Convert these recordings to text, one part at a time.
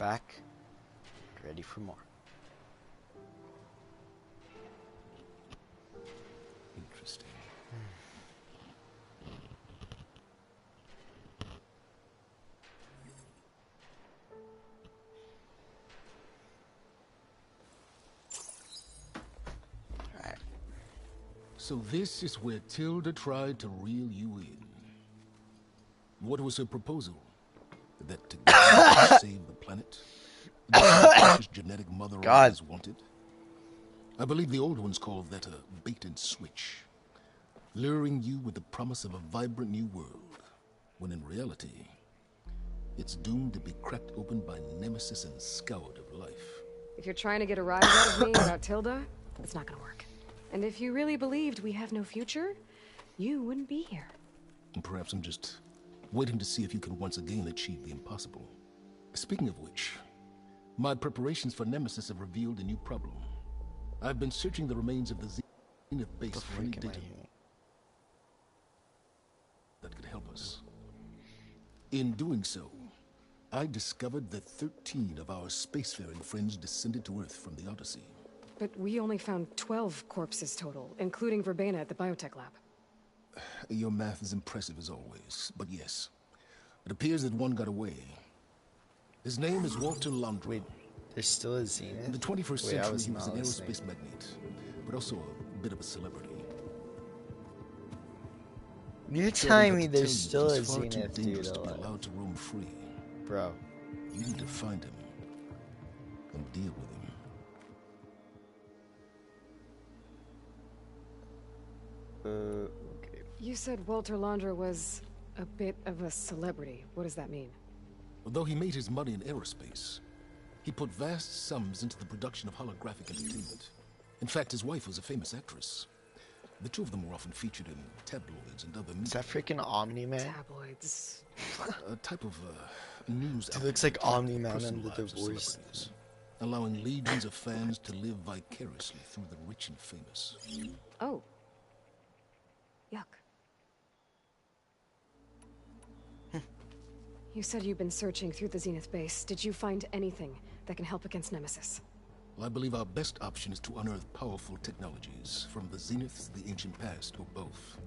back, ready for more. Interesting. Alright. So this is where Tilda tried to reel you in. What was her proposal? That together to save the planet? The precious genetic mother always wanted? I believe the old ones called that a bait and switch. Luring you with the promise of a vibrant new world, when in reality, it's doomed to be cracked open by nemesis and scoured of life. If you're trying to get a rise out of me about Tilda, it's not gonna work. And if you really believed we have no future, you wouldn't be here. And perhaps I'm just waiting to see if you can once again achieve the impossible. Speaking of which, my preparations for Nemesis have revealed a new problem. I've been searching the remains of the Zenith base for any data that could help us. In doing so, I discovered that 13 of our spacefaring friends descended to Earth from the Odyssey. But we only found 12 corpses total, including Verbena at the biotech lab. Your math is impressive as always, but yes. It appears that one got away. His name is Walter Londra. Wait, there's still a Zenith? In the 21st century, he was an listening. aerospace magnate, but also a bit of a celebrity. You're telling me there's He's still a far too Zenith dangerous dude to be alive. allowed to roam free. Bro. You need to find him and deal with him. Okay. You said Walter Londra was a bit of a celebrity. What does that mean? Although he made his money in aerospace, he put vast sums into the production of holographic entertainment. In fact, his wife was a famous actress. The two of them were often featured in tabloids and other media. Is that freaking Omni-Man? Tabloids. A type of news It looks like outlet Omni-Man personal and the lives of Divorce. celebrities, allowing legions of fans to live vicariously through the rich and famous. Oh. Yuck. You said you've been searching through the Zenith base. Did you find anything that can help against Nemesis? Well, I believe our best option is to unearth powerful technologies from the Zeniths, the ancient past, or both.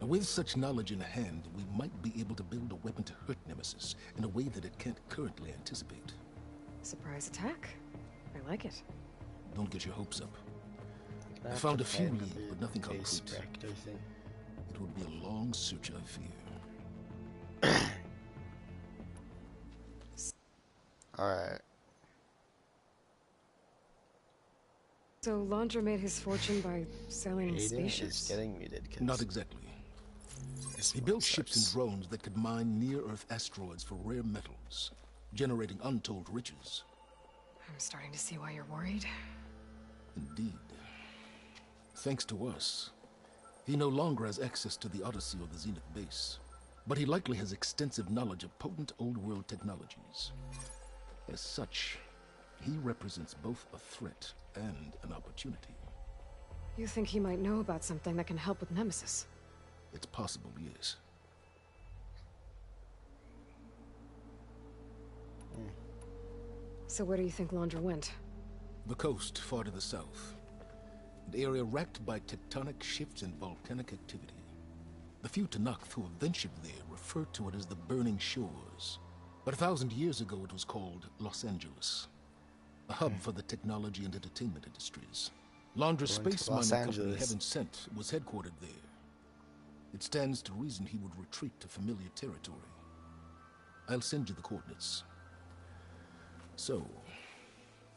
Now, with such knowledge in hand, we might be able to build a weapon to hurt Nemesis in a way that it can't currently anticipate. Surprise attack? I like it. Don't get your hopes up. I I have found to a few find leads, the but nothing face concrete. Spectre thing. It would be a long search, I fear. Alright. So Londra made his fortune by selling Aiden is spaceships? getting muted. Not exactly. He built ships and drones that could mine near-Earth asteroids for rare metals, generating untold riches. I'm starting to see why you're worried. Indeed. Thanks to us, he no longer has access to the Odyssey or the Zenith base, but he likely has extensive knowledge of potent old-world technologies. As such, he represents both a threat and an opportunity. You think he might know about something that can help with Nemesis? It's possible, yes. So where do you think Londra went? The coast, far to the south. An area racked by tectonic shifts and volcanic activity. The few Tenakth who have ventured there refer to it as the Burning Shores. But 1,000 years ago it was called Los Angeles. A hub for the technology and entertainment industries. Londra's Going to space Los mining company, Angeles. Heaven Sent, was headquartered there. It stands to reason he would retreat to familiar territory. I'll send you the coordinates. So,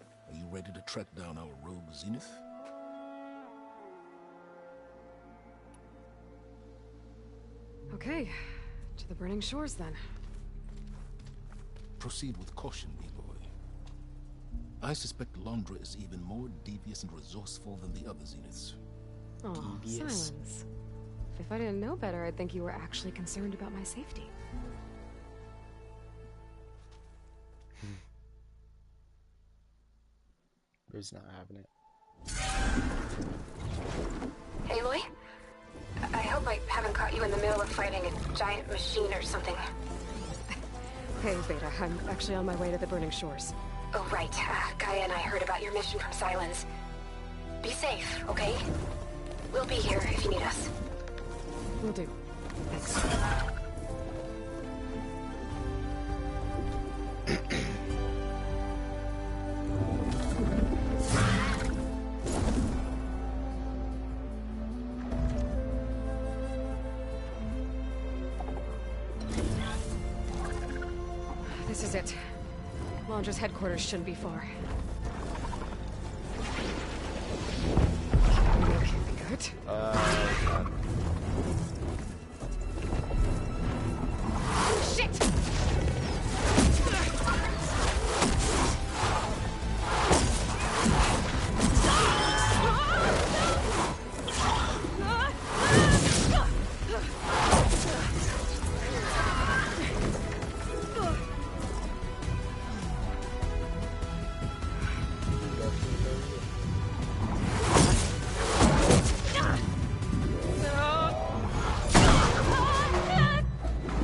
are you ready to track down our rogue Zenith? Okay, to the Burning Shores then. Proceed with caution, B-boy. I suspect Londra is even more devious and resourceful than the other Zeniths. Oh, Devious. silence. If I didn't know better, I'd think you were actually concerned about my safety. Who's not having it? Aloy? I hope I haven't caught you in the middle of fighting a giant machine or something. Hey, Beta. I'm actually on my way to the Burning Shores. Oh, right. Gaia and I heard about your mission from Silence. Be safe, okay? We'll be here if you need us. Will do. Thanks. This is it. Laundra's headquarters shouldn't be far. That can't be good. God. Shit!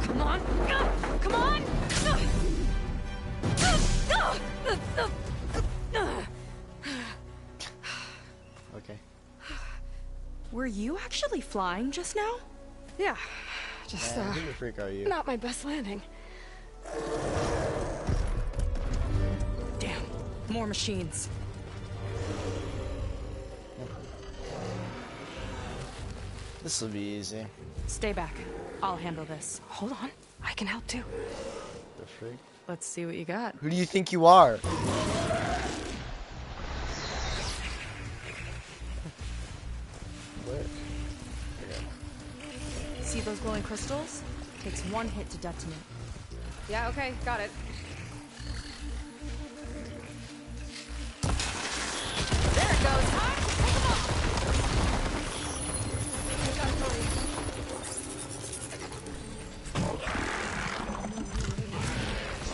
Come on! Come on! Okay. Were you actually flying just now? Yeah, just, Man, who the freak are you? not my best landing. Damn, more machines. This will be easy. Stay back. I'll handle this. Hold on, I can help too. The freak? Let's see what you got. Who do you think you are? Where? See those glowing crystals? Takes one hit to detonate. Yeah, okay, got it. There it goes, huh?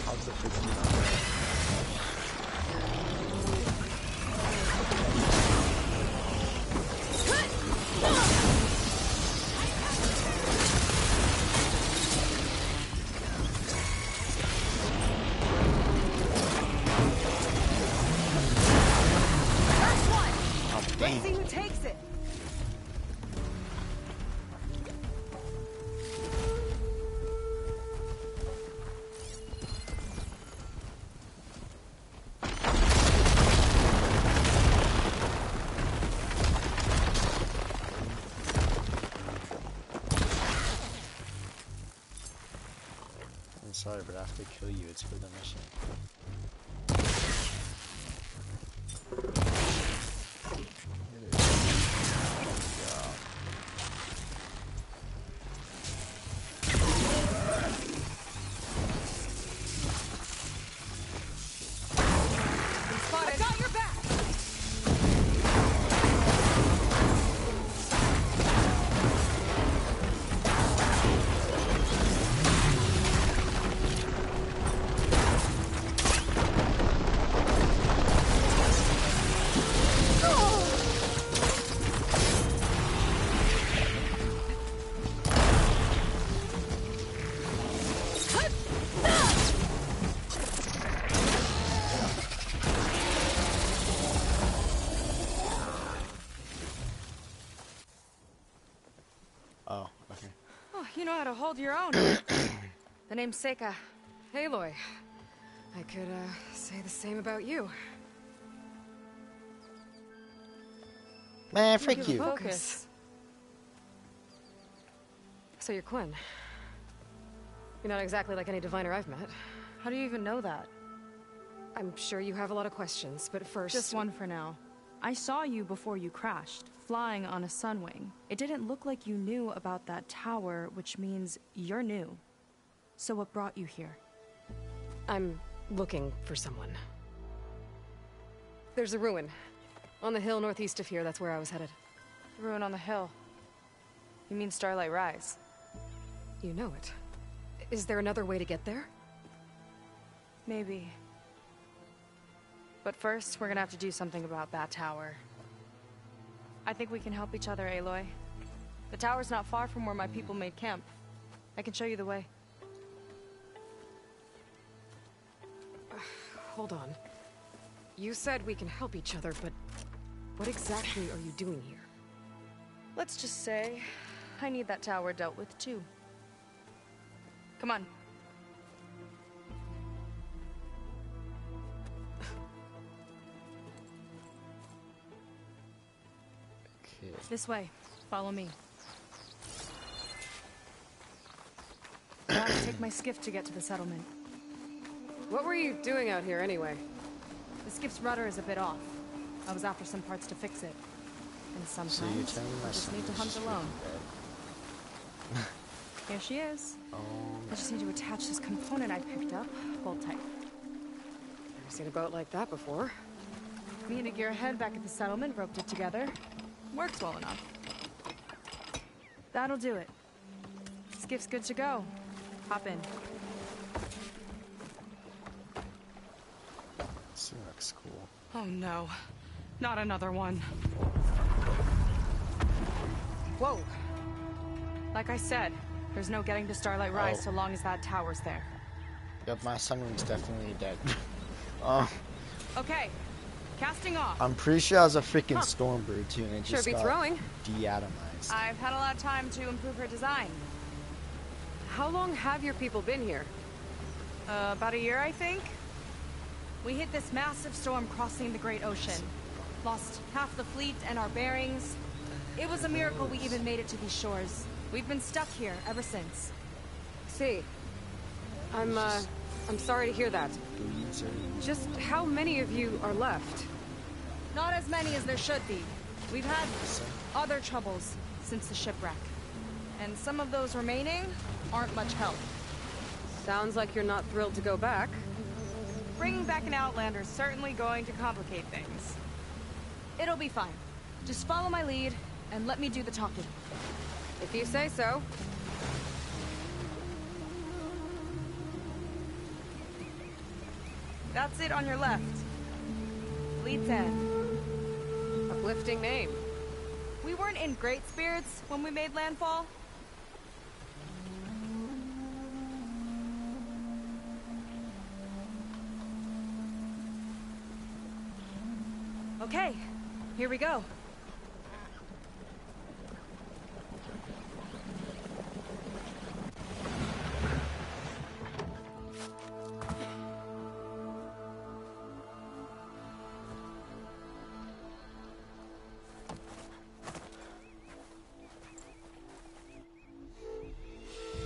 How's the freak not there? Oh, dang. Let's see who takes it. I'm sorry, but I have to kill you. It's for the mission. I got your back. Oh, okay. Oh, you know how to hold your own. The name's Seika. Aloy. I could, say the same about you. Man, freak Give a you. focus. So you're Quinn. You're not exactly like any diviner I've met. How do you even know that? I'm sure you have a lot of questions, but first... Just one for now. I saw you before you crashed, flying on a sunwing. It didn't look like you knew about that tower, which means you're new. So what brought you here? I'm looking for someone. There's a ruin. On the hill northeast of here, that's where I was headed. The ruin on the hill. You mean Starlight Rise? You know it. Is there another way to get there? Maybe. But first, we're gonna have to do something about that tower. I think we can help each other, Aloy. The tower's not far from where my people made camp. I can show you the way. Hold on. You said we can help each other, but what exactly are you doing here? Let's just say I need that tower dealt with too. Come on. Okay. This way. Follow me. Gotta take my skiff to get to the settlement. What were you doing out here anyway? The skiff's rudder is a bit off. I was after some parts to fix it. And So you're sometimes telling me I my just son need to is hunt just alone. really Here she is. bad? I just need to attach this component I picked up. Hold tight. Never seen a boat like that before. Me and a gearhead back at the settlement roped it together. Works well enough. That'll do it. Skiff's good to go. Hop in. This thing looks cool. Oh no. Not another one. Whoa! Like I said, there's no getting to Starlight Rise Oh. so long as that tower's there. Yep, my sunwing's definitely dead. Okay, casting off. I'm pretty sure I was a freaking Stormbird too, and it Sure just beats got rowing. de-atomized. I've had a lot of time to improve her design. How long have your people been here? About a year, I think. We hit this massive storm crossing the Great Ocean. Lost half the fleet and our bearings. It was a miracle we even made it to these shores. We've been stuck here ever since. See, I'm sorry to hear that. Bleeds or Just how many of you are left? Not as many as there should be. We've had other troubles since the shipwreck. And some of those remaining aren't much help. Sounds like you're not thrilled to go back. Bringing back an Outlander is certainly going to complicate things. It'll be fine. Just follow my lead and let me do the talking. If you say so. That's it on your left. Lead 10. Uplifting name. We weren't in great spirits when we made landfall. Okay, here we go.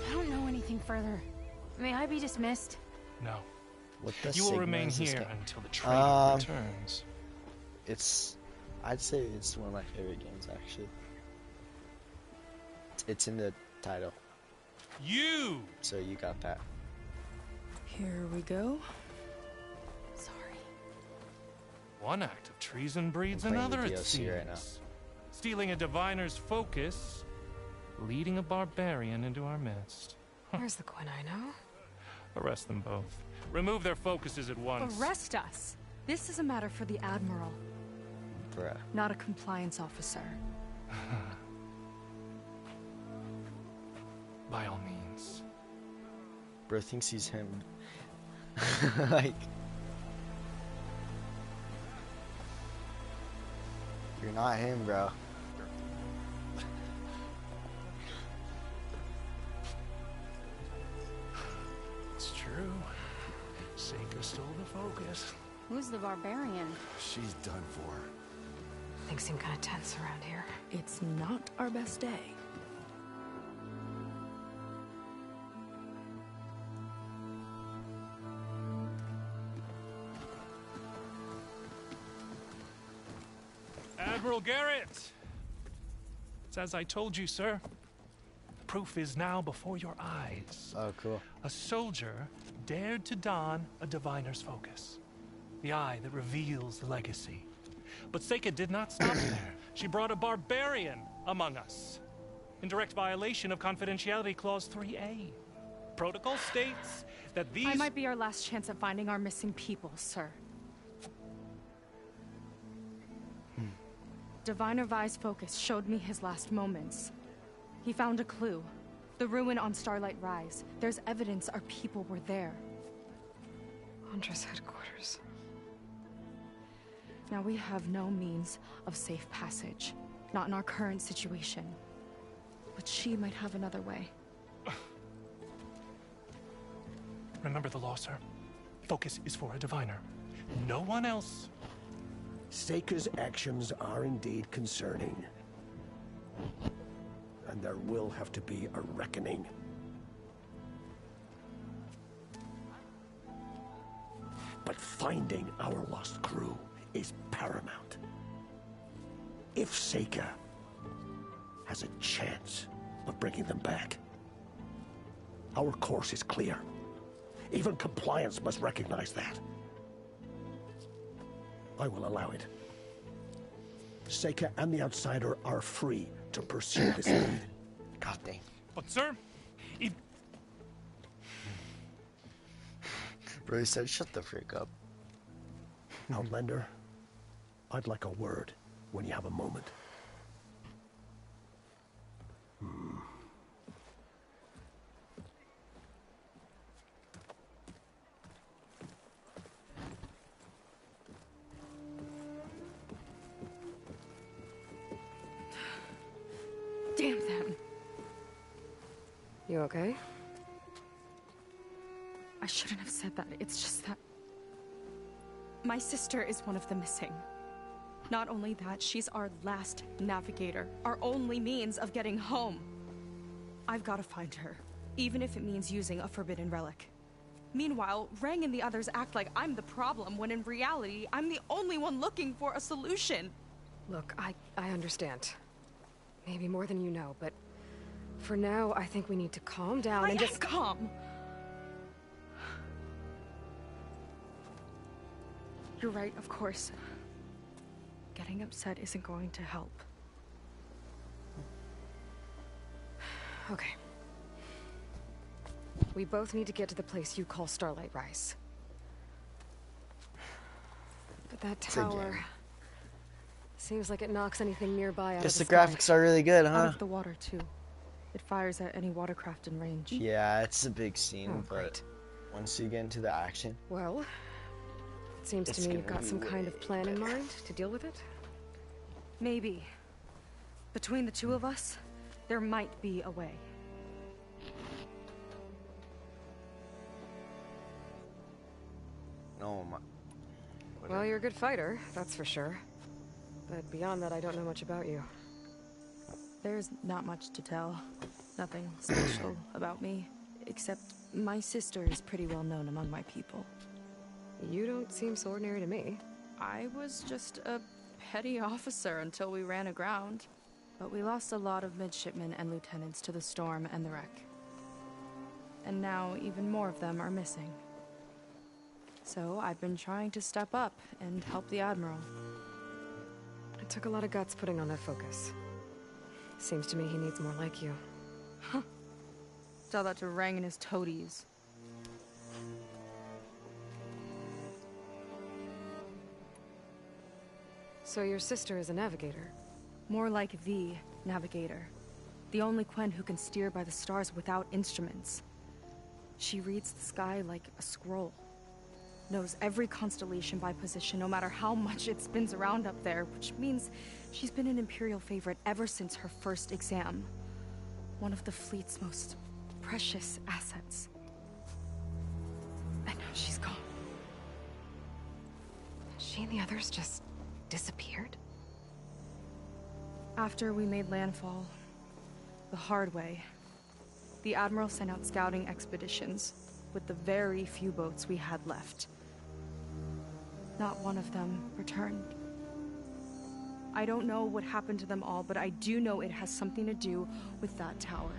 I don't know anything further. May I be dismissed? No. what the You will Sigma remain is this here game? until the trader returns. I'd say it's one of my favorite games actually. It's in the title, You! so you got that. Here we go. Sorry. One act of treason breeds I'm playing the another, it DLC right now. seems. Stealing a diviner's focus, leading a barbarian into our midst. Where's the Quinn I know? Arrest them both. Remove their focuses at once. Arrest us. This is a matter for the Admiral, Bruh. not a compliance officer. By all means. Bro thinks he's him. Like, you're not him, bro. It's true. Seika stole the focus. Who's the barbarian? She's done for. Things seem kind of tense around here. It's not our best day. Admiral Garrett! It's as I told you, sir. Proof is now before your eyes. Oh, cool. A soldier dared to don a diviner's focus. The eye that reveals the legacy. But Seika did not stop there. She brought a barbarian among us. In direct violation of Confidentiality Clause 3A. Protocol states that these... I might be our last chance at finding our missing people, sir. Diviner Vi's focus showed me his last moments. He found a clue. The ruin on Starlight Rise. There's evidence our people were there. Contra's headquarters. Now, we have no means of safe passage. Not in our current situation. But she might have another way. Remember the law, sir. Focus is for a diviner. No one else. Seika's actions are indeed concerning. And there will have to be a reckoning. But finding our lost crew is paramount. If Seika has a chance of bringing them back, our course is clear. Even compliance must recognize that. I will allow it. Seika and the Outsider are free to pursue this lead. God dang. But, sir, if... Bro, he said, shut the frick up. Outlander, I'd like a word when you have a moment. Damn them. You okay? I shouldn't have said that. It's just that... my sister is one of the missing. Not only that, she's our last navigator. Our only means of getting home. I've got to find her. Even if it means using a forbidden relic. Meanwhile, Rang and the others act like I'm the problem, when in reality, I'm the only one looking for a solution. Look, I understand. Maybe more than you know, but for now, I think we need to calm down and just... calm. You're right, of course. Getting upset isn't going to help. Okay. We both need to get to the place you call Starlight Rise. But that tower... seems like it knocks anything nearby out Guess of the graphics are really good, Out huh? of the water, too. It fires at any watercraft in range. Yeah, it's a big scene, Oh, but great. once you get into the action, Well, it seems It's to me you've gonna got be some kind way of plan in better. mind to deal with it. Maybe. Between the two of us, there might be a way. oh my. Well, you're a good fighter, that's for sure. But beyond that, I don't know much about you. There's not much to tell. Nothing special about me. Except my sister is pretty well known among my people. You don't seem so ordinary to me. I was just a petty officer until we ran aground. But we lost a lot of midshipmen and lieutenants to the storm and the wreck. And now even more of them are missing. So I've been trying to step up and help the Admiral. It took a lot of guts putting on that focus. Seems to me he needs more like you. Tell that to Rang and his toadies. So your sister is a navigator? More like the navigator. The only Quen who can steer by the stars without instruments. She reads the sky like a scroll. Knows every constellation by position, no matter how much it spins around up there, which means she's been an Imperial favorite ever since her first exam. One of the fleet's most precious assets. And now she's gone. She and the others just disappeared? After we made landfall, the hard way, the Admiral sent out scouting expeditions with the very few boats we had left. Not one of them returned. I don't know what happened to them all, but I do know it has something to do with that tower.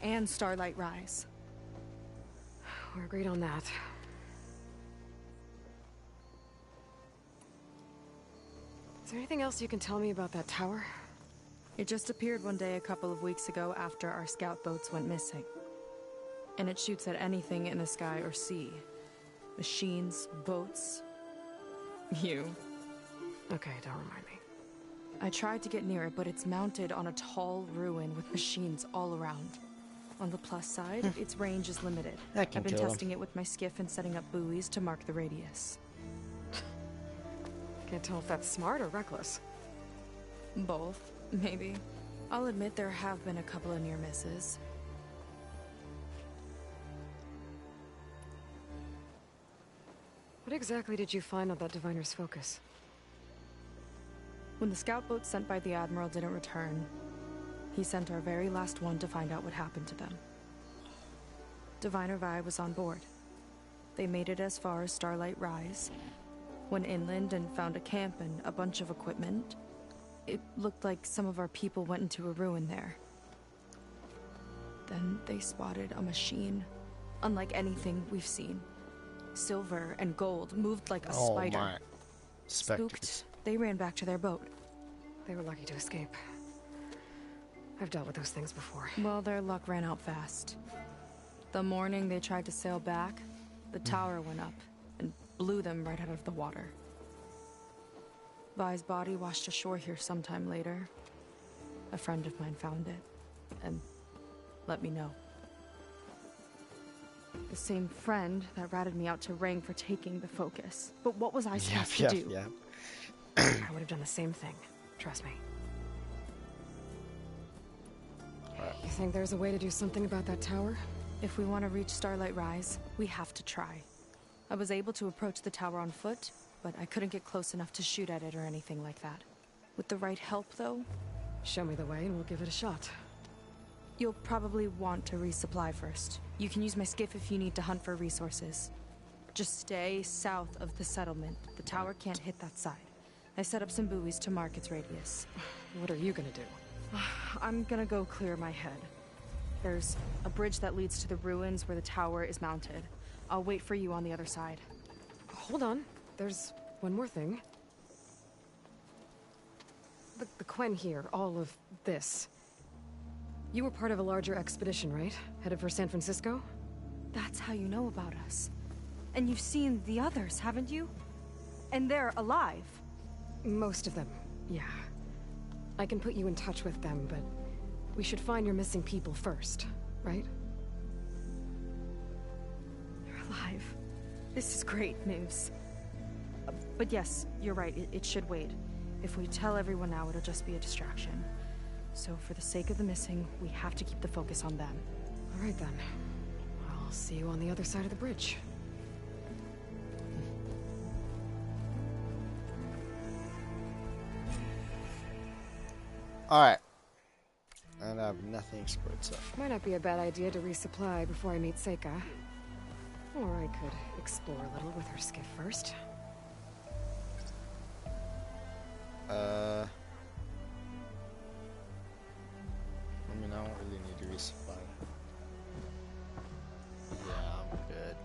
And Starlight Rise. We're agreed on that. Is there anything else you can tell me about that tower? It just appeared one day a couple of weeks ago after our scout boats went missing. And it shoots at anything in the sky or sea. Machines, boats, you. Okay, don't remind me. I tried to get near it, but it's mounted on a tall ruin with machines all around. On the plus side, its range is limited. That can I've been kill 'em. testing it with my skiff and setting up buoys to mark the radius. Can't tell if that's smart or reckless. Both, maybe. I'll admit there have been a couple of near misses. What exactly did you find on that Diviner's Focus? When the scout boat sent by the Admiral didn't return, he sent our very last one to find out what happened to them. Diviner Vi was on board. They made it as far as Starlight Rise. Went inland and found a camp and a bunch of equipment. It looked like some of our people went into a ruin there. Then they spotted a machine, unlike anything we've seen. Silver and gold, moved like a spider. My. Spectres. Spooked, they ran back to their boat. They were lucky to escape. I've dealt with those things before. Well, their luck ran out fast. The morning they tried to sail back, the tower went up and blew them right out of the water. Vi's body washed ashore here sometime later. A friend of mine found it and let me know. The same friend that ratted me out to Rang for taking the Focus. But what was I supposed to do? I would have done the same thing. Trust me. You think there's a way to do something about that tower? If we want to reach Starlight Rise, we have to try. I was able to approach the tower on foot, but I couldn't get close enough to shoot at it or anything like that. With the right help, though, Show me the way and we'll give it a shot. you'll probably want to resupply first. You can use my skiff if you need to hunt for resources. Just stay south of the settlement. The tower can't hit that side. I set up some buoys to mark its radius. What are you gonna do? I'm gonna go clear my head. There's a bridge that leads to the ruins where the tower is mounted. I'll wait for you on the other side. Hold on. There's one more thing. The Quen here, all of this. You were part of a larger expedition, right? Headed for San Francisco? That's how you know about us. And you've seen the others, haven't you? And they're alive. Most of them, yeah. I can put you in touch with them, but we should find your missing people first, right? They're alive. This is great news. But yes, you're right, it should wait. If we tell everyone now, it'll just be a distraction. So for the sake of the missing, we have to keep the focus on them. All right then. I'll see you on the other side of the bridge. Alright. And I have nothing explored, so. Might not be a bad idea to resupply before I meet Seika. Or I could explore a little with her skiff first. I mean, I don't really need to resupply. Yeah, I'm good.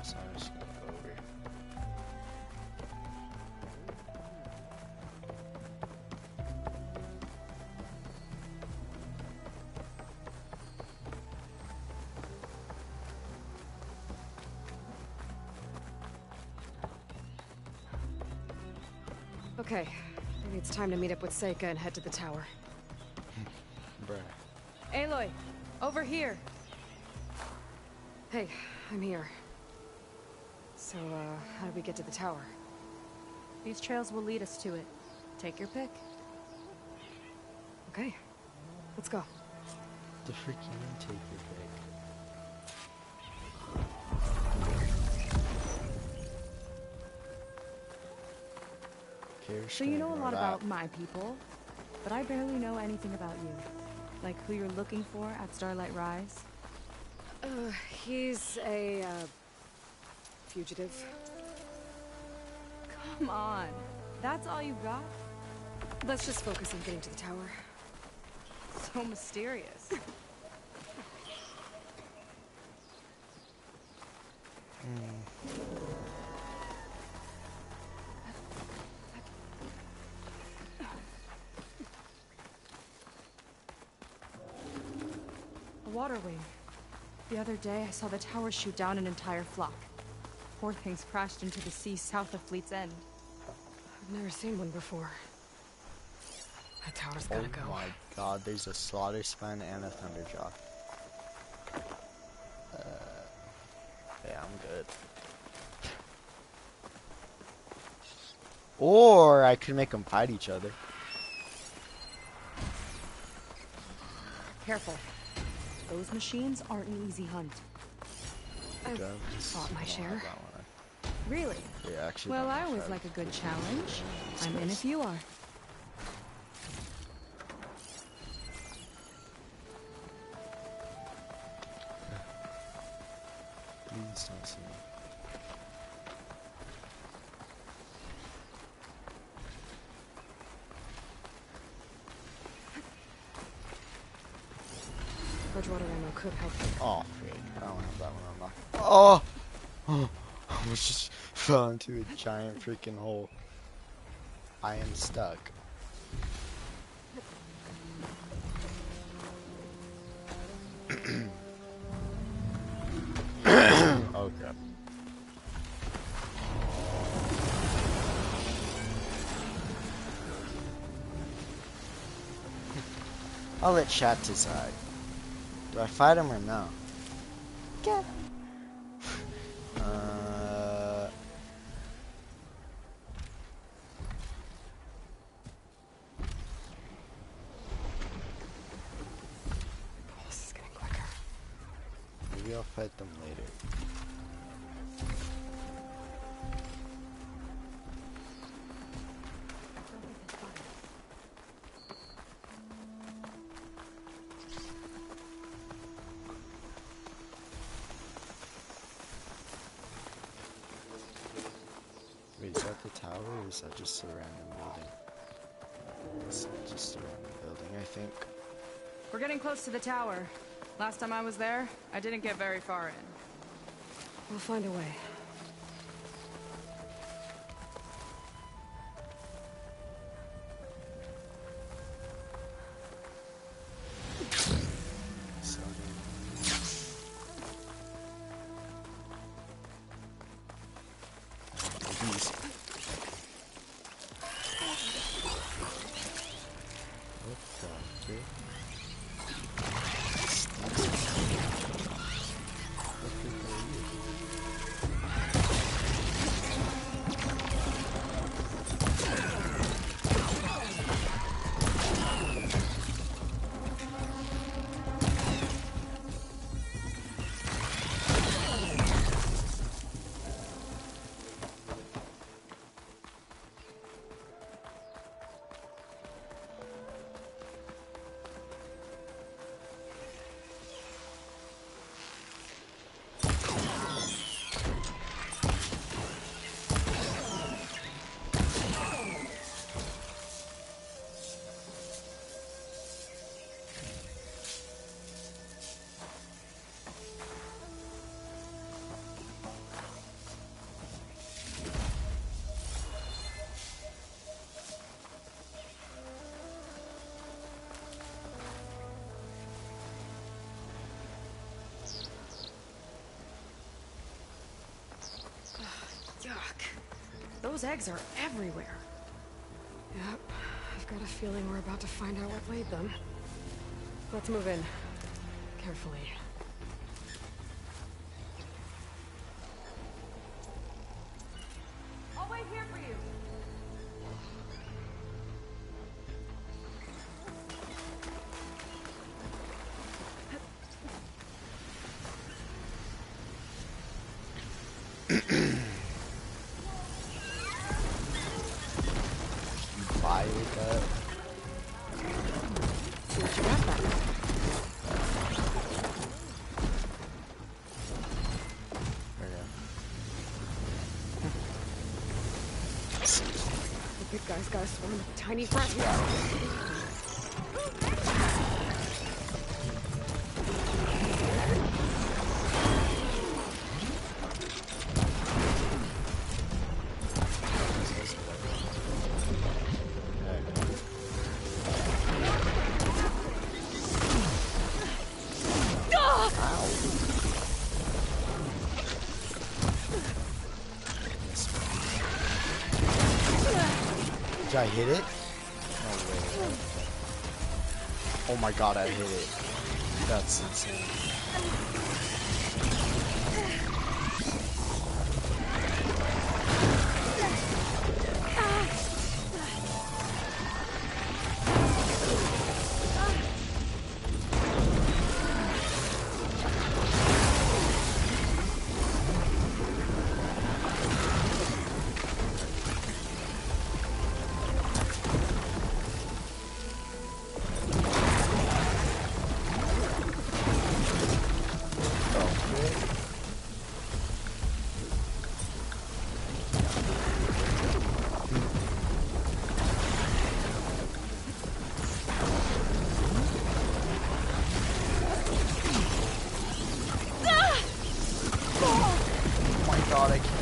So I'm just gonna go over. Okay, maybe it's time to meet up with Seika and head to the tower. Bruh. Aloy, over here. Hey, I'm here. So, how do we get to the tower? These trails will lead us to it. Take your pick. Okay, let's go. The freaking take your pick. So you know a lot about my people, but I barely know anything about you. Like who you're looking for at Starlight Rise. He's a, fugitive. Come on. That's all you got? Let's just focus on getting to the tower. So mysterious. A water wing. The other day, I saw the tower shoot down an entire flock. Poor things crashed into the sea south of Fleet's End. I've never seen one before. That tower's Oh gotta go. my god, there's a Slaughter Spine and a Thunderjaw. Yeah, I'm good. Or I could make them fight each other. Careful. Those machines aren't an easy hunt. I've Okay, fought my share. Really? Yeah, actually. Well, don't I know always if like a good challenge. I'm in if you are. Please don't see me. Bridgewater ammo could help. Oh, freak. I don't have that one unlocked. Oh! Oh! I almost just fell into a giant freaking hole. I am stuck. Oh, crap. I'll let chat decide. Do I fight him or no? Yeah. Pulse is getting quicker. Maybe I'll fight them later. Wait, is that the tower or is that just a random building? It's just a random building, I think. We're getting close to the tower. Last time I was there, I didn't get very far in. We'll find a way. Yuck. Those eggs are everywhere. Yep. I've got a feeling we're about to find out what laid them. Let's move in. Carefully. I'll wait here for you. Fire with that. See what you got back. The big guy's got a swarm of tiny friends. Did I hit it? No way. Oh my god, I hit it. That's insane. God, I can't.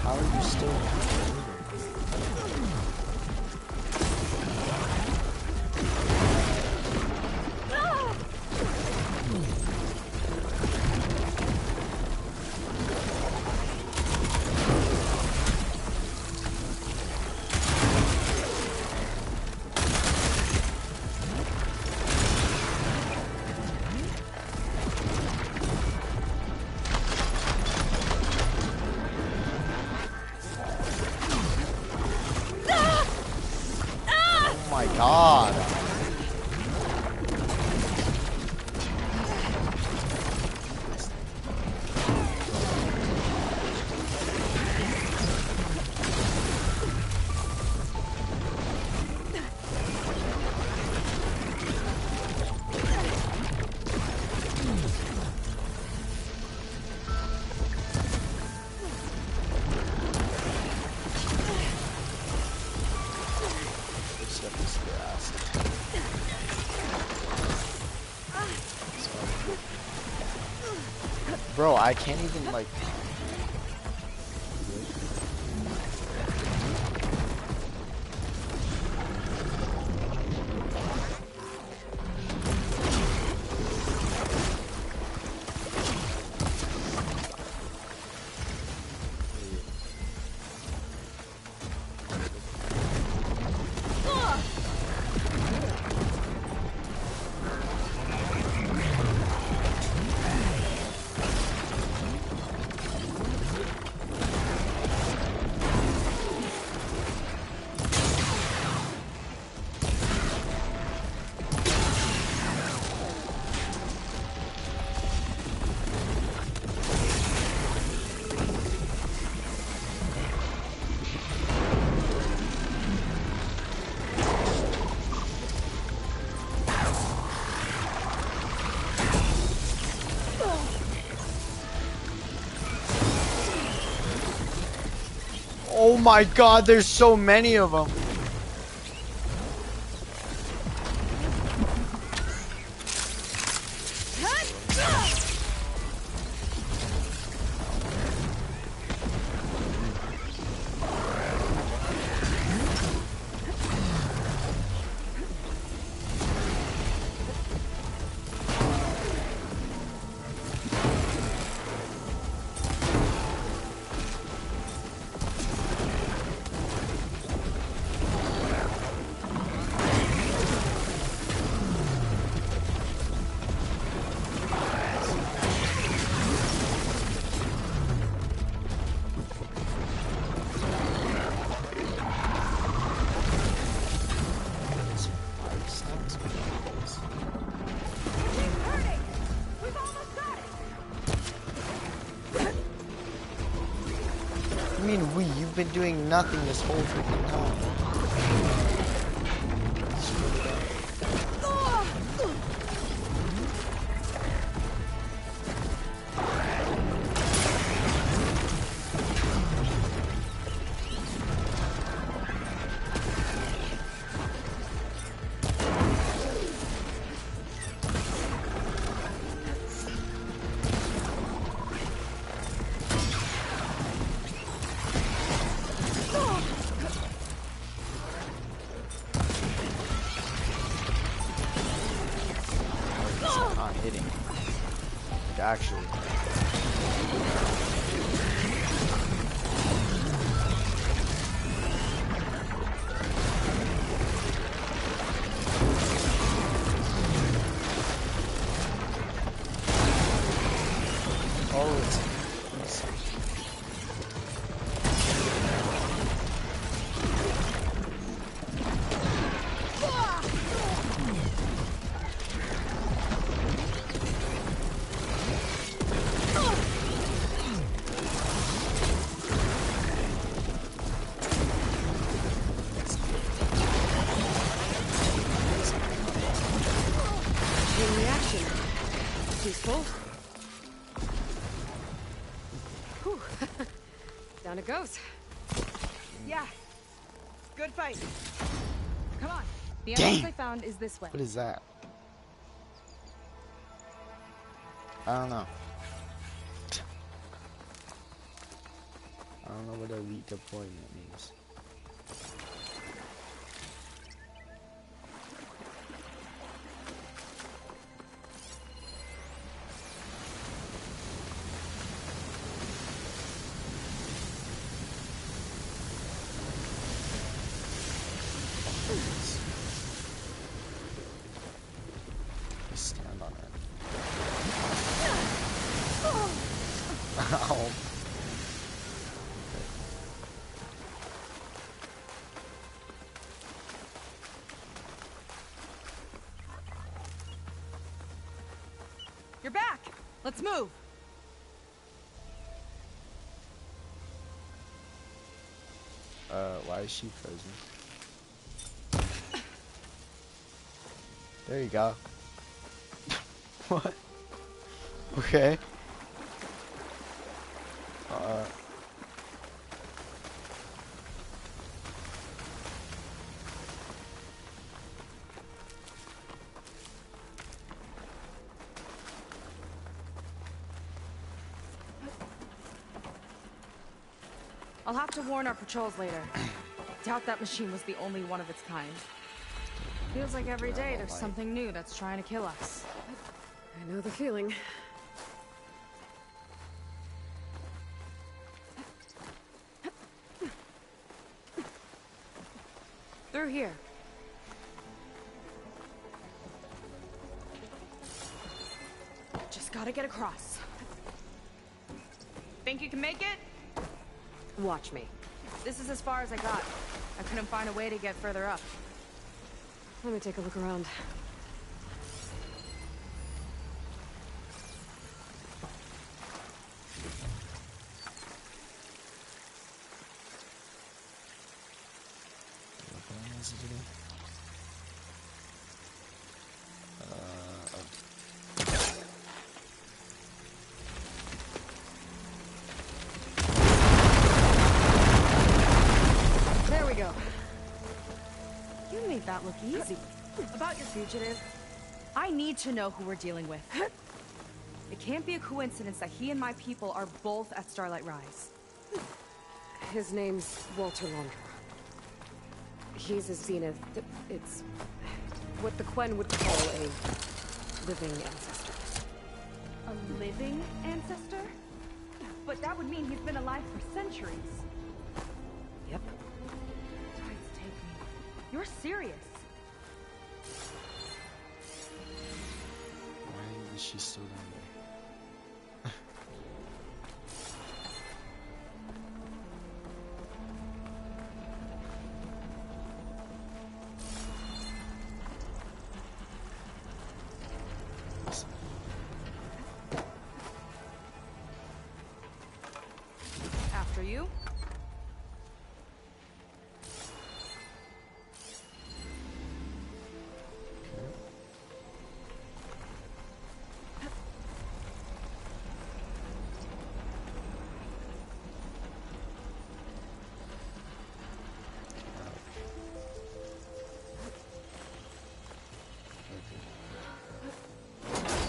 How are you still my god. Bro, I can't even like. Oh my god, there's so many of them. I mean, you've been doing nothing this whole freaking time. actually. Oh, it's Chain reaction. Peaceful. Whew. Down it goes. Yeah. Good fight. Come on. The Damn. entrance I found is this way. What is that? I don't know. I don't know what elite deployment means. Just stand on it. Ow. You're back. Let's move. Why is she frozen? There you go. What? Okay. I'll have to warn our patrols later. Doubt that machine was the only one of its kind. Feels like every day there's something new that's trying to kill us. I know the feeling. Through here. Just gotta get across. Think you can make it? Watch me. This is as far as I got. I couldn't find a way to get further up. Let me take a look around. There we go. You made that look easy. About your fugitive, I need to know who we're dealing with. It can't be a coincidence that he and my people are both at Starlight Rise. His name's Walter Laundra. He's a Zenith. It's what the Quen would call a living ancestor. A living ancestor? But that would mean he's been alive for centuries. Yep. Tides take me. You're serious. Why is she still down there? After you.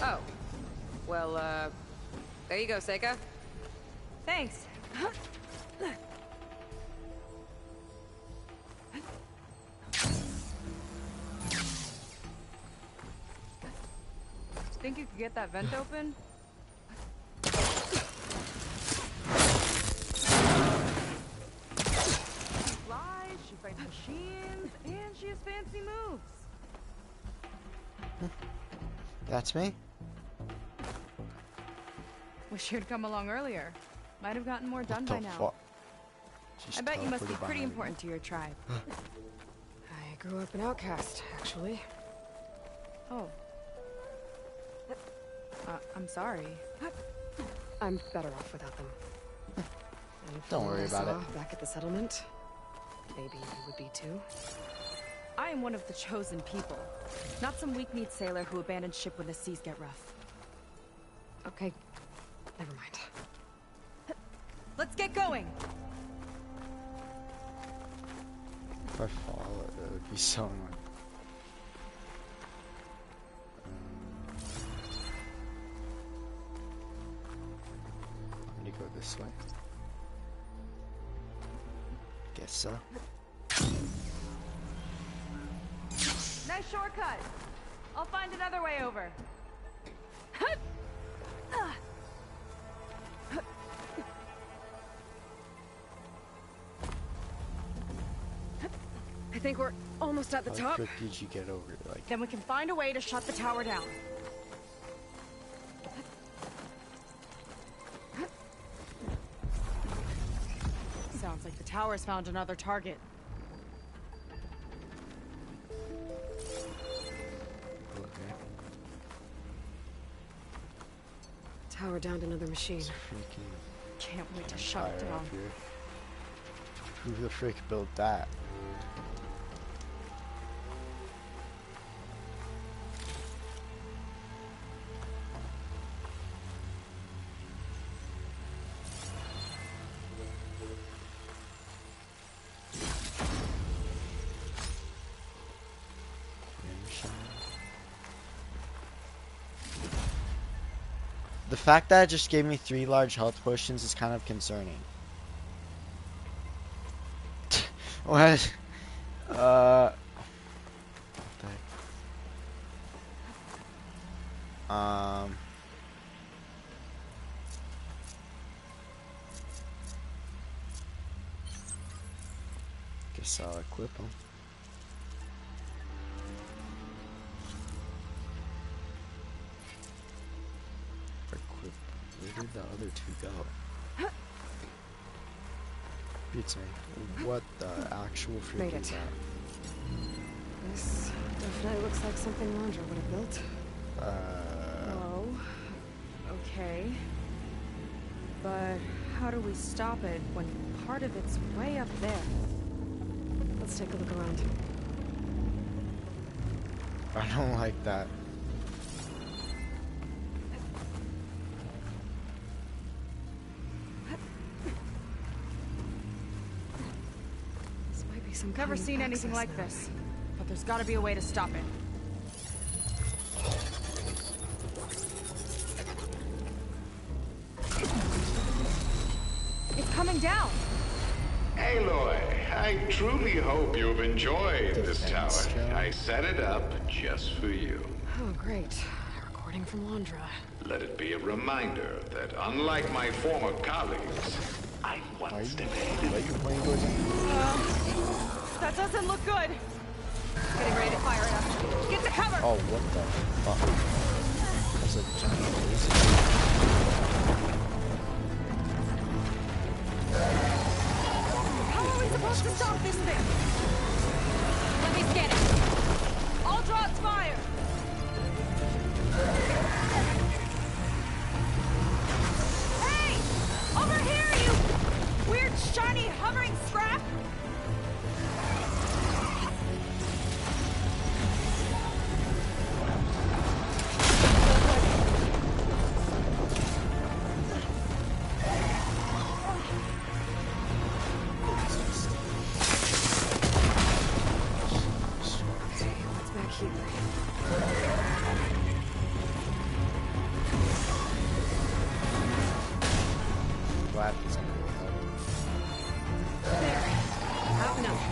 Oh. Well, there you go, Seika. Thanks. Think you could get that vent open? That's me? Wish you'd come along earlier. Might have gotten more done by now. Fuck? She's I bet you must be teleported by pretty me. important to your tribe. I grew up an outcast, actually. Oh. I'm sorry. I'm better off without them. And Don't from what worry I about saw it. back at the settlement, maybe you would be too. I am one of the chosen people. Not some weak-kneed sailor who abandoned ship when the seas get rough. Okay, never mind. Let's get going! If I fall, it would be so annoying. I'm gonna go this way. Guess so. Nice shortcut! I'll find another way over. I think we're almost at the How top. quick did you get over? Like, Then we can find a way to shut the tower down. Sounds like the tower's found another target. okay. Tower downed another machine. It's freaking Can't wait to shut it fire down. up here. Who the frick built that? The fact that it just gave me 3 large health potions is kind of concerning. What? What the heck? Guess I'll equip them. Equip. Where did the other 2 go? Beats me. What the actual Made freak is it. that? This definitely looks like something Landra would have built. Whoa. Okay. But how do we stop it when part of it's way up there? Let's take a look around. I don't like that. This might be some Never kind of seen anything access like there. this. But there's gotta be a way to stop it. It's coming down! Aloy, I truly hope you've enjoyed this tower. Defense tower. I set it up just for you. Oh, great. A recording from Landra. Let it be a reminder that unlike my former colleagues, I once demanded That doesn't look good! Getting ready to fire it up. Get to cover! Oh, what the fuck? That's a giant laser. How are we supposed to stop this thing? Let me get it. I'll draw its fire. Hey! Over here, you weird, shiny, hovering scrap! What's back here? Glad he's gonna be helping. There. Have enough.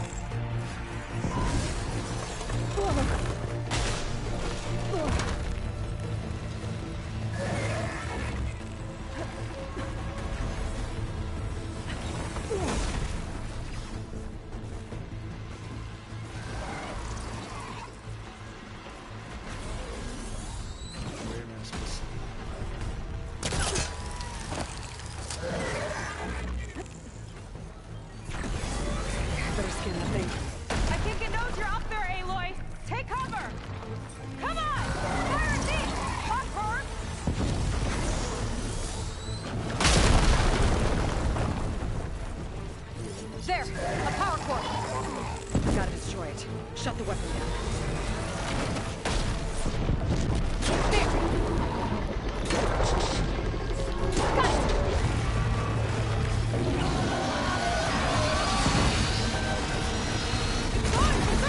right. Shut the weapon down.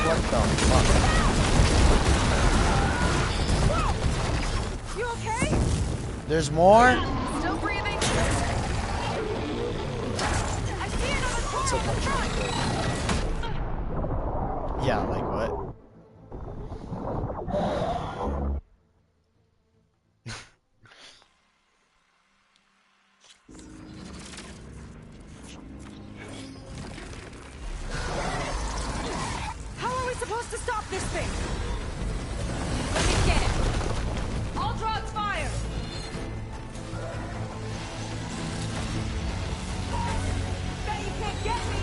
What the fuck? You okay? There's more? Still breathing? I see another car on the front! Yeah, like what? How are we supposed to stop this thing? Let me get it. All drugs fire! Bet you can't get me!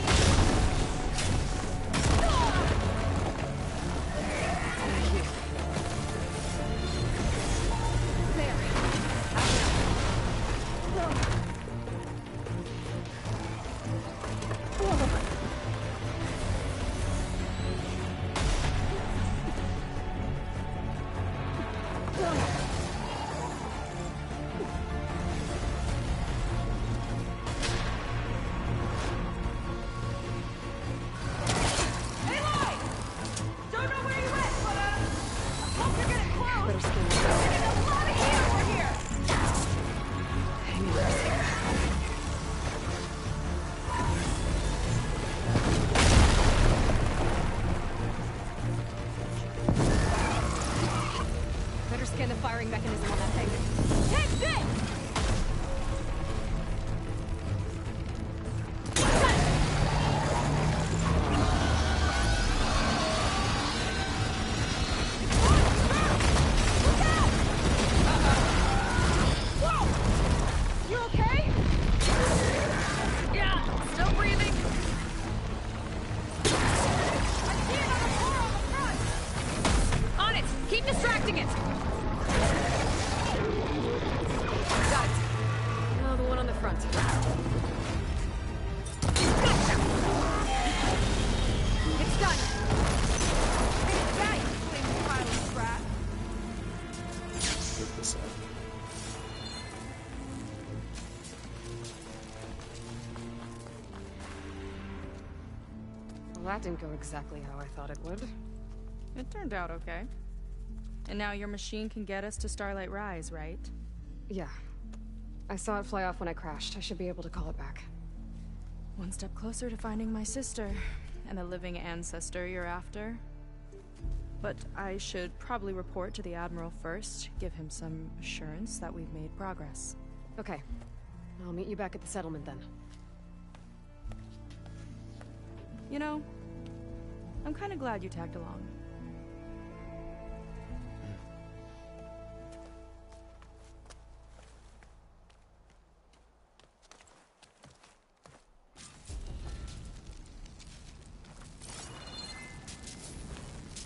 Better scan the firing mechanism on that thing. Take this! Whoa! You okay? Yeah, still breathing. I see another car on the front! On it! Keep distracting it! Got it. Now the one on the front. Gotcha! It's done! That you flaming pilot brat. Get this up. Well, that didn't go exactly how I thought it would. It turned out okay. And now your machine can get us to Starlight Rise, right? Yeah. I saw it fly off when I crashed. I should be able to call it back. One step closer to finding my sister, and the living ancestor you're after. But I should probably report to the Admiral first, give him some assurance that we've made progress. Okay. I'll meet you back at the settlement then. You know, I'm kind of glad you tagged along.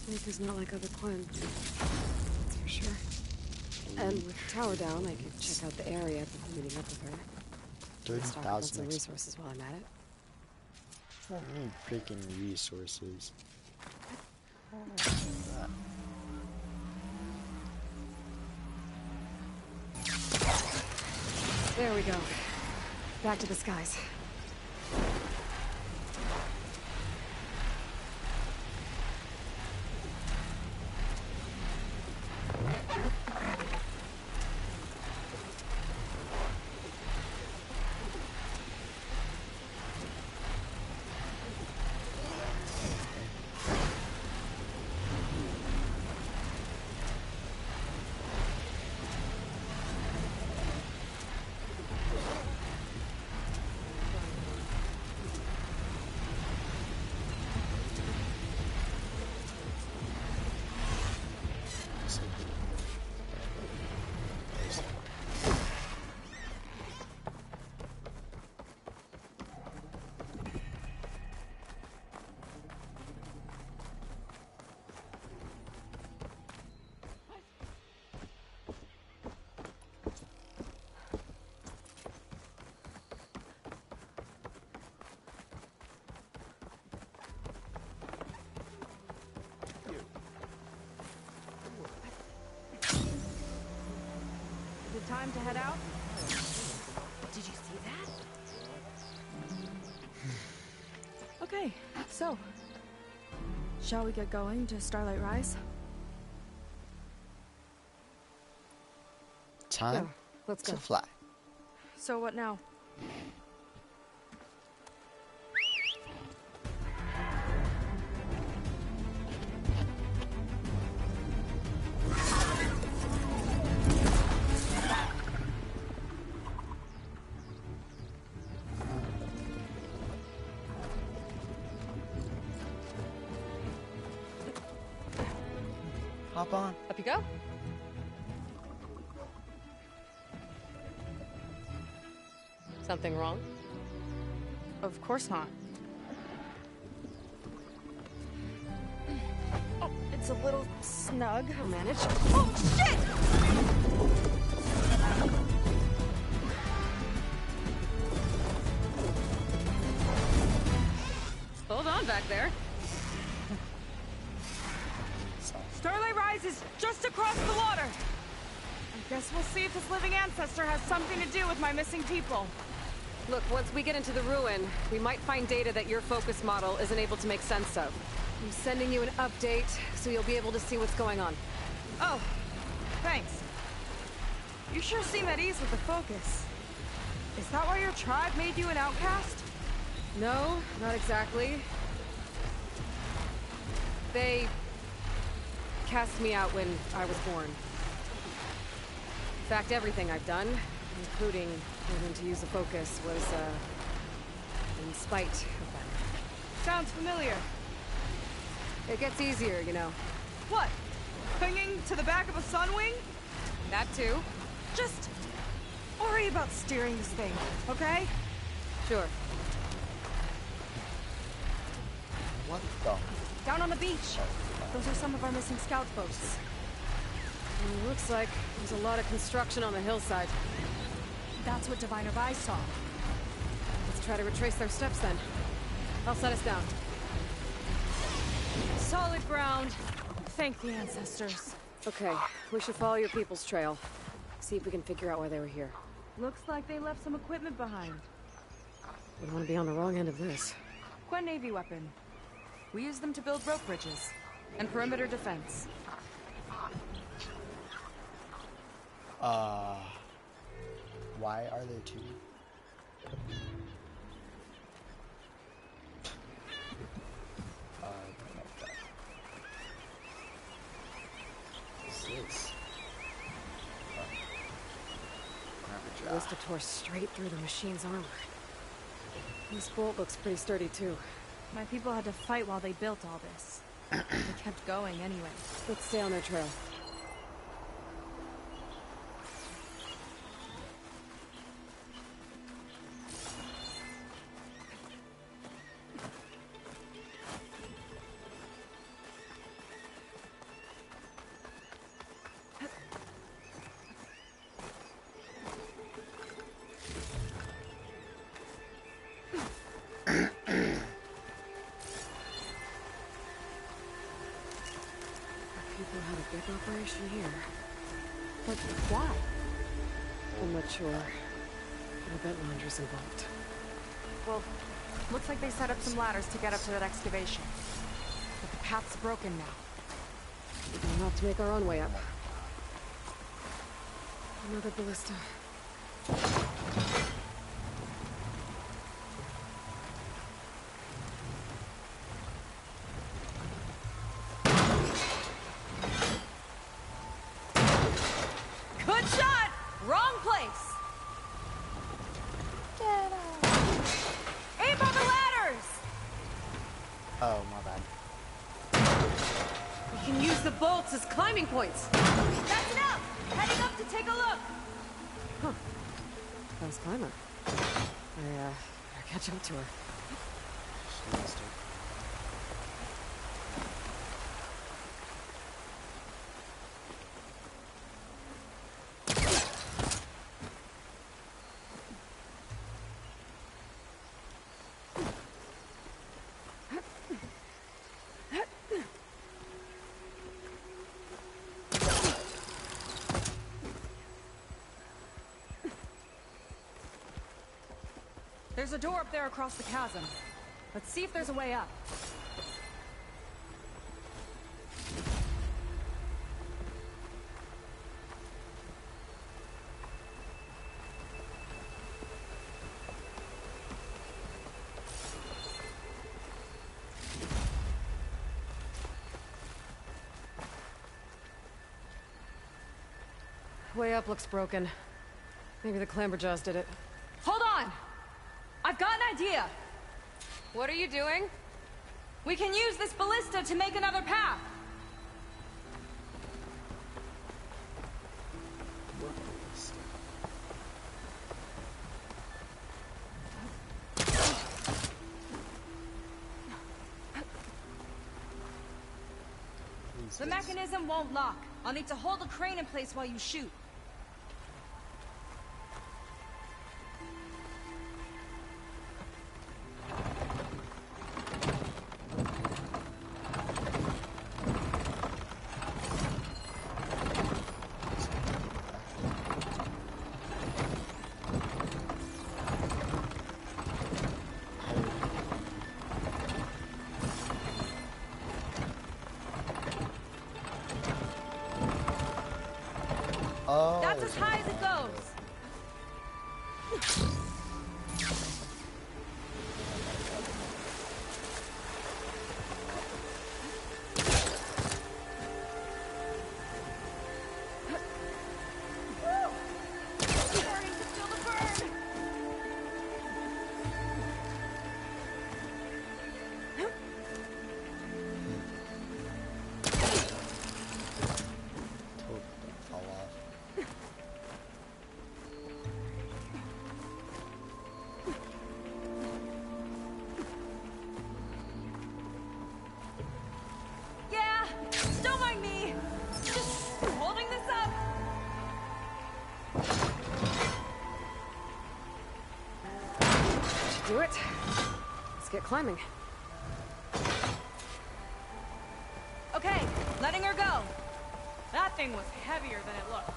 Baker's not like other Quinn. That's for sure. And with the tower down, I could check out the area before meeting up with her. Stock up on some 30,000 resources while I'm at it. I need freaking resources. There we go. Back to the skies. to head out? Did you see that? Okay, so shall we get going to Starlight Rise? Time Yeah, let's go. to fly. So what now? Hop on. Up you go. Something wrong? Of course not. Oh, it's a little snug. I'll manage. Oh, shit! Hold on back there. Starlight Rise is just across the water. I guess we'll see if this living ancestor has something to do with my missing people. Look, once we get into the ruin, we might find data that your focus model isn't able to make sense of. I'm sending you an update, so you'll be able to see what's going on. Oh, thanks. You sure seem at ease with the focus. Is that why your tribe made you an outcast? No, not exactly. They cast me out when I was born. In fact, everything I've done, including learning to use the focus, was, in spite of them. Sounds familiar. It gets easier, you know. What? Clinging to the back of a sunwing? That too. Just worry about steering this thing, okay? Sure. What the? Down on the beach. Those are some of our missing scout boats. Looks like there's a lot of construction on the hillside. That's what Diviner Vi saw. Let's try to retrace their steps then. I'll set us down. Solid ground. Thank the ancestors. Okay, we should follow your people's trail. See if we can figure out why they were here. Looks like they left some equipment behind. We don't want to be on the wrong end of this. Quen Navy weapon. We use them to build rope bridges and perimeter defense. Why are there two? What's this? Ballista tore straight through the machine's armor. This bolt looks pretty sturdy too. My people had to fight while they built all this. They kept going anyway. Let's stay on their trail. Operation here. But why? I'm not sure. I bet Laundry's involved. Well, looks like they set up some ladders to get up to that excavation. But the path's broken now. We'll have to make our own way up. Another ballista. Good shot! Wrong place! Aim for the ladders! Oh, my bad. We can use the bolts as climbing points. That's enough! Heading up to take a look! Huh. Fast climber. I, better catch up to her. She must have- There's a door up there across the chasm. Let's see if there's a way up. Way up looks broken. Maybe the Clamberjaws did it. Hold on! I've got an idea! What are you doing? We can use this ballista to make another path! The mechanism won't lock. I'll need to hold the crane in place while you shoot. Oh. That's as high as it goes. Starting to feel the burn. Totally fall off. Yeah, don't mind me. Just holding this up. Should do it. Let's get climbing. Okay, letting her go. That thing was heavier than it looked.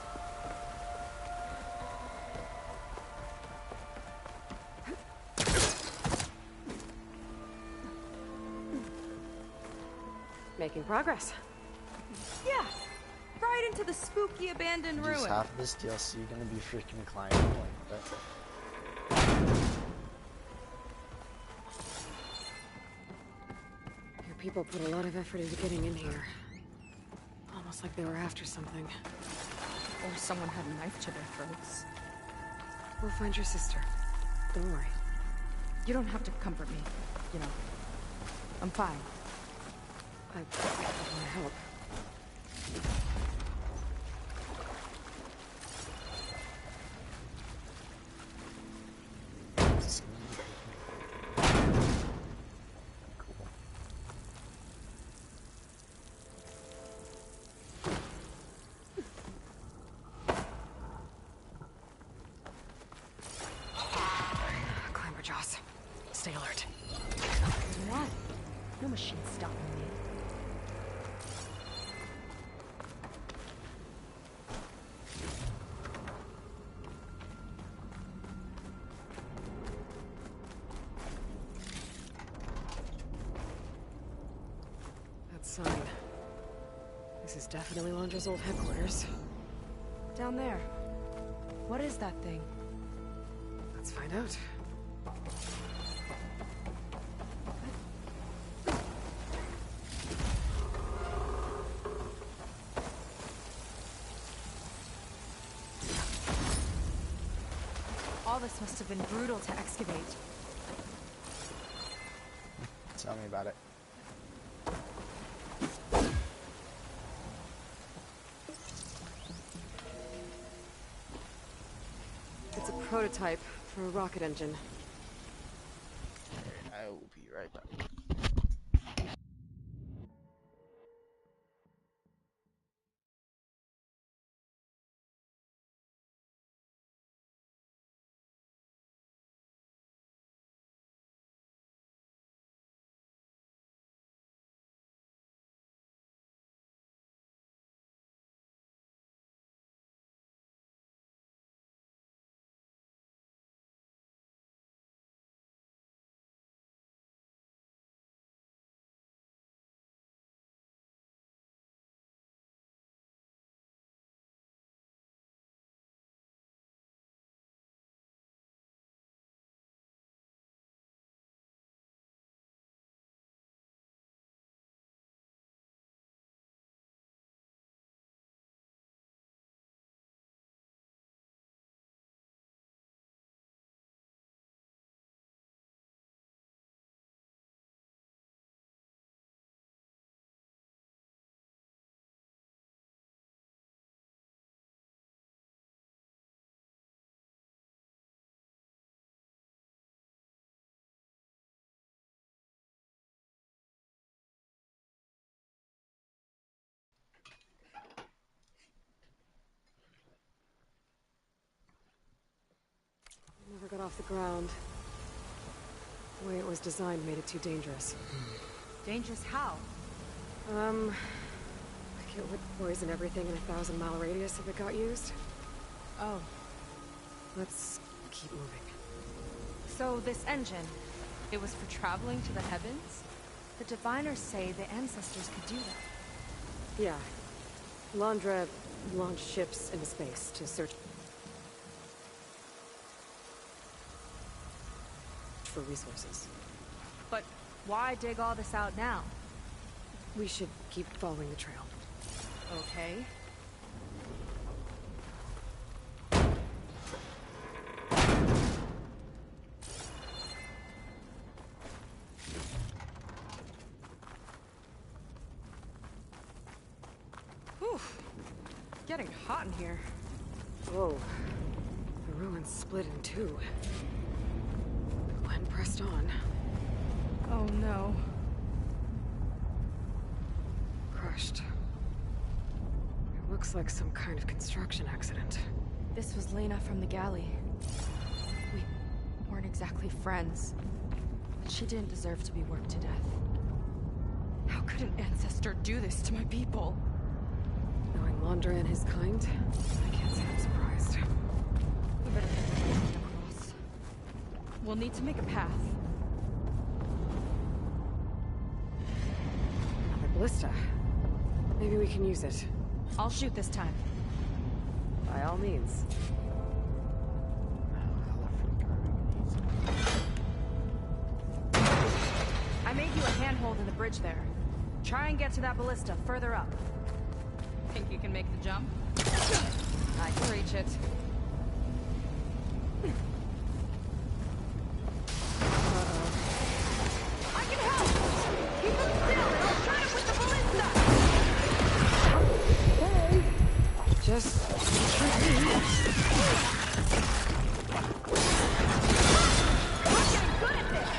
Making progress. Yeah, right into the spooky abandoned Just ruin. half of this DLC gonna be freaking climbing like that. Your people put a lot of effort into getting in here. Almost like they were after something. Or someone had a knife to their throats. We'll find your sister. Don't worry. You don't have to comfort me, you know. I'm fine. I want to help. Clamberjaws. Stay alert. What? No machine stopping me. That sign. This is definitely Londra's old headquarters. Down there. What is that thing? Let's find out. All this must have been brutal to excavate. Tell me about it. It's a prototype for a rocket engine. I will be right back. off the ground. The way it was designed made it too dangerous. Dangerous how? Like it would poison everything in a 1,000-mile radius if it got used. Oh. Let's keep moving. So this engine, it was for traveling to the heavens? The diviners say the ancestors could do that. Yeah. Londra launched ships into space to search for resources. But why dig all this out now? We should keep following the trail. Okay. Whew. Getting hot in here. Whoa. The ruins split in two. Glenn pressed on. Oh no. Crushed. It looks like some kind of construction accident. This was Lena from the galley. We weren't exactly friends, but she didn't deserve to be worked to death. How could an ancestor do this to my people? Knowing Londra and his kind, I can't say I'm surprised. We better get across. We'll need to make a path. Another ballista. Maybe we can use it. I'll shoot this time. By all means. I made you a handhold in the bridge there. Try and get to that ballista further up. Think you can make the jump? I can reach it. I can help! Keep him still and I'll try it with the ballista! Just... We're getting good at this!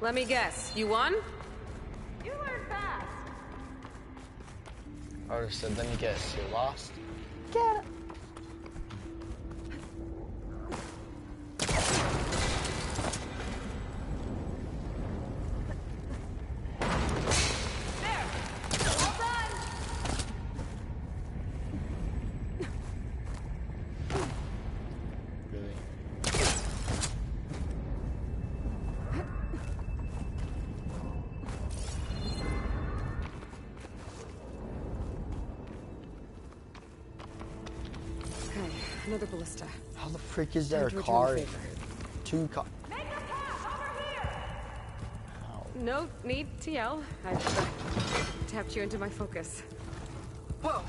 Let me guess. You won? You learn fast. I just said, let me guess. You lost? Get it. There. All done. Really? Another ballista. How the frick is there a Time to return car? the favor. Two cars. Make a path over here. No need to yell. I've tapped you into my focus. Whoa.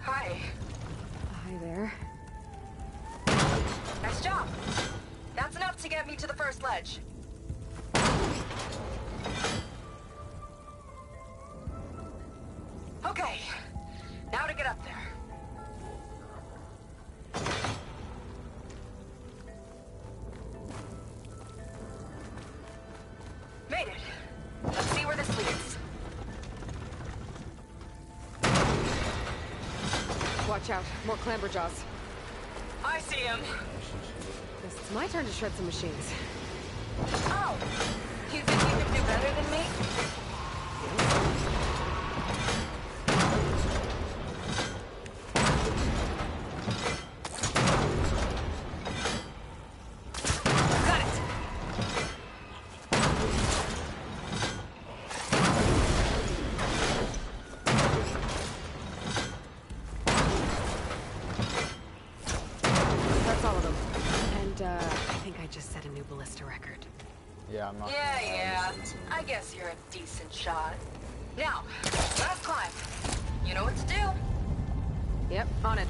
Hi. Hi there. Nice job. That's enough to get me to the first ledge. Okay. Now to get up there. Made it. Let's see where this leads. Watch out. More clamberjaws. I see him. Guess it's my turn to shred some machines. Oh! You think you can do better than me? Yeah, I'm not. Yeah. I guess you're a decent shot. Now, last climb. You know what to do. Yep, on it.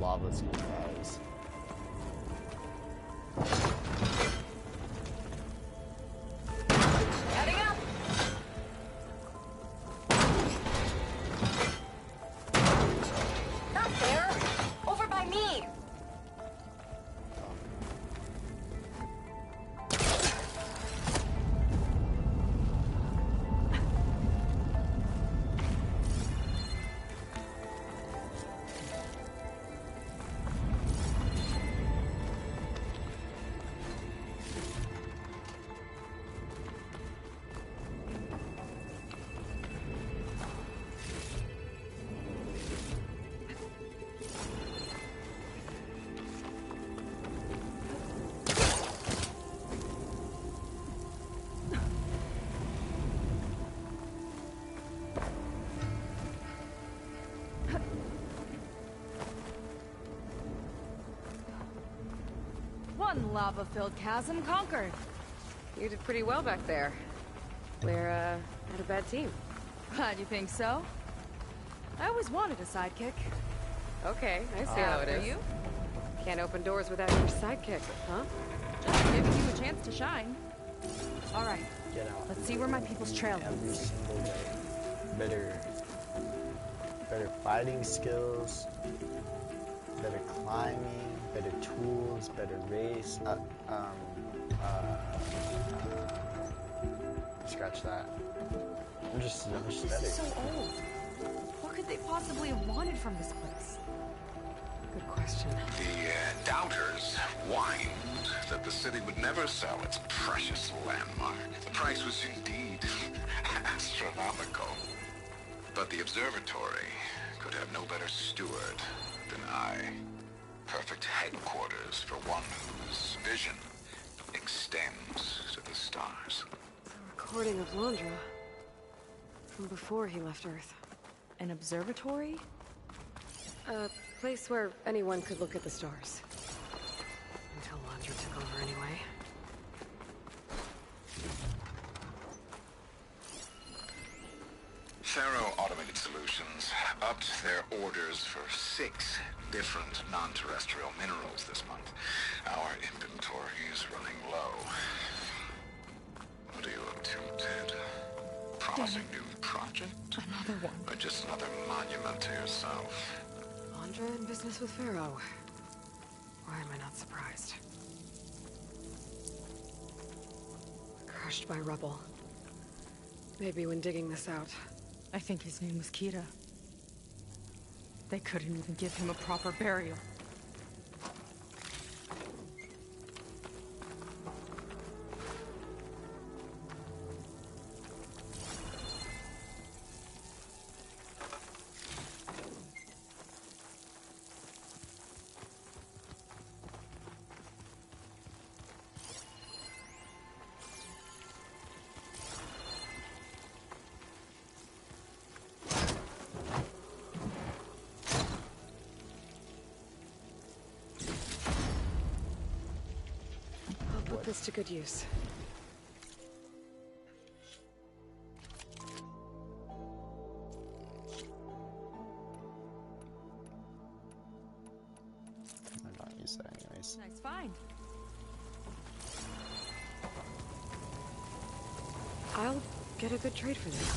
Lava ski guys. Heading up. Not there. Over by me. One lava-filled chasm conquered. You did pretty well back there. We're, not a bad team. Glad you think so. I always wanted a sidekick. Okay, I see how it For is. you? Can't open doors without your sidekick, huh? Just giving you a chance to shine. All right, Get out. let's see where my people's trail Every leads. single day. Better fighting skills. Better climbing. Better tools. Better race. Scratch that. I'm just This better. is so old. What could they possibly have wanted from this place? Good question. The doubters whined that the city would never sell its precious landmark. The price was indeed astronomical. But the observatory could have no better steward than I. Perfect headquarters for one whose vision extends to the stars. It's a recording of Londra. From before he left Earth. An observatory? A place where anyone could look at the stars. Until Londra took over anyway. Faro Automated Solutions upped their orders for 6 different non-terrestrial minerals this month. Our inventory is running low. What are you up to, Ted? Promising new project? Another one. Or just another monument to yourself? Londra in business with Pharaoh. Why am I not surprised? Crushed by rubble. Maybe when digging this out. I think his name was Kira. They couldn't even give him a proper burial. I'll put this to good use. I don't use that anyways. Nice find. I'll get a good trade for this.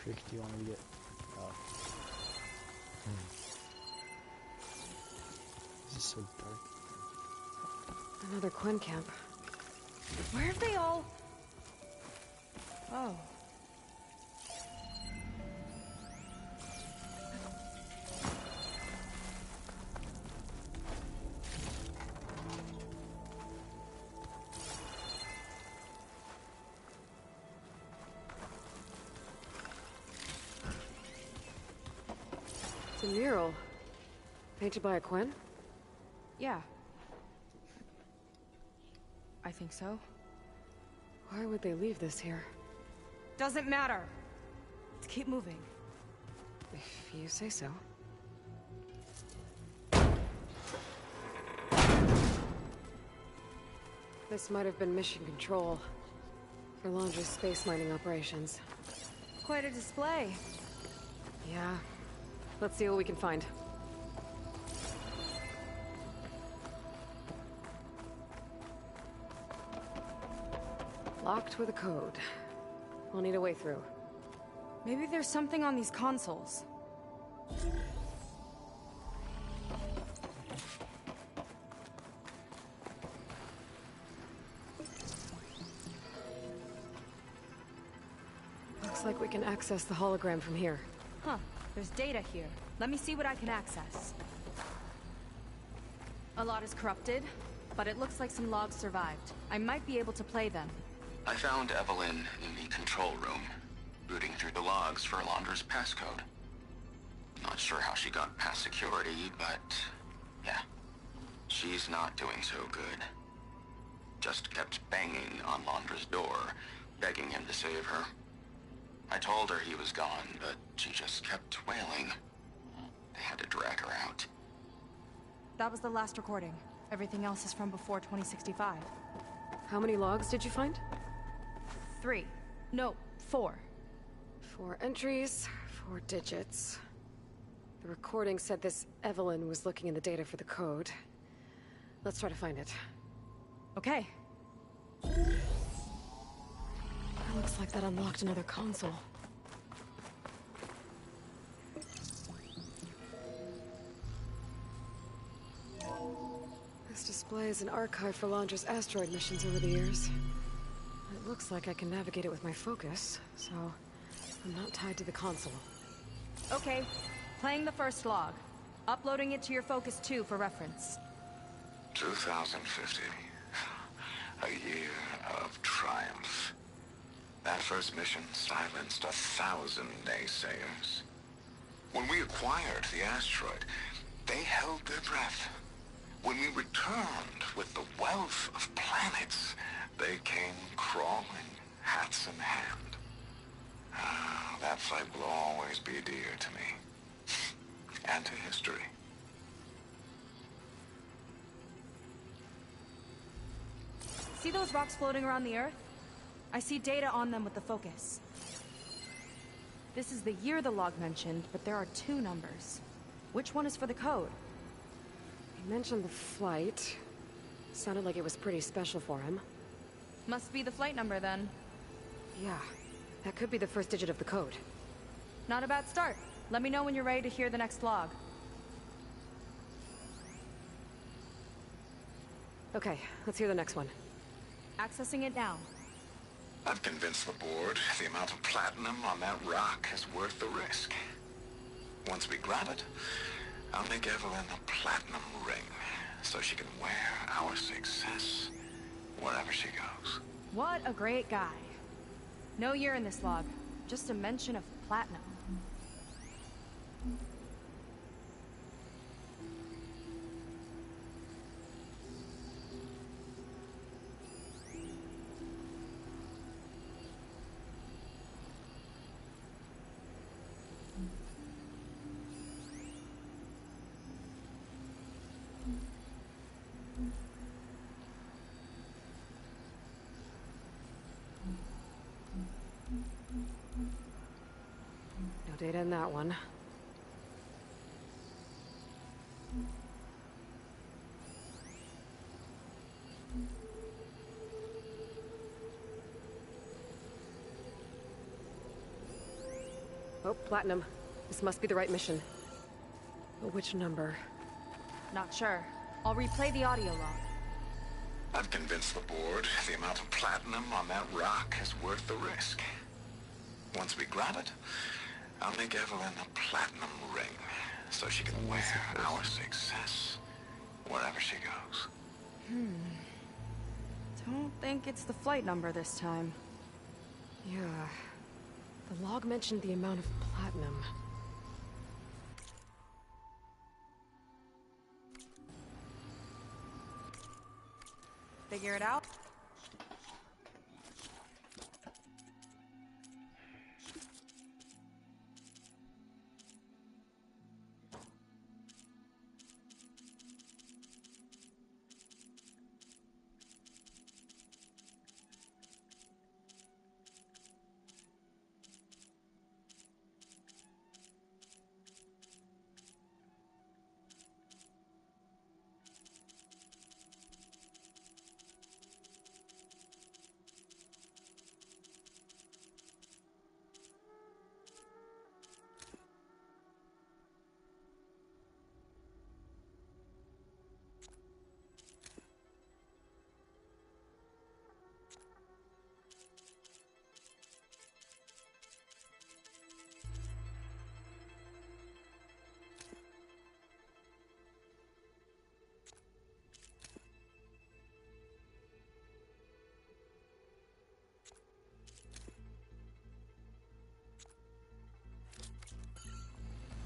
freak do you want me to get? Oh. This is so dark. Another Quen camp. Where have they all... Oh. It's a mural. Painted by a Quen? Yeah. I think so. Why would they leave this here? Doesn't matter. Let's keep moving. If you say so. This might have been mission control for Londra's space mining operations. Quite a display. Yeah. Let's see what we can find. Locked with a code. We'll need a way through. Maybe there's something on these consoles. Looks like we can access the hologram from here. Huh. There's data here. Let me see what I can access. A lot is corrupted, but it looks like some logs survived. I might be able to play them. I found Evelyn in the control room, rooting through the logs for Alondra's passcode. Not sure how she got past security, but yeah, she's not doing so good. Just kept banging on Londra's door, begging him to save her. I told her he was gone, but she just kept wailing. They had to drag her out. That was the last recording. Everything else is from before 2065. How many logs did you find? 3. No, 4. 4 entries, 4 digits. The recording said this Evelyn was looking in the data for the code. Let's try to find it. Okay. It looks like that unlocked another console. This displays an archive for Londra's asteroid missions over the years. It looks like I can navigate it with my focus, so I'm not tied to the console. Okay. Playing the first log. Uploading it to your Focus 2 for reference. 2050. A year of triumph. That first mission silenced 1,000 naysayers. When we acquired the asteroid, they held their breath. When we returned with the wealth of planets, they came crawling, hats in hand. Ah, that fight will always be dear to me. And to history. See those rocks floating around the Earth? I see data on them with the Focus. This is the year the log mentioned, but there are 2 numbers. Which one is for the code? He mentioned the flight. Sounded like it was pretty special for him. Must be the flight number then. Yeah, that could be the first digit of the code. Not a bad start. Let me know when you're ready to hear the next log. Okay, let's hear the next one. Accessing it now. I've convinced the board the amount of platinum on that rock is worth the risk. Once we grab it, I'll make Evelyn a platinum ring, so she can wear our success wherever she goes. What a great guy. No year in this log, just a mention of platinum. No data in that one. Oh, Platinum. This must be the right mission. But which number? Not sure. I'll replay the audio log. I've convinced the board the amount of platinum on that rock is worth the risk. Once we grab it, I'll make Evelyn a platinum ring so she can wear our success wherever she goes. Don't think it's the flight number this time. Yeah. The log mentioned the amount of platinum. Figure it out?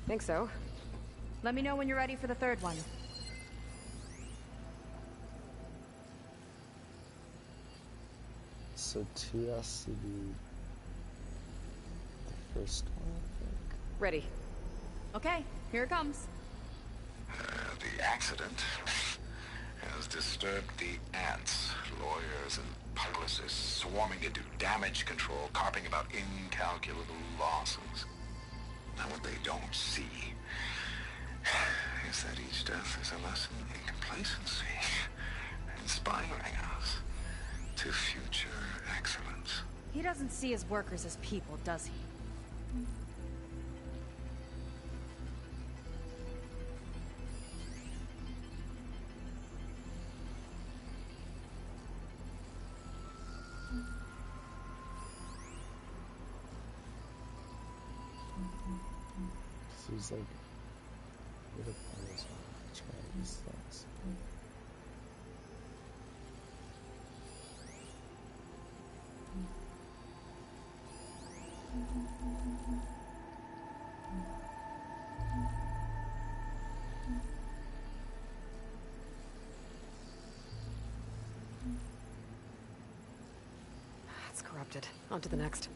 Think so. Let me know when you're ready for the third one. So 2 has to be the first one, I think. Ready. Okay, here it comes. The accident has disturbed the ants, lawyers and publicists swarming to do damage control, carping about incalculable losses. Now what they don't see is that each death is a lesson in complacency, inspiring us to future excellence. He doesn't see his workers as people, does he? So he's like, what a point is trying these things. It's corrupted. On to the next.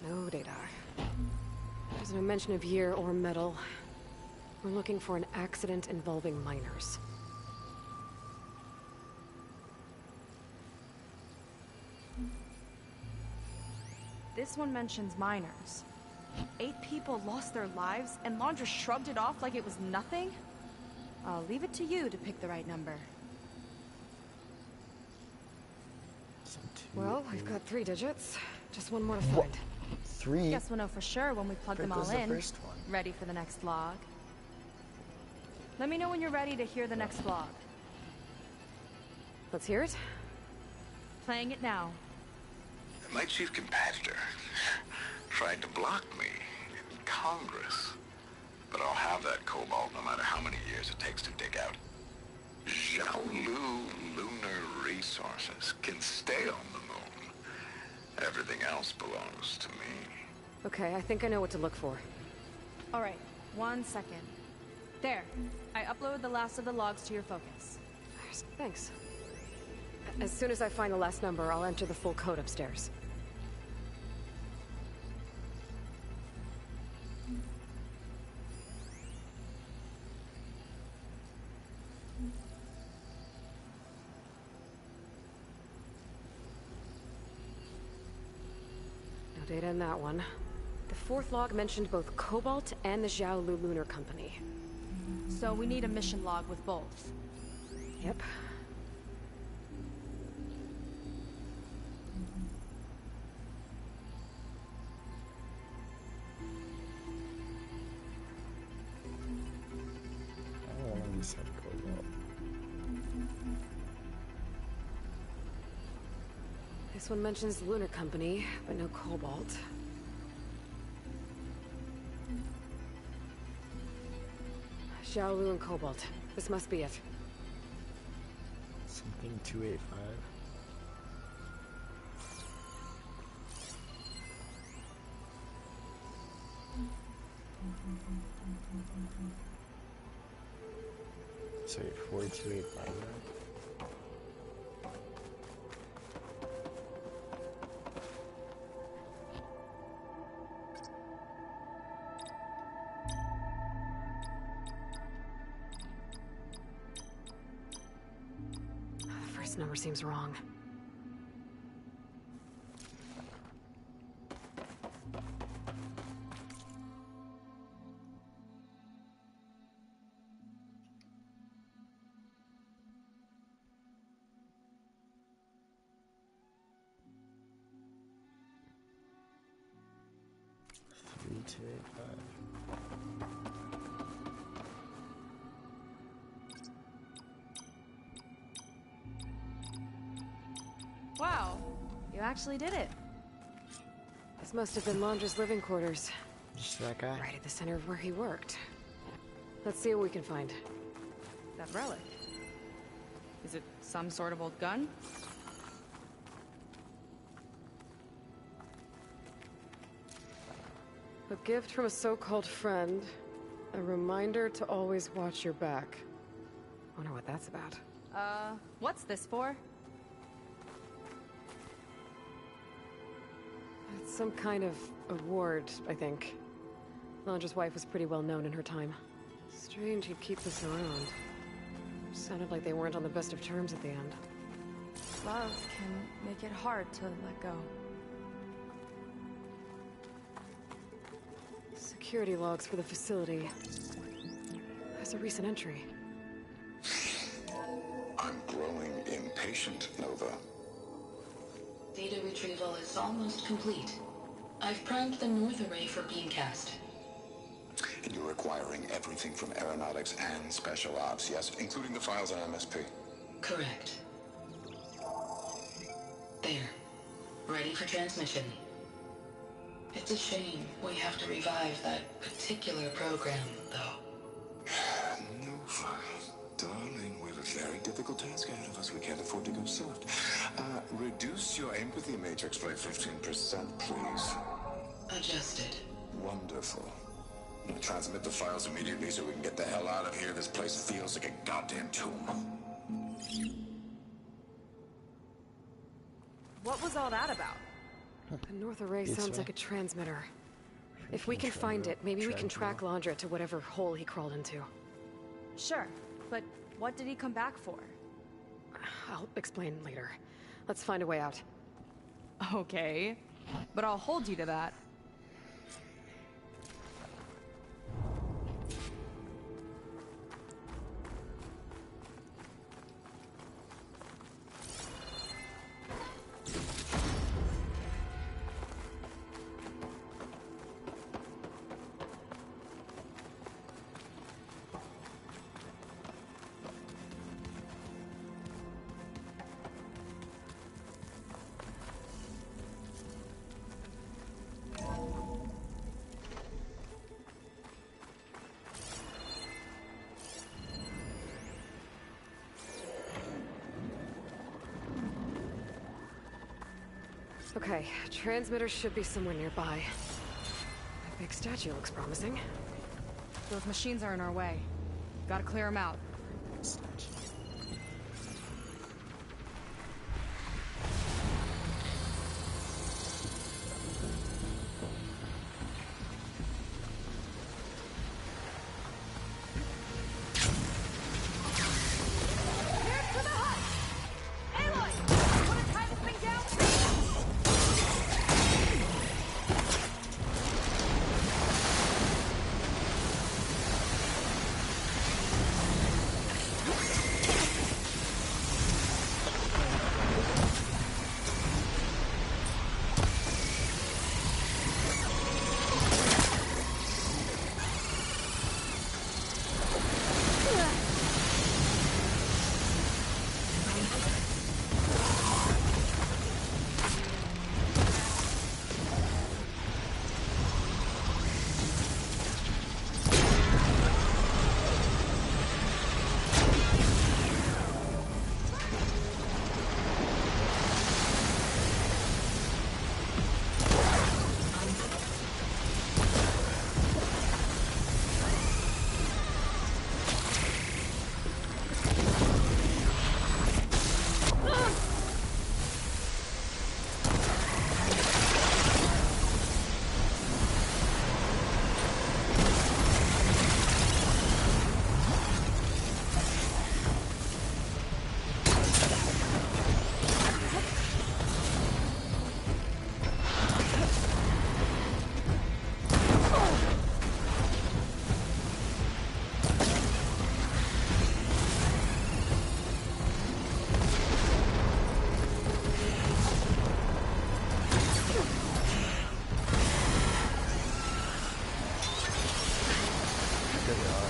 No data. There's no mention of year or metal. We're looking for an accident involving miners. This one mentions miners. 8 people lost their lives, and Laundra shrugged it off like it was nothing? I'll leave it to you to pick the right number. So 2, Well, we've got 3 digits. Just one more to find. 3? Guess we'll know for sure when we plug them all was the in. first one. Ready for the next log. Let me know when you're ready to hear the next log. Let's hear it. Playing it now. My chief competitor tried to block me in Congress. But I'll have that cobalt no matter how many years it takes to dig out. Xiaolu Lunar Resources can stay on the moon. Everything else belongs to me. Okay, I think I know what to look for. All right, 1 second. There, I uploaded the last of the logs to your focus. Thanks. As soon as I find the last number, I'll enter the full code upstairs. No data in that one. The 4th log mentioned both Cobalt and the Xiaolu Lunar Company. So we need a mission log with both. Yep. I don't want to be such cobalt. This one mentions Lunar Company, but no cobalt. Xiaolu and cobalt. This must be it. Something 285. Sorry, 4285. The first number seems wrong. Three, two, eight, five. Wow, you actually did it. This must have been Londra's living quarters. Just that guy? Right at the center of where he worked. Let's see what we can find. That relic. Is it some sort of old gun? A gift from a so-called friend. A reminder to always watch your back. Wonder what that's about. What's this for? It's some kind of award, I think. Londra's wife was pretty well known in her time. Strange he'd keep this around. Sounded like they weren't on the best of terms at the end. Love can make it hard to let go. Security logs for the facility. There's a recent entry. I'm growing impatient, Nova. Data retrieval is almost complete. I've primed the North Array for beamcast. And you're acquiring everything from aeronautics and special ops, yes? Including the files on MSP. Correct. There. Ready for transmission. It's a shame we have to revive that particular program, though. Nova, darling, we have a very difficult task ahead of us. We can't afford to go soft. Reduce your empathy matrix by 15%, please. Adjusted. Wonderful. Now transmit the files immediately so we can get the hell out of here. This place feels like a goddamn tomb. What was all that about? The North Array sounds like a transmitter. If we can find it, maybe we can track Londra to whatever hole he crawled into. Sure, but what did he come back for? I'll explain later. Let's find a way out. Okay, but I'll hold you to that. Okay, transmitter should be somewhere nearby. That big statue looks promising. Those machines are in our way. Gotta clear them out. There we are.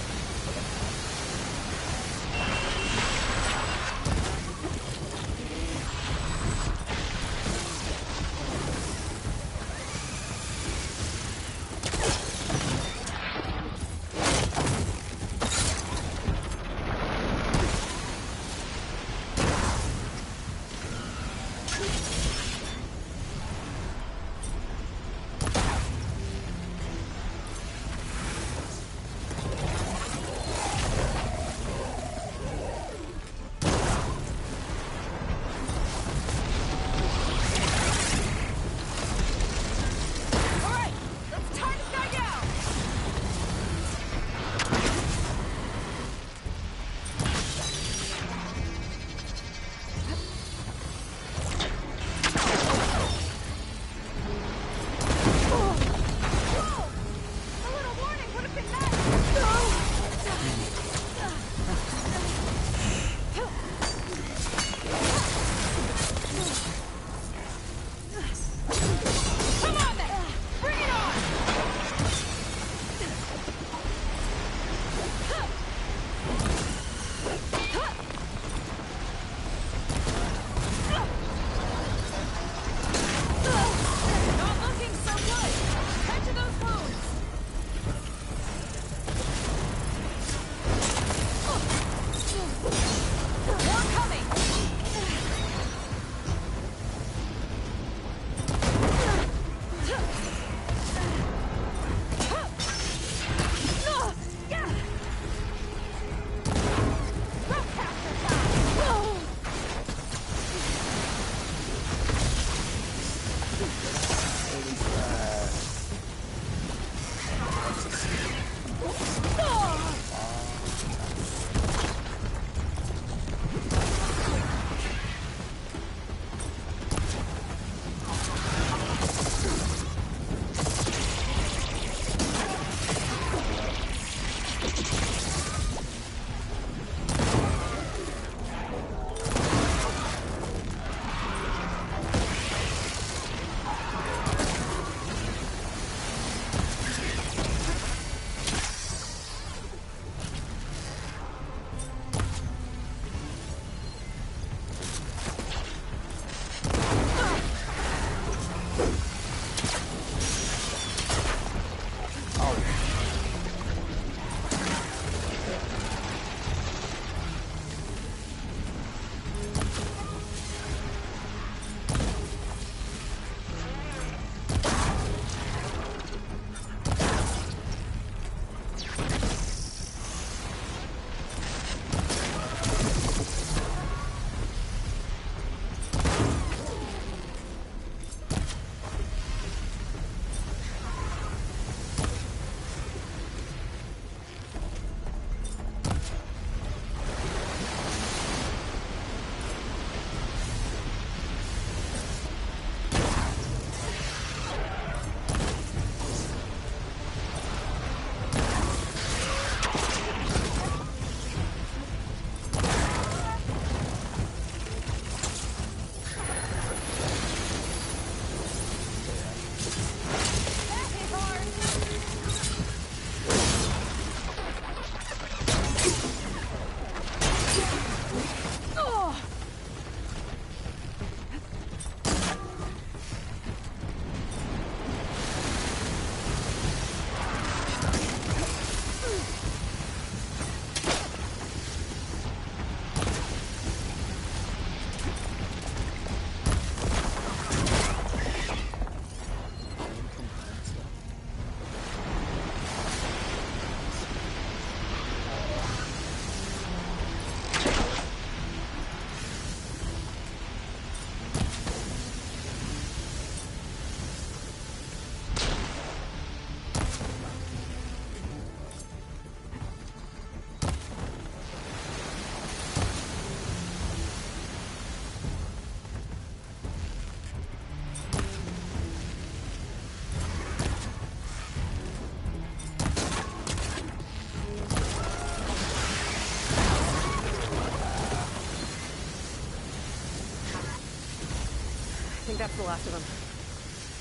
That's the last of them.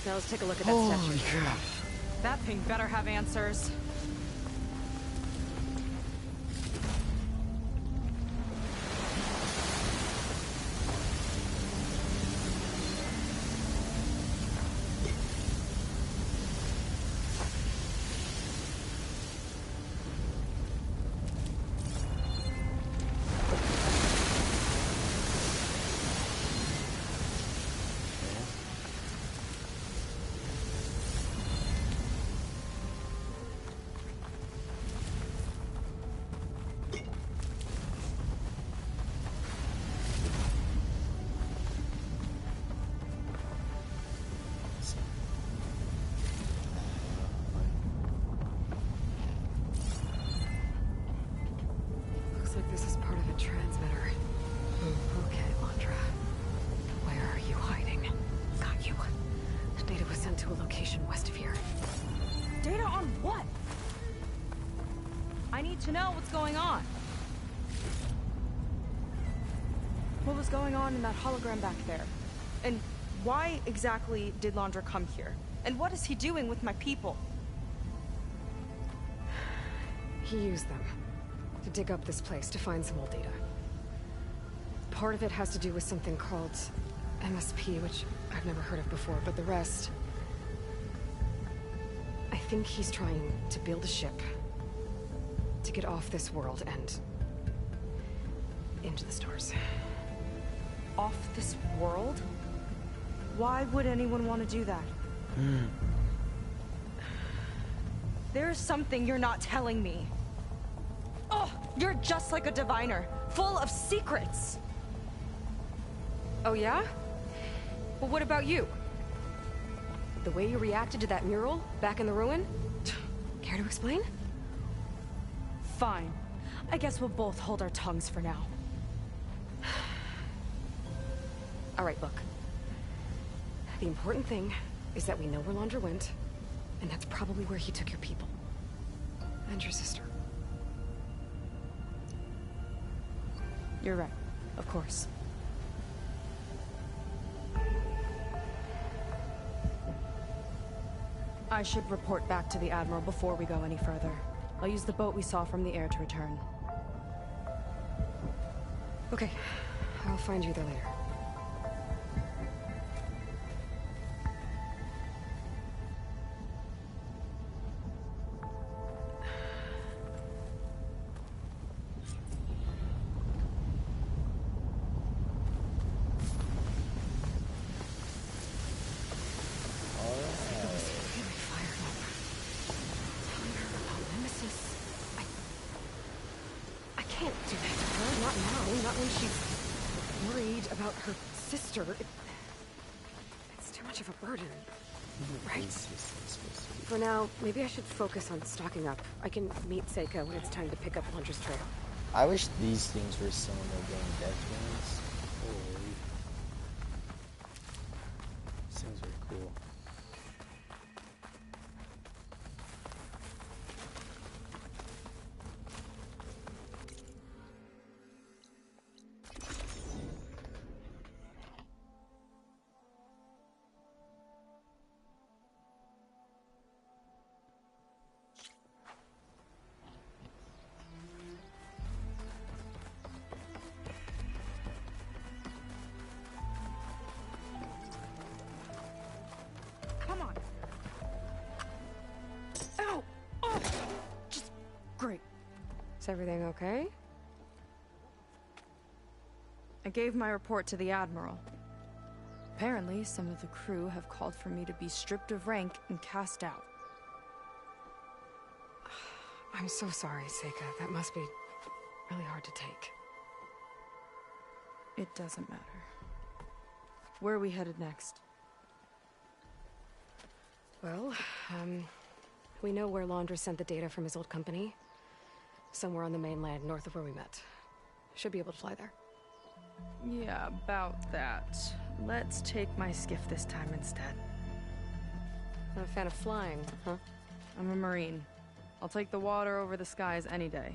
Now let's take a look at that Holy statue. crap. That thing better have answers. What? I need to know what's going on. What was going on in that hologram back there? And why exactly did Laundra come here? And what is he doing with my people? He used them to dig up this place to find some old data. Part of it has to do with something called MSP, which I've never heard of before, but the rest... I think he's trying to build a ship to get off this world and into the stars. Off this world? Why would anyone want to do that? There's something you're not telling me. Oh, you're just like a diviner, full of secrets. Oh yeah? Well, what about you? The way you reacted to that mural back in the ruin? Care to explain? Fine. I guess we'll both hold our tongues for now. All right, look. The important thing is that we know where Laundra went, and that's probably where he took your people. And your sister. You're right. Of course. I should report back to the Admiral before we go any further. I'll use the boat we saw from the air to return. Okay. I'll find you there later. Her sister. It's too much of a burden, right? For now, maybe I should focus on stocking up. I can meet Seika when it's time to pick up Laundra's trail. I wish these things were similar to Death Wings. Holy. These things are cool. Is everything okay? I gave my report to the Admiral. Apparently, some of the crew have called for me to be stripped of rank and cast out. I'm so sorry, Seika. That must be really hard to take. It doesn't matter. Where are we headed next? Well, we know where Laundra sent the data from his old company. Somewhere on the mainland, north of where we met. Should be able to fly there. Yeah, about that. Let's take my skiff this time instead. Not a fan of flying, huh? I'm a Marine. I'll take the water over the skies any day.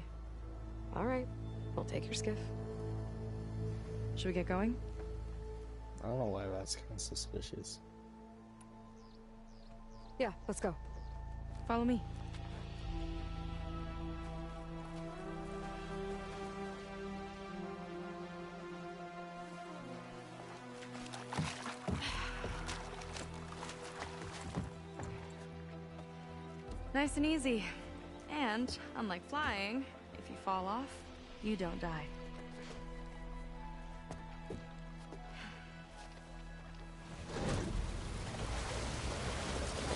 All right. We'll take your skiff. Should we get going? I don't know why that's kind of suspicious. Yeah, let's go. Follow me. Nice and easy. And, unlike flying, if you fall off, you don't die.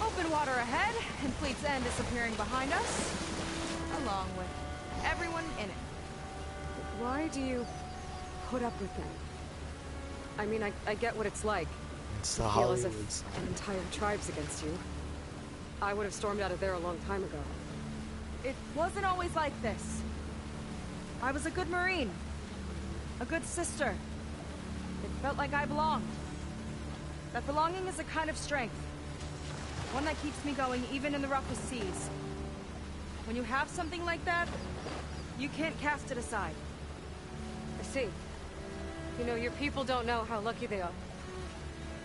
Open water ahead, and Fleet's End disappearing behind us, along with everyone in it. Why do you put up with them? I mean, I get what it's like. It's the Feel as Hollywood if side. an entire tribe's against you. I would have stormed out of there a long time ago. It wasn't always like this. I was a good Marine. A good sister. It felt like I belonged. That belonging is a kind of strength. One that keeps me going even in the roughest seas. When you have something like that, you can't cast it aside. I see. You know, your people don't know how lucky they are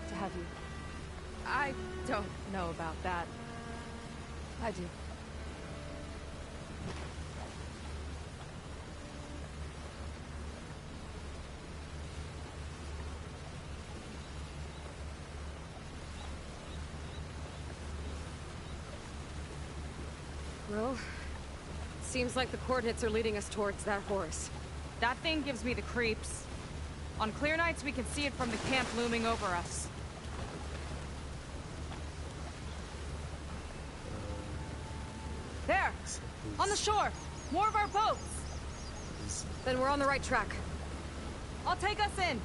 to have you. I don't know about that. I do. Well, seems like the coordinates are leading us towards that horse. That thing gives me the creeps. On clear nights, we can see it from the camp looming over us. There! On the shore! More of our boats! Then we're on the right track. I'll take us in!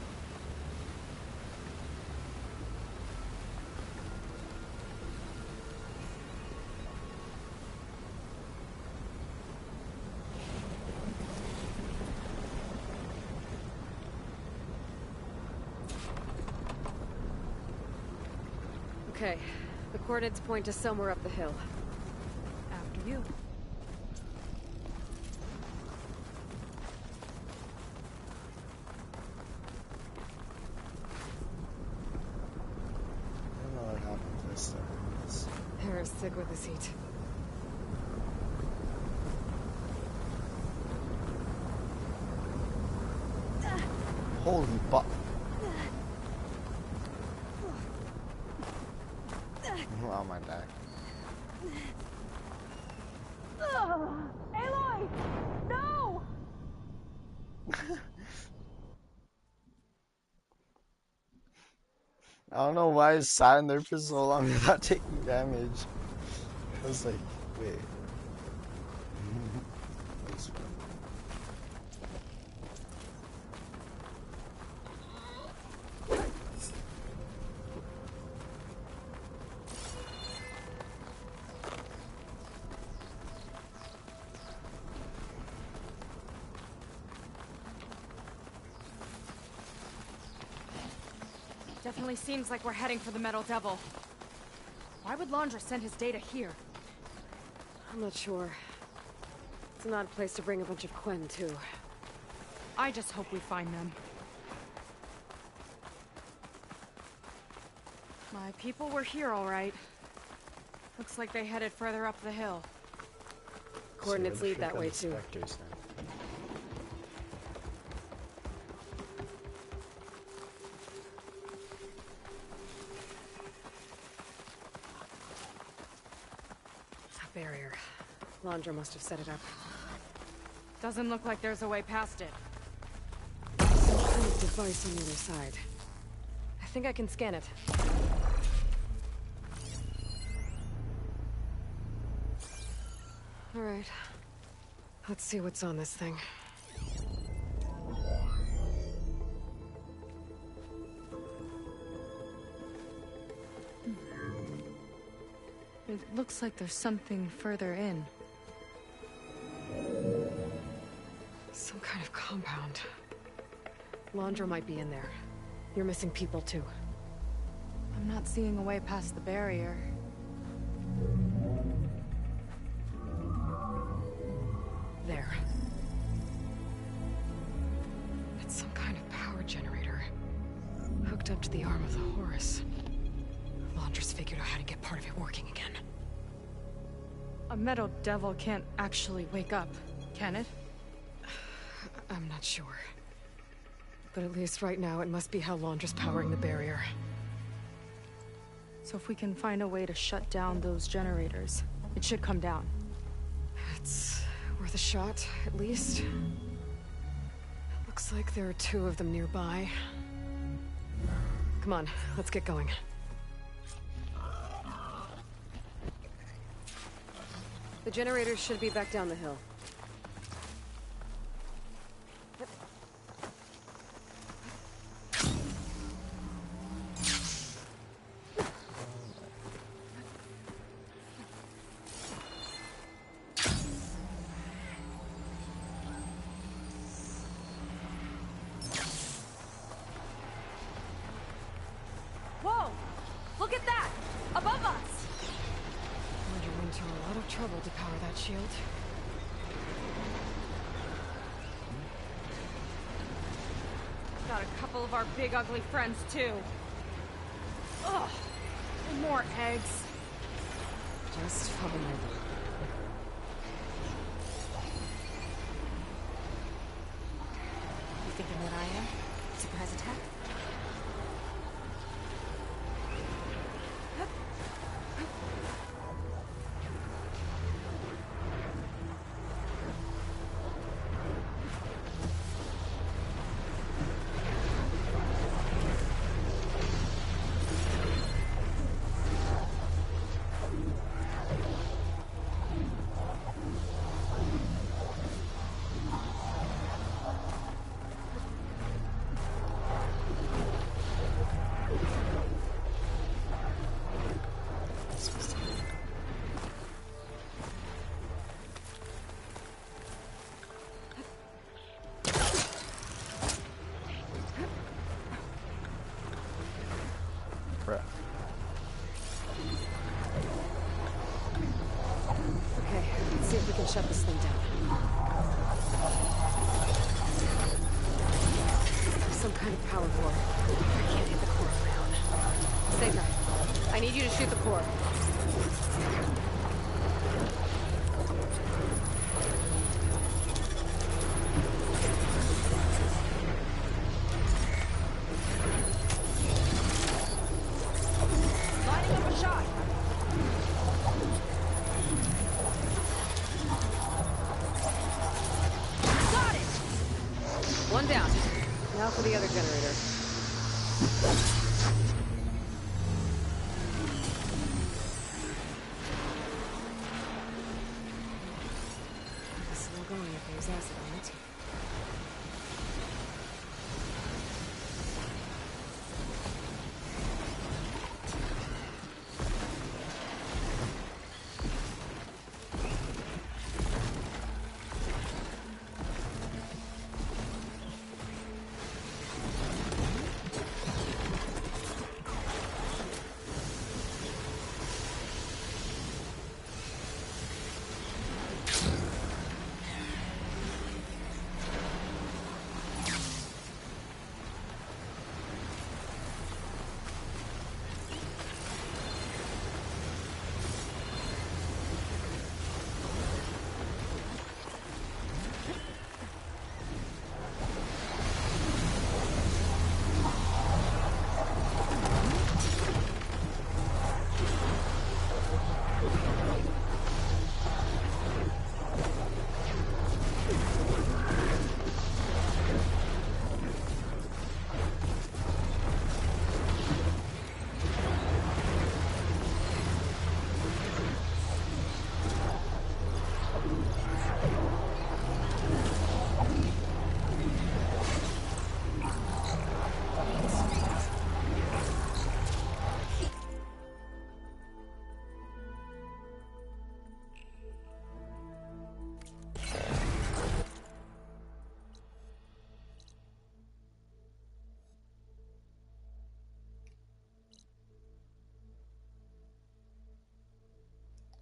Okay, the coordinates point to somewhere up the hill. After you. I don't know what happened to this stuff. Harris sick with this heat. Holy fuck. Oh my god. Aloy! No! I don't know why I sat in there for so long without taking damage. I was like, wait. Definitely seems like we're heading for the Metal Devil. Why would Laundra send his data here? I'm not sure. It's an odd place to bring a bunch of Quen, too. I just hope we find them. My people were here, all right. Looks like they headed further up the hill. Coordinates lead that way, too. Barrier. Laundra must have set it up. Doesn't look like there's a way past it. Some kind of device on the other side. I think I can scan it. All right. Let's see what's on this thing. It looks like there's something further in. Some kind of compound. Laundra might be in there. You're missing people, too. I'm not seeing a way past the barrier. There. It's some kind of power generator. Hooked up to the arm of the Horus. Laundra's figured out how to get part of it working again. A Metal Devil can't actually wake up, can it? I'm not sure. But at least right now, it must be how Laundra's powering the barrier. So if we can find a way to shut down those generators, it should come down. It's worth a shot, at least. Looks like there are 2 of them nearby. Come on, let's get going. The generators should be back down the hill. Whoa! Look at that! Above us! We're into a lot of trouble to power that shield. Got a couple of our big ugly friends too. Ugh, and more eggs. Just follow my lead. You thinking what I am? Surprise attack? Okay, let's see if we can shut this thing down. Some kind of power core. I can't hit the core on my own. Seika, I need you to shoot the core. Lining up a shot. Got it. One down. Now for the other generator. This is still going if there's acid on it.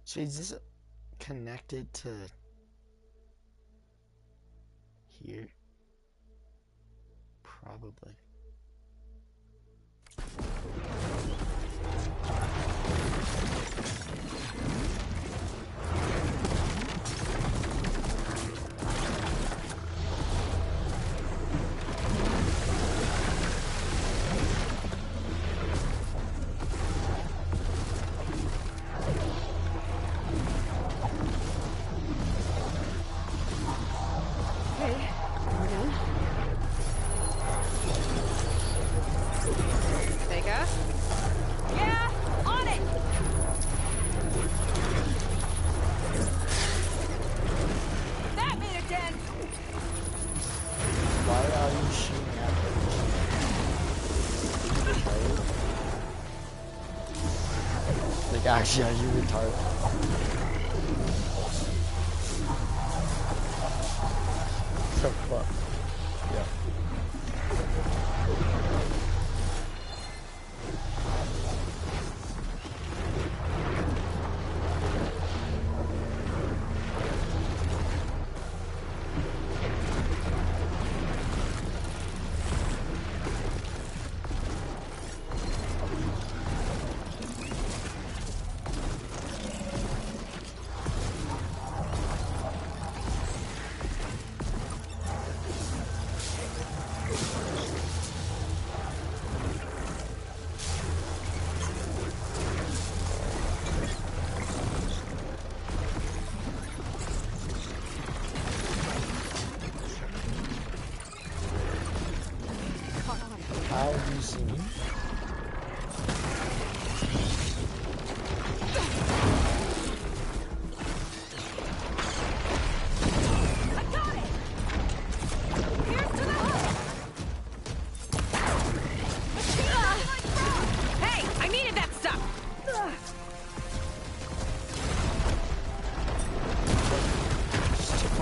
So is this connected to here? Probably. Okay, we're done. Seika? Yeah, on it. That made a dent. Why are you shooting at me? Like, actually, are you retarded? The fuck? Yeah.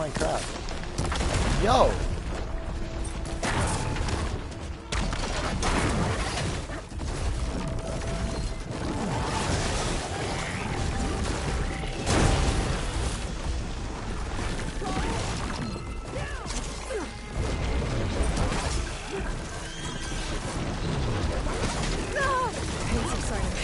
my crap. Yo! Pain subsided.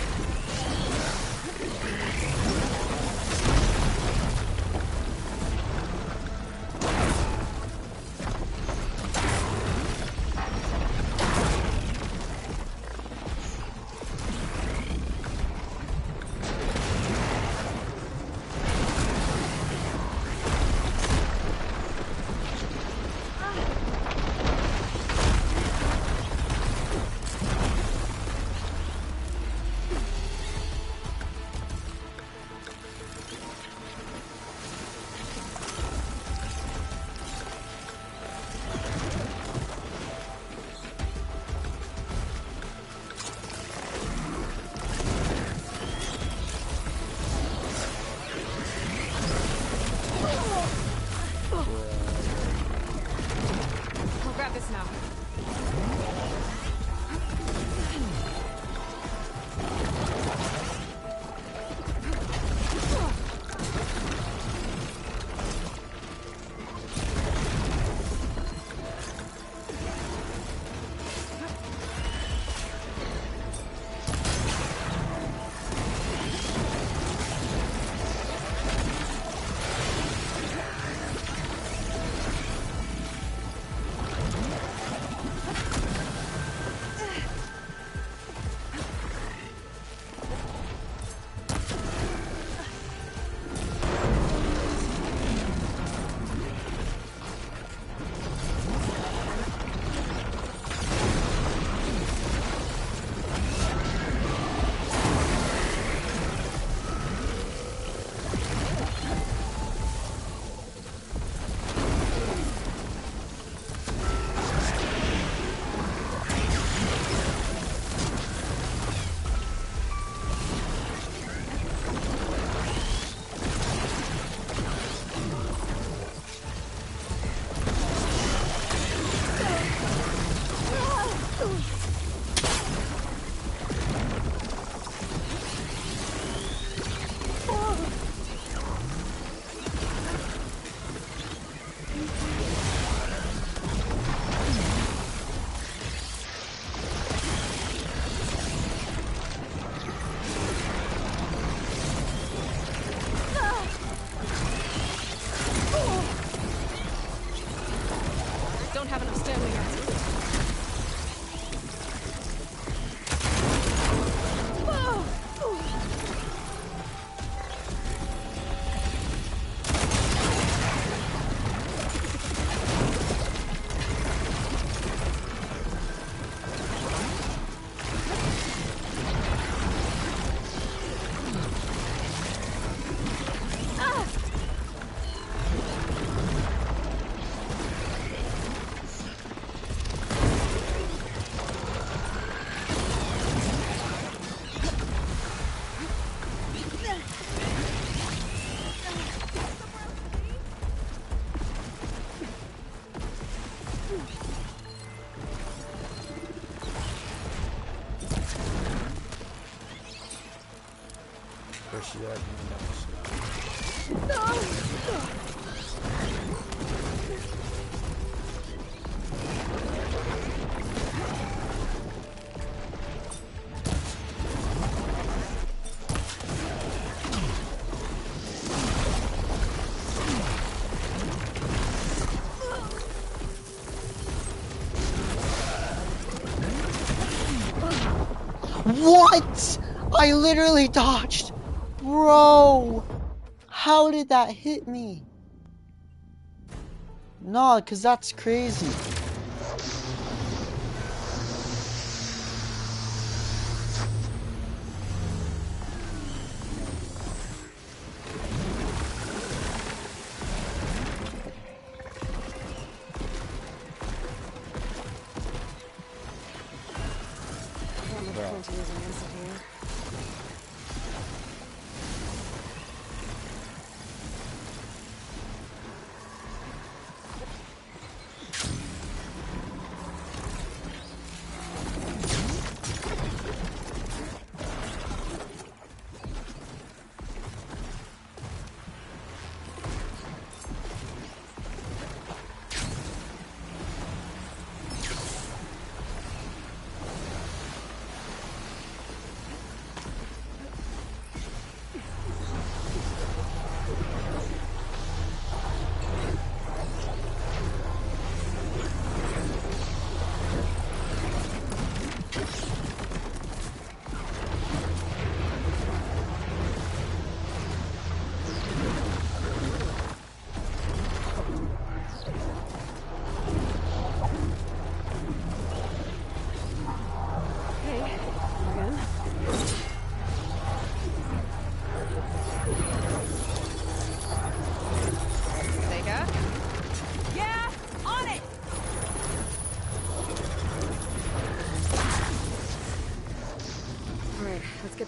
I'll grab this now. Don't have enough stamina yet. Where's she at? What? I literally dodged. Bro, how did that hit me? Nah, cause that's crazy.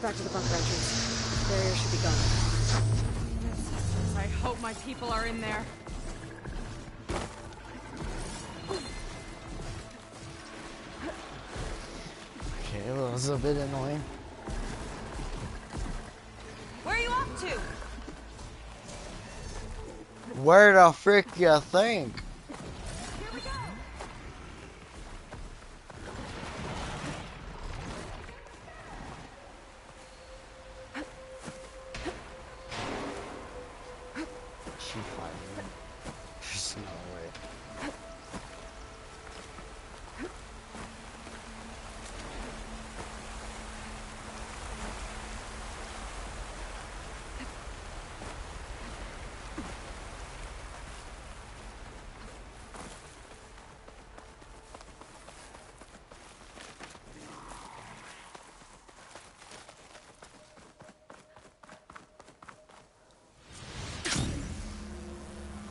back to the bunker entrance. The barrier should be gone. I hope my people are in there. Okay, well, it was a bit annoying. Where are you off to? Where the frick you think? Here we go. She fighting. There's no way.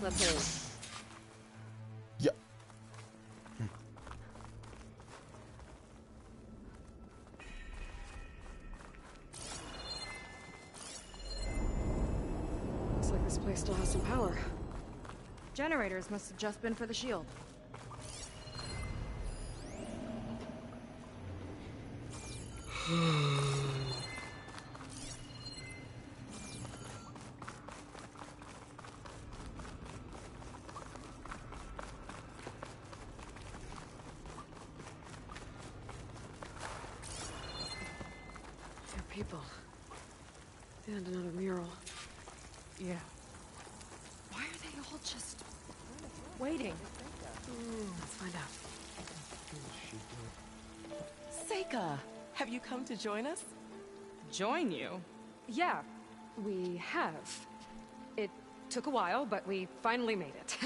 Let's go. Yeah. Looks like this place still has some power. Generators must have just been for the shield. They're people. And another mural. Yeah. Why are they all just waiting? Let's find out. Seika, have you come to join us? Join you? Yeah, we have. It took a while, but we finally made it.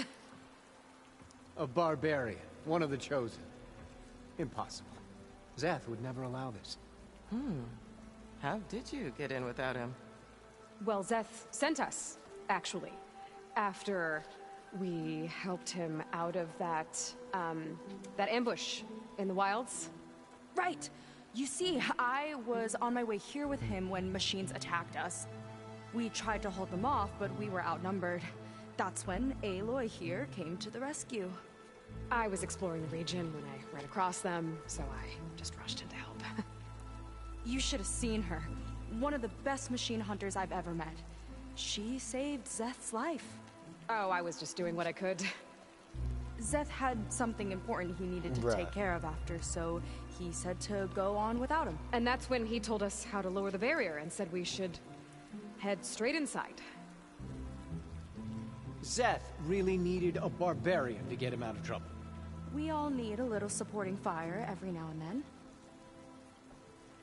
A barbarian, one of the chosen. Impossible. Zeth would never allow this. How did you get in without him? Well, Zeth sent us, actually. After we helped him out of that ambush in the wilds. Right. You see, I was on my way here with him when machines attacked us. We tried to hold them off, but we were outnumbered. That's when Aloy here came to the rescue. I was exploring the region when I ran across them, so I just rushed in to help. You should have seen her. One of the best machine hunters I've ever met. She saved Zeth's life. Oh, I was just doing what I could. Zeth had something important he needed to take care of after, so he said to go on without him. And that's when he told us how to lower the barrier and said we should head straight inside. Zeth really needed a barbarian to get him out of trouble. We all need a little supporting fire every now and then.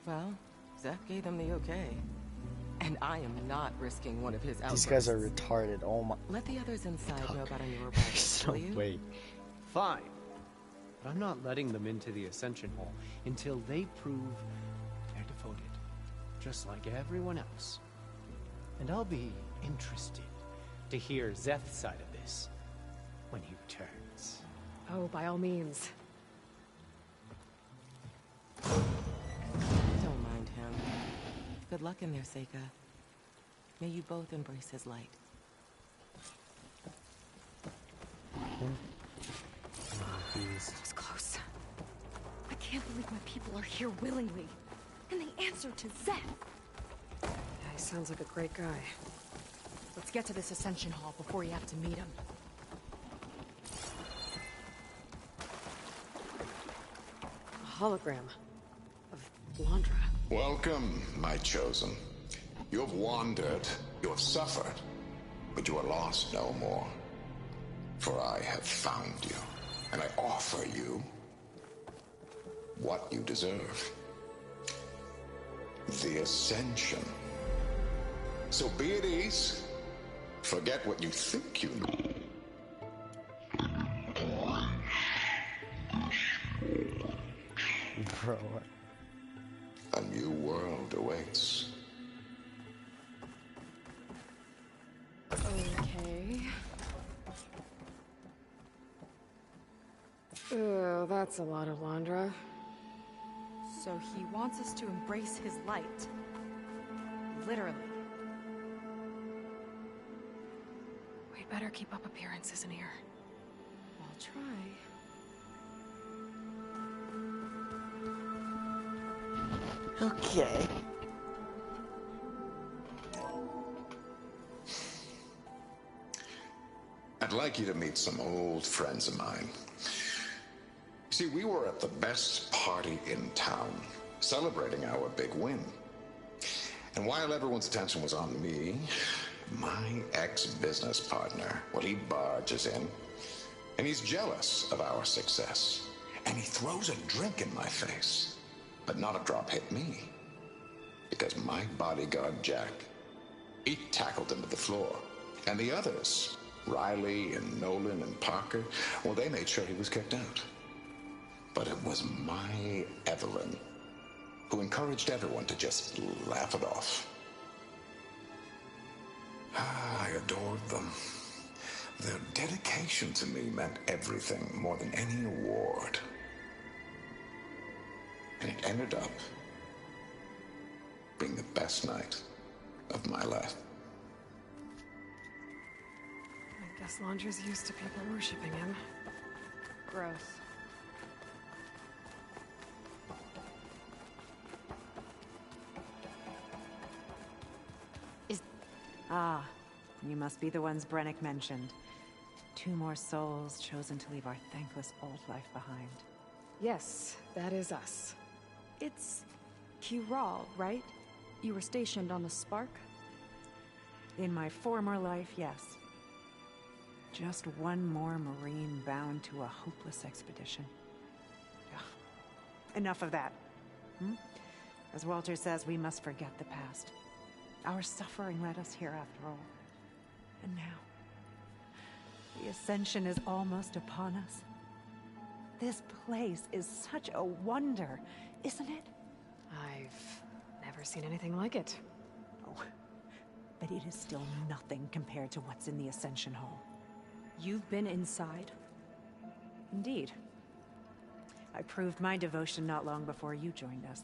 Well, Zeth gave them the okay. And I am not risking one of his outbursts. These guys are retarded. Oh my. Let the others inside know about our new arrival, will you? Wait. Fine. But I'm not letting them into the Ascension Hall until they prove they're devoted. Just like everyone else. And I'll be interested to hear Zeth's side of this when he returns. Oh, by all means. Don't mind him. Good luck in there, Seika. May you both embrace his light. That was close. I can't believe my people are here willingly. And they answered to Zeth. Yeah, he sounds like a great guy. Let's get to this Ascension Hall before you have to meet him. A hologram of Londra. Welcome, my chosen. You have wandered, you have suffered, but you are lost no more. For I have found you, and I offer you what you deserve. The Ascension. So be at ease. Forget what you think you know. Bro. A new world awaits. Okay. Oh, that's a lot of Londra. So he wants us to embrace his light. Literally. We'd better keep up appearances in here. I'll try. Okay. I'd like you to meet some old friends of mine. See, we were at the best party in town, celebrating our big win. And while everyone's attention was on me, my ex-business partner, well, he barges in, and he's jealous of our success. And he throws a drink in my face. But not a drop hit me. Because my bodyguard, Jack, he tackled him to the floor. And the others, Riley and Nolan and Parker, well, they made sure he was kicked out. But it was my Evelyn who encouraged everyone to just laugh it off. I adored them. Their dedication to me meant everything, more than any award. And it ended up being the best night of my life. I guess Laundry's used to people worshipping him. Gross. Ah, you must be the ones Brennick mentioned. 2 more souls chosen to leave our thankless old life behind. Yes, that is us. It's Kiral, right? You were stationed on the Spark? In my former life, yes. Just one more Marine bound to a hopeless expedition. Ugh. Enough of that. As Walter says, we must forget the past. Our suffering led us here after all. And now, the Ascension is almost upon us. This place is such a wonder, isn't it? I've never seen anything like it. Oh, but it is still nothing compared to what's in the Ascension Hall. You've been inside? Indeed. I proved my devotion not long before you joined us.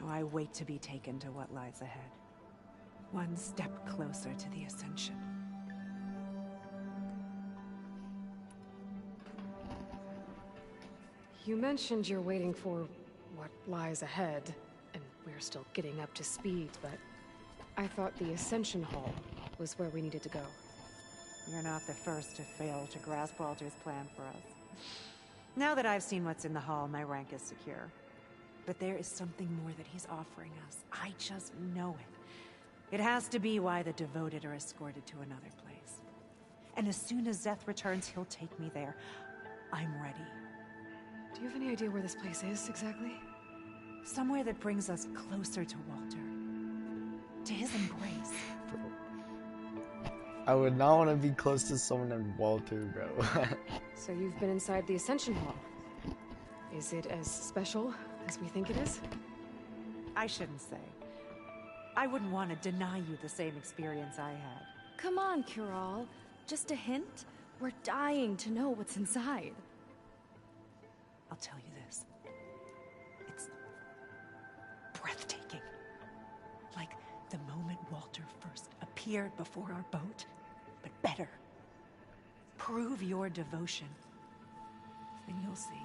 Now I wait to be taken to what lies ahead. One step closer to the Ascension. You mentioned you're waiting for what lies ahead, and we're still getting up to speed, but I thought the Ascension Hall was where we needed to go. You're not the first to fail to grasp Walter's plan for us. Now that I've seen what's in the hall, my rank is secure. But there is something more that he's offering us. I just know it. It has to be why the devoted are escorted to another place. And as soon as Szeth returns, he'll take me there. I'm ready. Do you have any idea where this place is, exactly? Somewhere that brings us closer to Walter. To his embrace. Bro. I would not want to be close to someone named Walter, bro. So you've been inside the Ascension Hall. Is it as special as we think it is? I shouldn't say. I wouldn't want to deny you the same experience I had. Come on, Kiral. Just a hint? We're dying to know what's inside. I'll tell you this. It's breathtaking. Like the moment Walter first appeared before our boat, but better. Prove your devotion, and you'll see.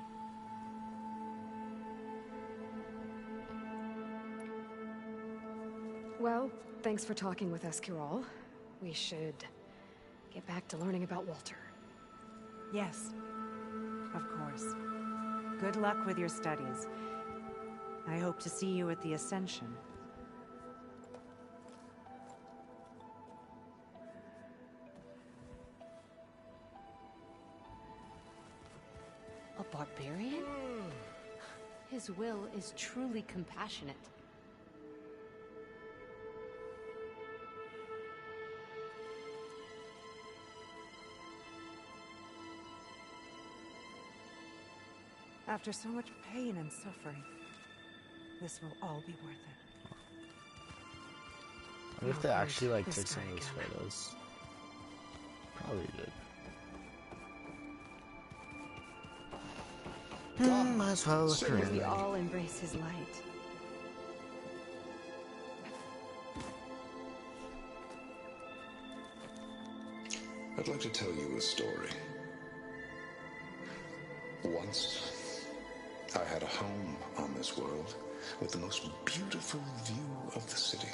Well, thanks for talking with us, Kiral. We should get back to learning about Walter. Yes, of course. Good luck with your studies. I hope to see you at the Ascension. A barbarian? His will is truly compassionate. After so much pain and suffering, this will all be worth it. I wonder if they actually like took some of those photos. Probably did. Might as well look We around. all embrace his light. I'd like to tell you a story. Once, I had a home on this world with the most beautiful view of the city.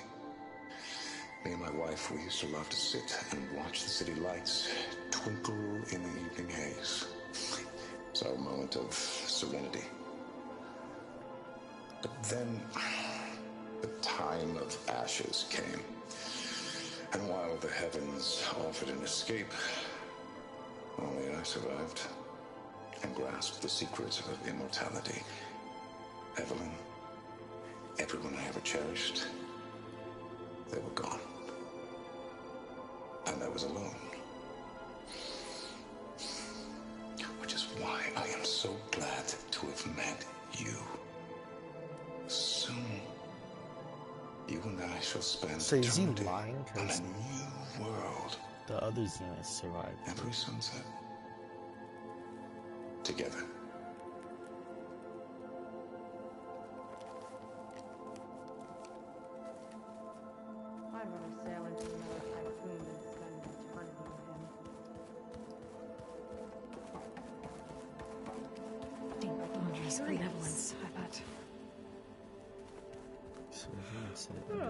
Me and my wife, we used to love to sit and watch the city lights twinkle in the evening haze. It's our moment of serenity. But then, the time of ashes came. And while the heavens offered an escape, only I survived and grasped the secrets of immortality. Evelyn, everyone I ever cherished, they were gone. And I was alone. Which is why I am so glad to have met you. Soon, you and I shall spend So is he eternity lying? on 'Cause a new world. the others didn't survive. Every sunset. Together. I'd rather sail into another typhoon than spend eternity with him. Dangerous benevolence, I bet. So he didn't say that.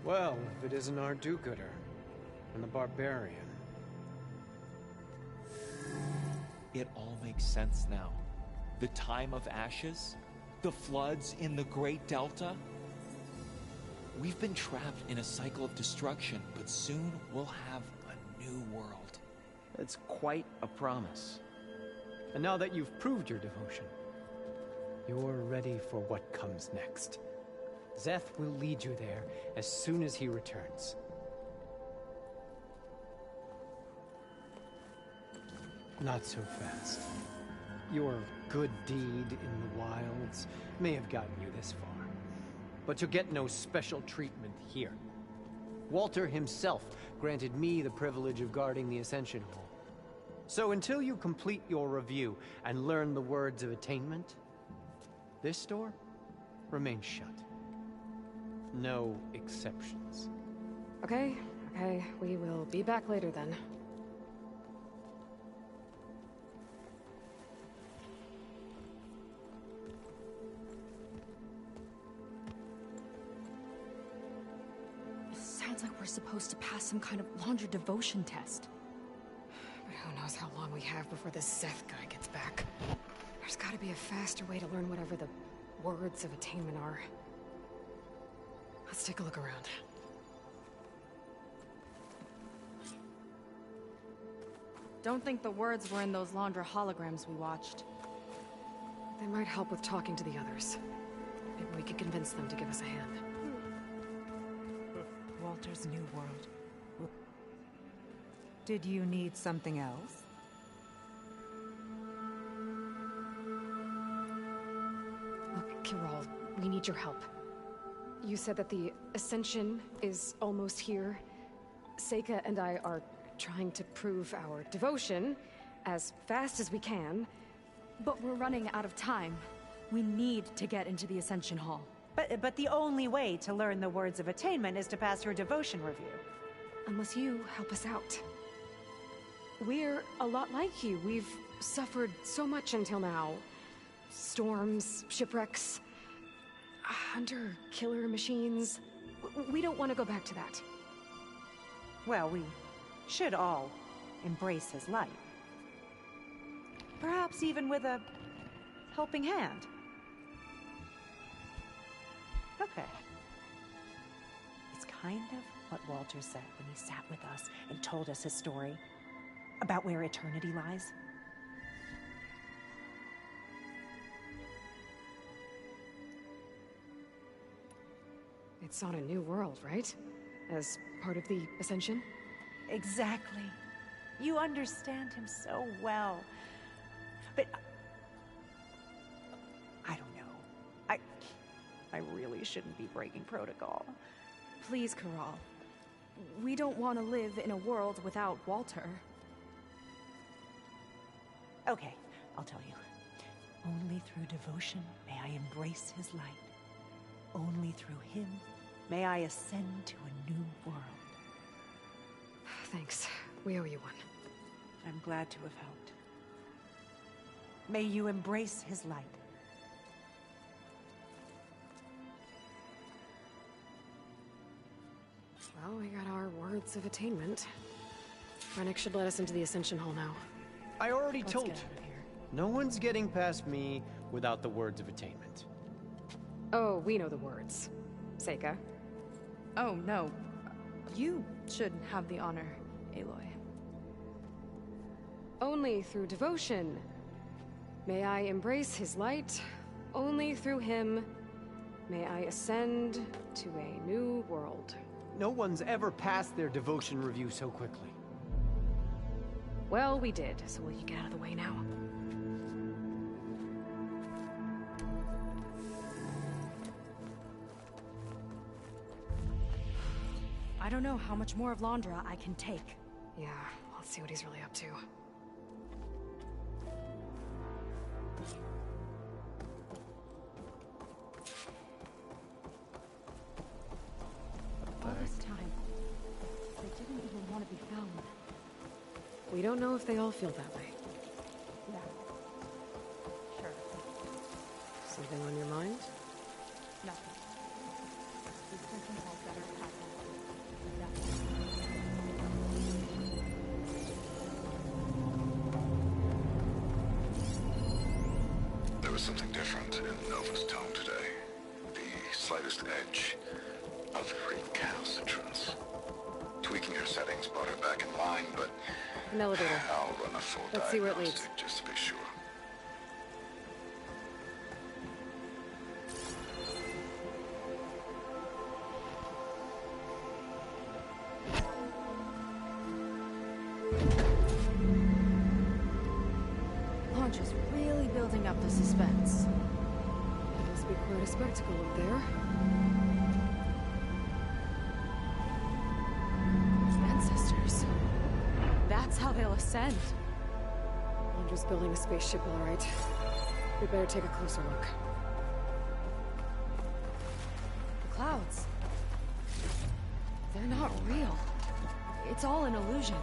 Well, if it isn't our do-gooder and the barbarian. It all makes sense now. The time of ashes, the floods in the Great Delta. We've been trapped in a cycle of destruction, but soon we'll have a new world. It's quite a promise. And now that you've proved your devotion, you're ready for what comes next. Szeth will lead you there as soon as he returns. Not so fast. Your good deed in the wilds may have gotten you this far, but you'll get no special treatment here. Walter himself granted me the privilege of guarding the Ascension Hall. So until you complete your review and learn the words of attainment, this door remains shut. No exceptions. Okay, we will be back later then. Sounds like we're supposed to pass some kind of Laundra devotion test. But who knows how long we have before this Szeth guy gets back. There's gotta be a faster way to learn whatever the words of attainment are. Let's take a look around. Don't think the words were in those Laundra holograms we watched. They might help with talking to the others. Maybe we could convince them to give us a hand. Walter's new world. Did you need something else? Look, Kirol, we need your help. You said that the Ascension is almost here. Seika and I are trying to prove our devotion as fast as we can. But we're running out of time. We need to get into the Ascension Hall. But the only way to learn the words of attainment is to pass your devotion review. Unless you help us out. We're a lot like you. We've suffered so much until now. Storms, shipwrecks, hunter-killer machines. We don't want to go back to that. Well, we should all embrace his light. Perhaps even with a helping hand. Okay. It's kind of what Walter said when he sat with us and told us his story about where eternity lies. It's on a new world, right? As part of the Ascension? Exactly. You understand him so well. But I don't know. I really shouldn't be breaking protocol. Please, Kirol. We don't want to live in a world without Walter. Okay, I'll tell you. Only through devotion may I embrace his light. Only through him may I ascend to a new world. Thanks. We owe you one. I'm glad to have helped. May you embrace his light. Well, we got our words of attainment. Rennick should let us into the Ascension Hall now. I already Let's told get you. out of here. No one's getting past me without the words of attainment. Oh, we know the words. Seika. Oh, no. You should have the honor, Aloy. Only through devotion may I embrace his light. Only through him may I ascend to a new world. No one's ever passed their devotion review so quickly. Well, we did, so will you get out of the way now? I don't know how much more of Londra I can take. Yeah, let's see what he's really up to. All this time, they didn't even want to be found. We don't know if they all feel that way. Yeah. Sure. Something on your mind? Nothing. The Ascension Hall better have There was something different in Nova's tone today. The slightest edge of recalcitrance. Tweaking her settings brought her back in line, but An elevator. I'll run a full Let's see where it leads. diagnostic just to be sure. Londra's really building up the suspense. Must be quite a spectacle up there. Ancestors. That's how they'll ascend. Londra's building a spaceship, all right. We better take a closer look. The clouds. They're not real. It's all an illusion.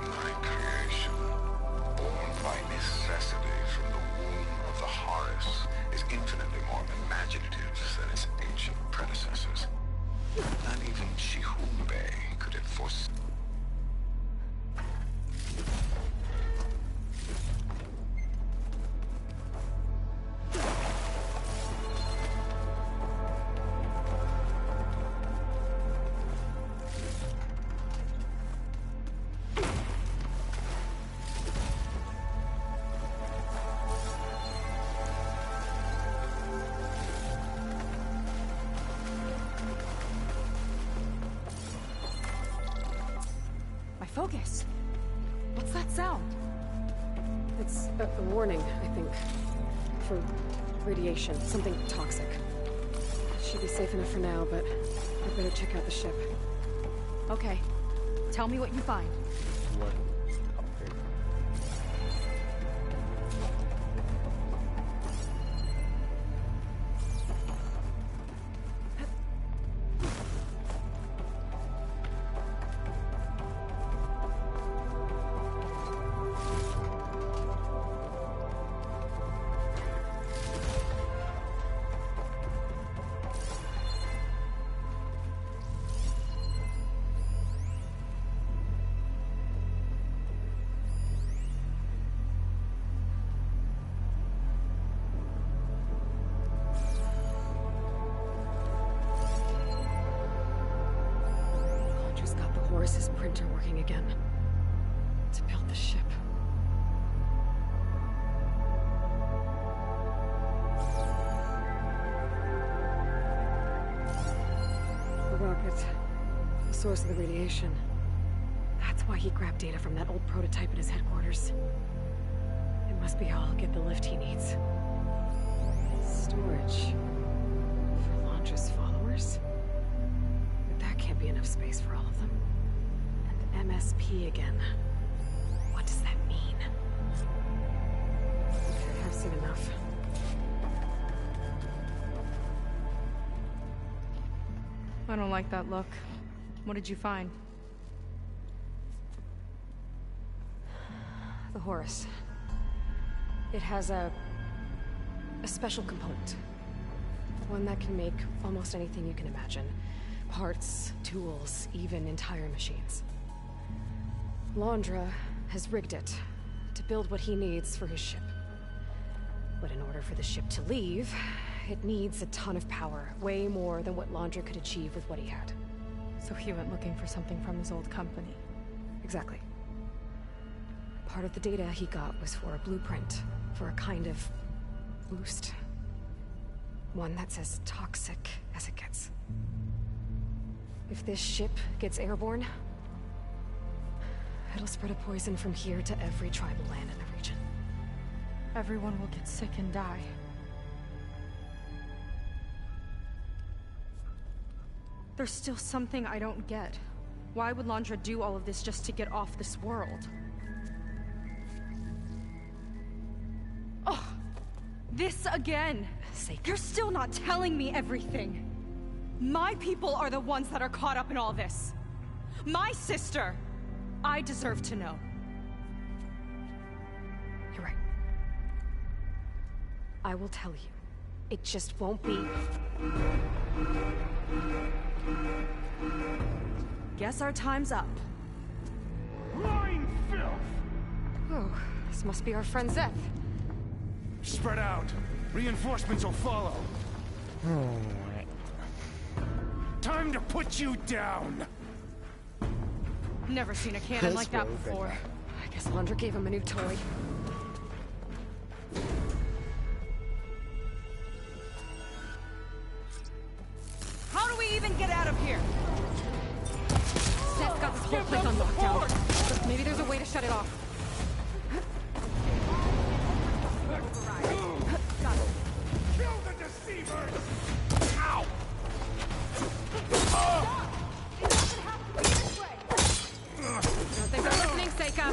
My creation, born by necessity from the womb of the Horus, is infinitely more imaginative than its ancient predecessors. Not even Chihumbe could have foreseen. My focus. What's that sound? It's a warning, I think. For radiation, something toxic. Should be safe enough for now, but I'd better check out the ship. Okay. Tell me what you find. What? Horus's printer working again. To build the ship. The rocket. The source of the radiation. That's why he grabbed data from that old prototype at his headquarters. It must be how I'll get the lift he needs. Storage. For Londra's followers? But that can't be enough space for all of them. And MSP again. What does that mean? Okay, I've seen enough. I don't like that look. What did you find? The Horus. It has a special component. One that can make almost anything you can imagine. Parts, tools, even entire machines. Londra has rigged it to build what he needs for his ship. But in order for the ship to leave, it needs a ton of power, way more than what Londra could achieve with what he had. So he went looking for something from his old company. Exactly. Part of the data he got was for a blueprint, for a kind of boost. One that's as toxic as it gets. If this ship gets airborne, it'll spread a poison from here to every tribal land in the region. Everyone will get sick and die. There's still something I don't get. Why would Londra do all of this just to get off this world? Oh! This again! You're still not telling me everything! My people are the ones that are caught up in all this! My sister! I deserve to know. You're right. I will tell you. It just won't be... Guess our time's up. Lying filth! Oh, this must be our friend Zeth. Spread out. Reinforcements will follow. Alright. Time to put you down! Never seen a cannon like that before. I guess Londra gave him a new toy. How do we even get out of here? Zeth's got this whole place on lockdown. But maybe there's a way to shut it off. Kill the deceivers! Ow! Don't think I'm listening, Seika.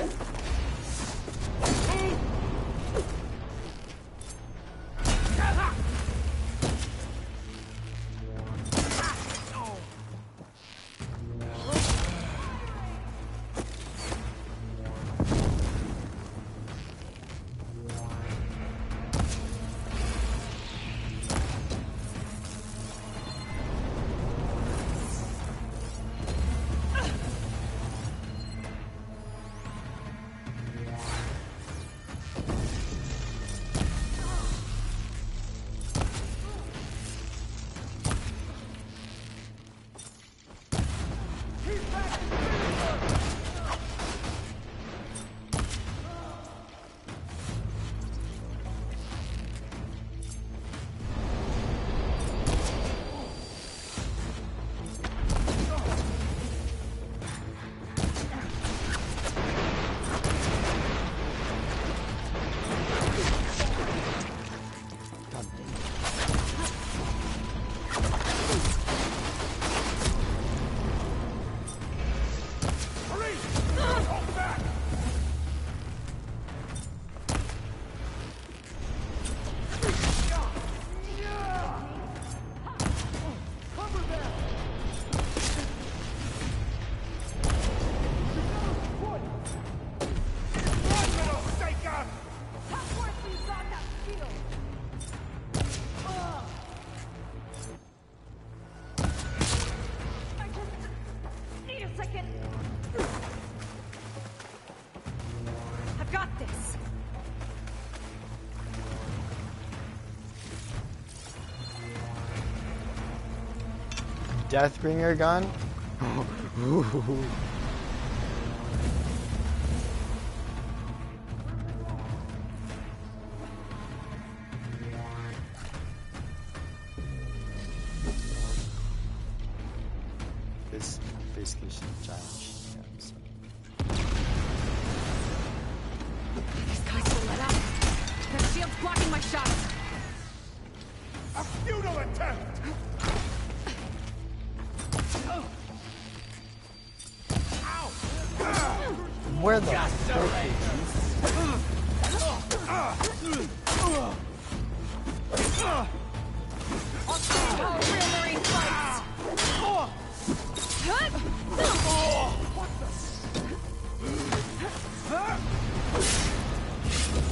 Deathbringer gun? basically just a giant machine gun. So. These guys will let up. That shield's blocking my shots. A futile attempt! Where the fuck Oh, real Marine fights!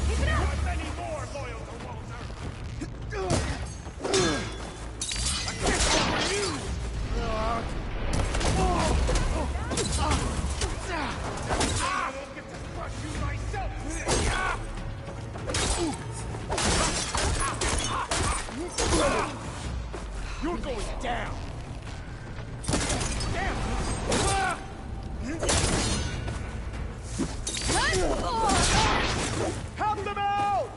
Keep it up! Not many more loyal to Walter! I can't cover you! I won't get to crush you myself! You're going down! Help them out!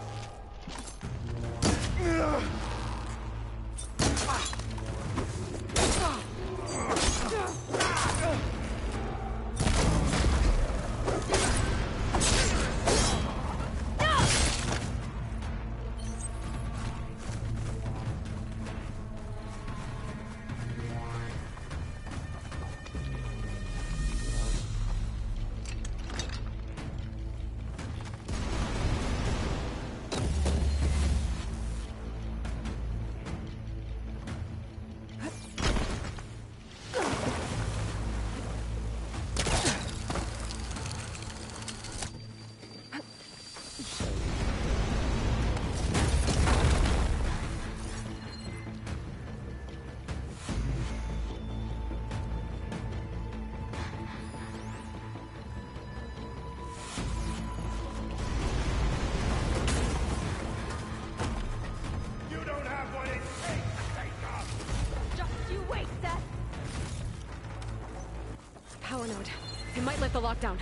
Power node. It might lift the lockdown.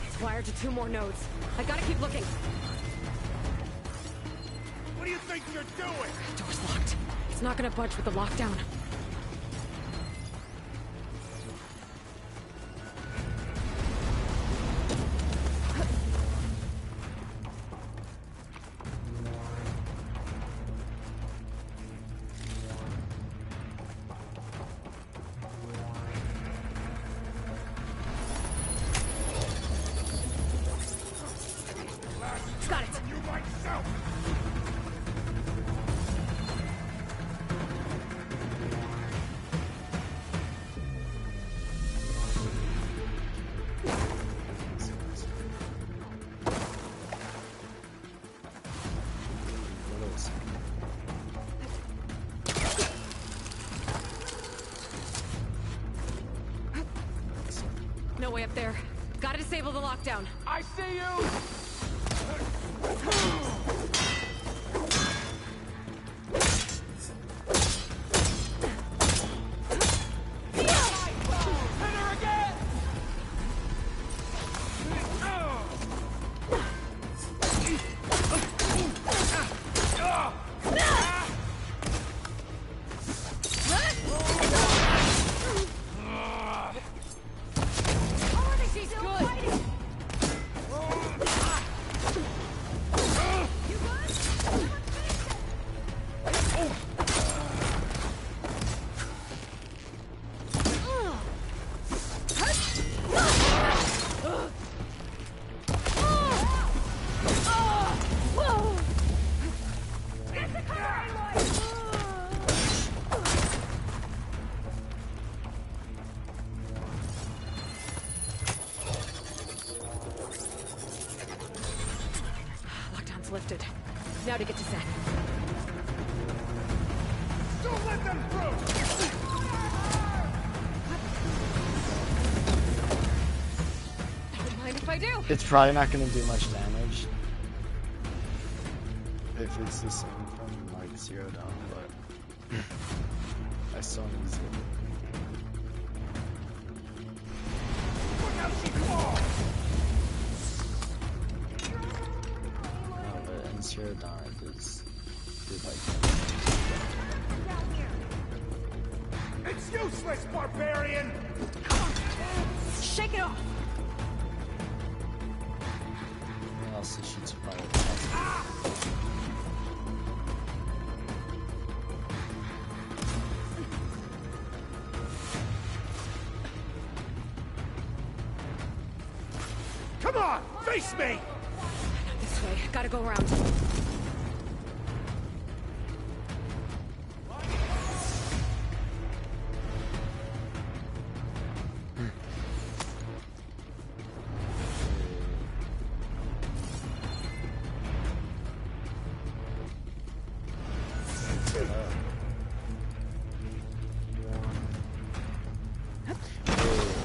It's wired to 2 more nodes. I gotta keep looking. What do you think you're doing? Door's locked. It's not gonna budge with the lockdown. Got it! You myself! No way up there. Gotta disable the lockdown. I see you! Lifted. Now to get to Zack. Don't let them through! Don't mind if I do. It's probably not going to do much damage if it's the same from like Zero Dawn, but I still need Zero. Look how she falls! Zero Dawn did like It's useless, barbarian! Shake it off! Nossa, shit's fire. Come on, face me! Not this way. Gotta go around.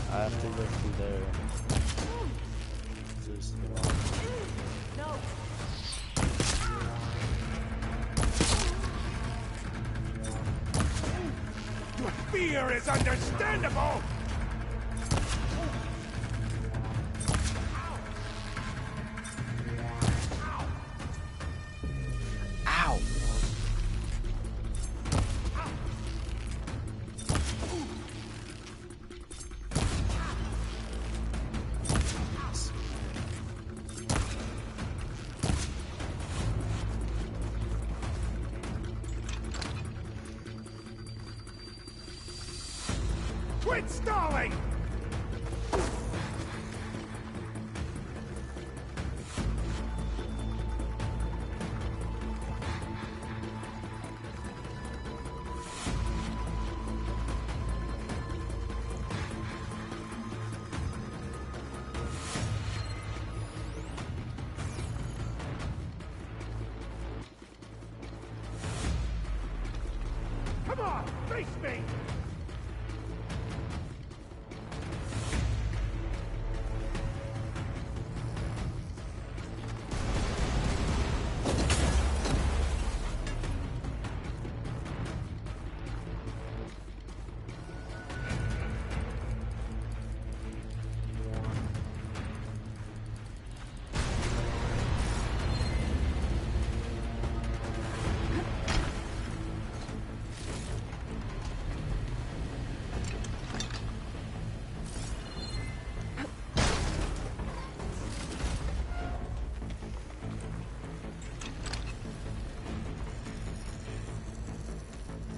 I have to go through there. No. Your fear is understandable! Ow! Quit stalling! Come on, face me!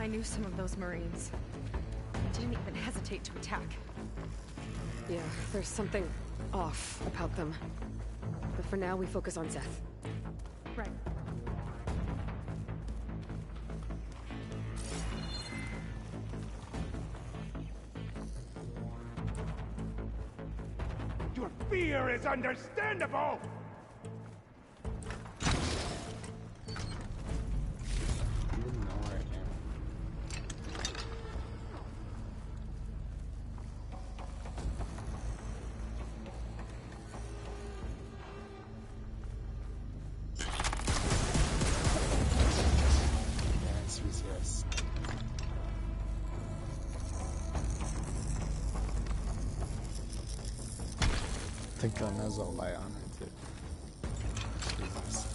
I knew some of those Marines. They didn't even hesitate to attack. Yeah, there's something off about them. But for now, we focus on Zeth. Right. Your fear is understandable! Yes. I think there's a light on it too. Jesus.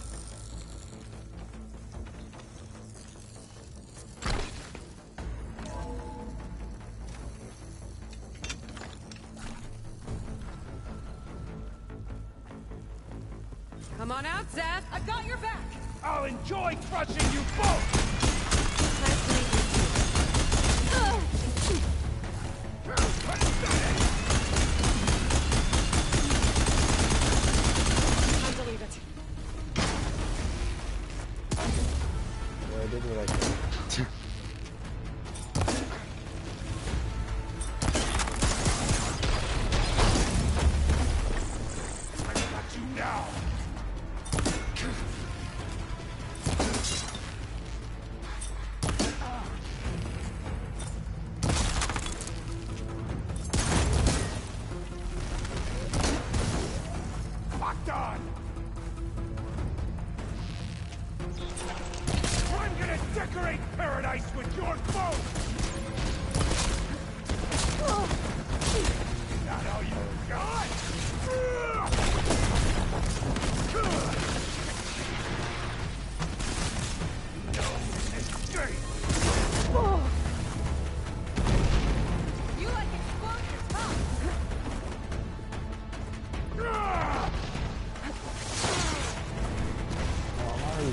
Come on out, Zeth! I got your back! I'll enjoy crushing you both! Time to leave it. Yeah, I did what I could. I got you now! Locked on! I'm gonna decorate paradise with your boat! Not all you got! No escape!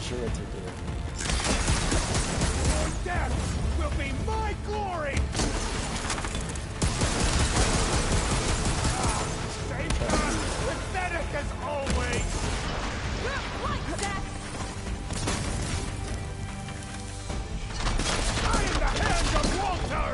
pretty sure that's what they do. Death will be my glory! Pathetic as always! What, Zach? I am the hands of Walter!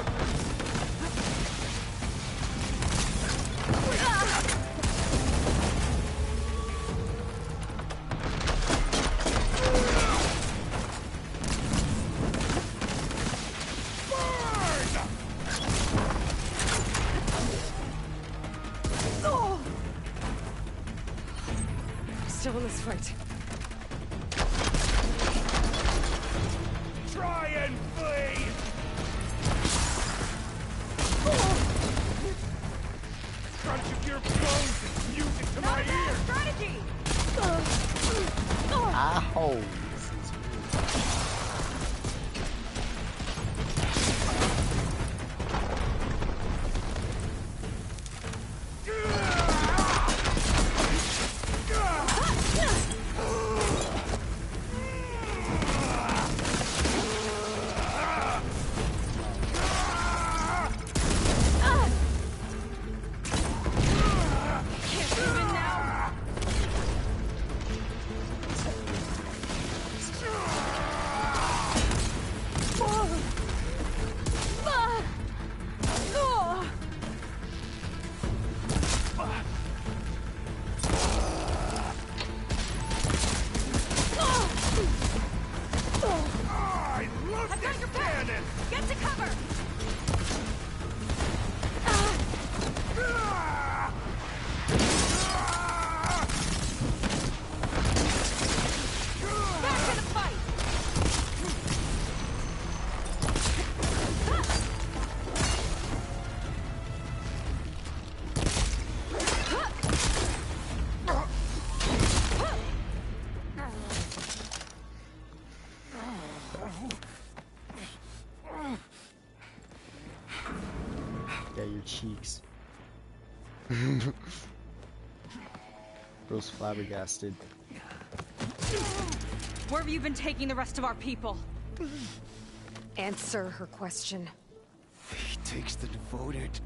Still in this fight. Try and flee! Crunch of your bones is music to my ears! Strategy! Ow! Get to cover! Back to the fight! Yeah, your cheeks. Bro's flabbergasted. Where have you been taking the rest of our people? Answer her question. He takes the devoted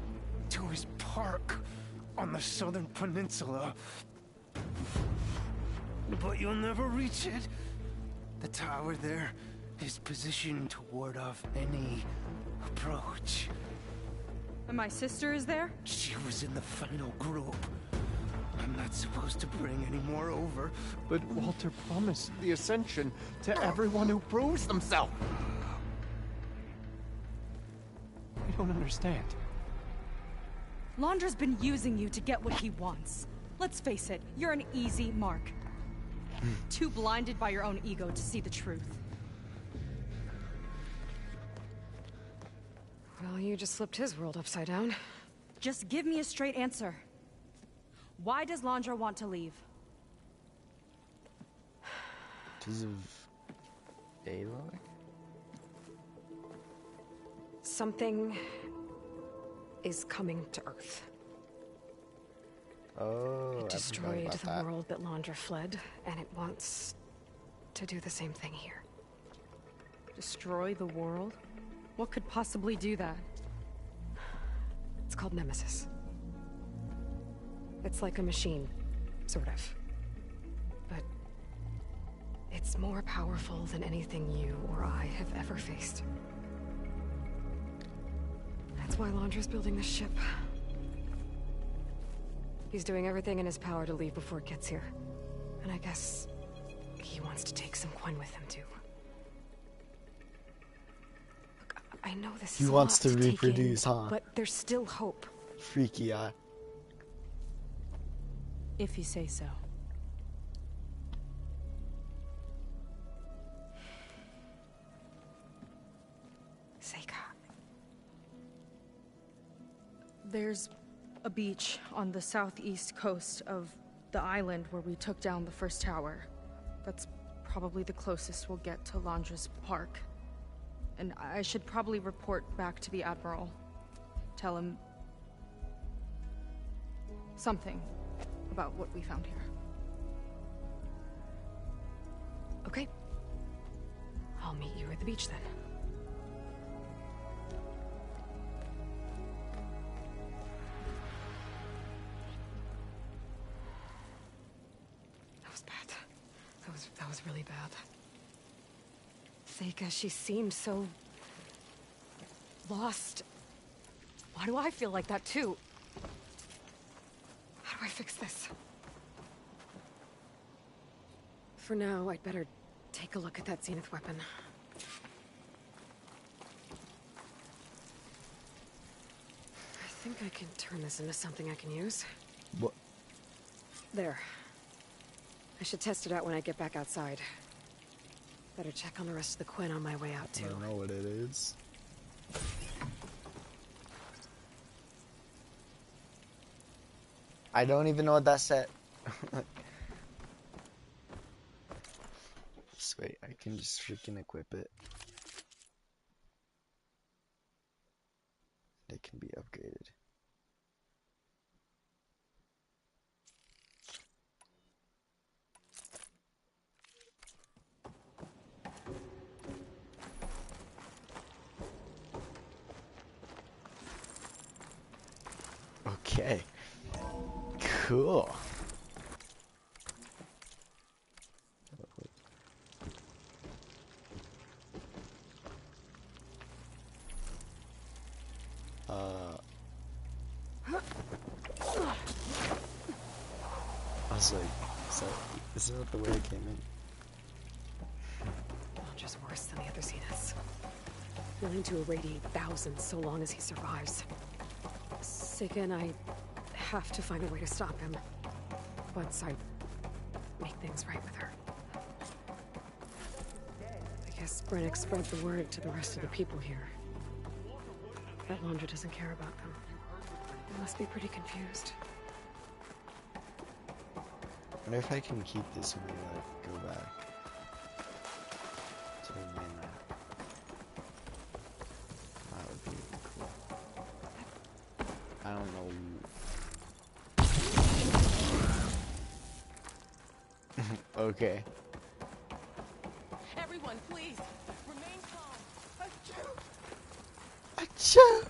to his park on the southern peninsula. But you'll never reach it. The tower there is positioned to ward off any approach. And my sister is there? She was in the final group. I'm not supposed to bring any more over. But Walter promised the Ascension to everyone who proves themselves. I don't understand. Londra's been using you to get what he wants. Let's face it, you're an easy mark. Too blinded by your own ego to see the truth. Well, you just flipped his world upside down. Just give me a straight answer. Why does Londra want to leave? Because of Aloy? Something is coming to Earth. Oh, It I destroyed forgot the about that. world that Londra fled, and it wants to do the same thing here. Destroy the world? What could possibly do that? It's called Nemesis. It's like a machine, sort of. But it's more powerful than anything you or I have ever faced. That's why Londra's building this ship. He's doing everything in his power to leave before it gets here. And I guess he wants to take some coin with him, too. Look, I know this He is a wants lot to take in, reproduce, huh? But there's still hope. Freaky eye. If you say so. Seika. There's a beach on the southeast coast of the island where we took down the first tower. That's probably the closest we'll get to Londra's park. And I should probably report back to the Admiral. Tell him something about what we found here. Okay. I'll meet you at the beach then. That was bad. That was really bad. Seika, she seemed so lost. Why do I feel like that too? How do I fix this? For now, I'd better take a look at that Zenith weapon. I think I can turn this into something I can use. What? There. I should test it out when I get back outside. Better check on the rest of the Quen on my way out, too. I don't know what it is. I don't even know what that said. Just wait, I can just freaking equip it. It can be upgraded. Okay. Cool. I was like, is that the way I came in? Just worse than the other Zeniths. Willing to irradiate thousands so long as he survives. Seika and I have to find a way to stop him. Once I make things right with her. I guess Brennick spread the word to the rest of the people here. That Londra doesn't care about them. They must be pretty confused. I wonder if I can keep this when we go back to the main map. That would be really cool. I don't know. Okay. Everyone, please remain calm. Achoo!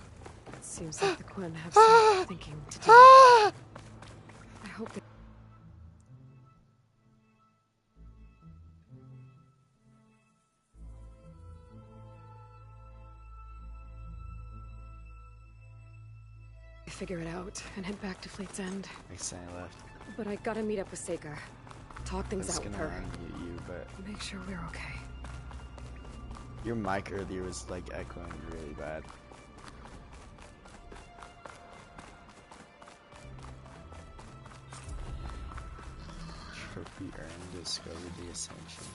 It seems like the Quen have some thinking to do. I hope that. Figure it out and head back to Fleet's End. Next time I left. But I gotta meet up with Seika. Talk things out with her. Unmute you, but Make sure we're okay. your mic earlier was like echoing really bad. Trophy earned, discovered the Ascension.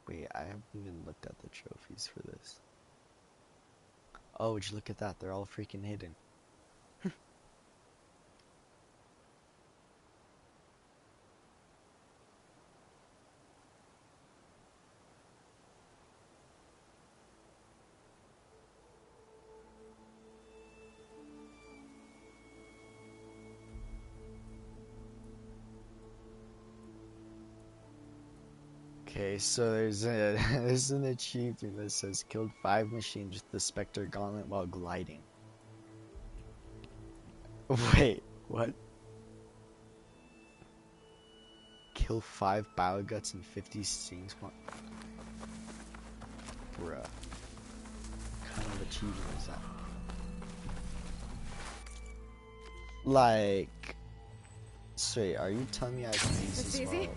Wait, I haven't even looked at the trophies for this. Oh, would you look at that? They're all freaking hidden. Okay, so there's an achievement that says killed 5 machines with the Spectre Gauntlet while gliding. Wait, what? Kill 5 Bioguts and 50 Sting Spawn? Bruh. What kind of achievement is that? Like... Sorry, are you telling me I can use this easy? while...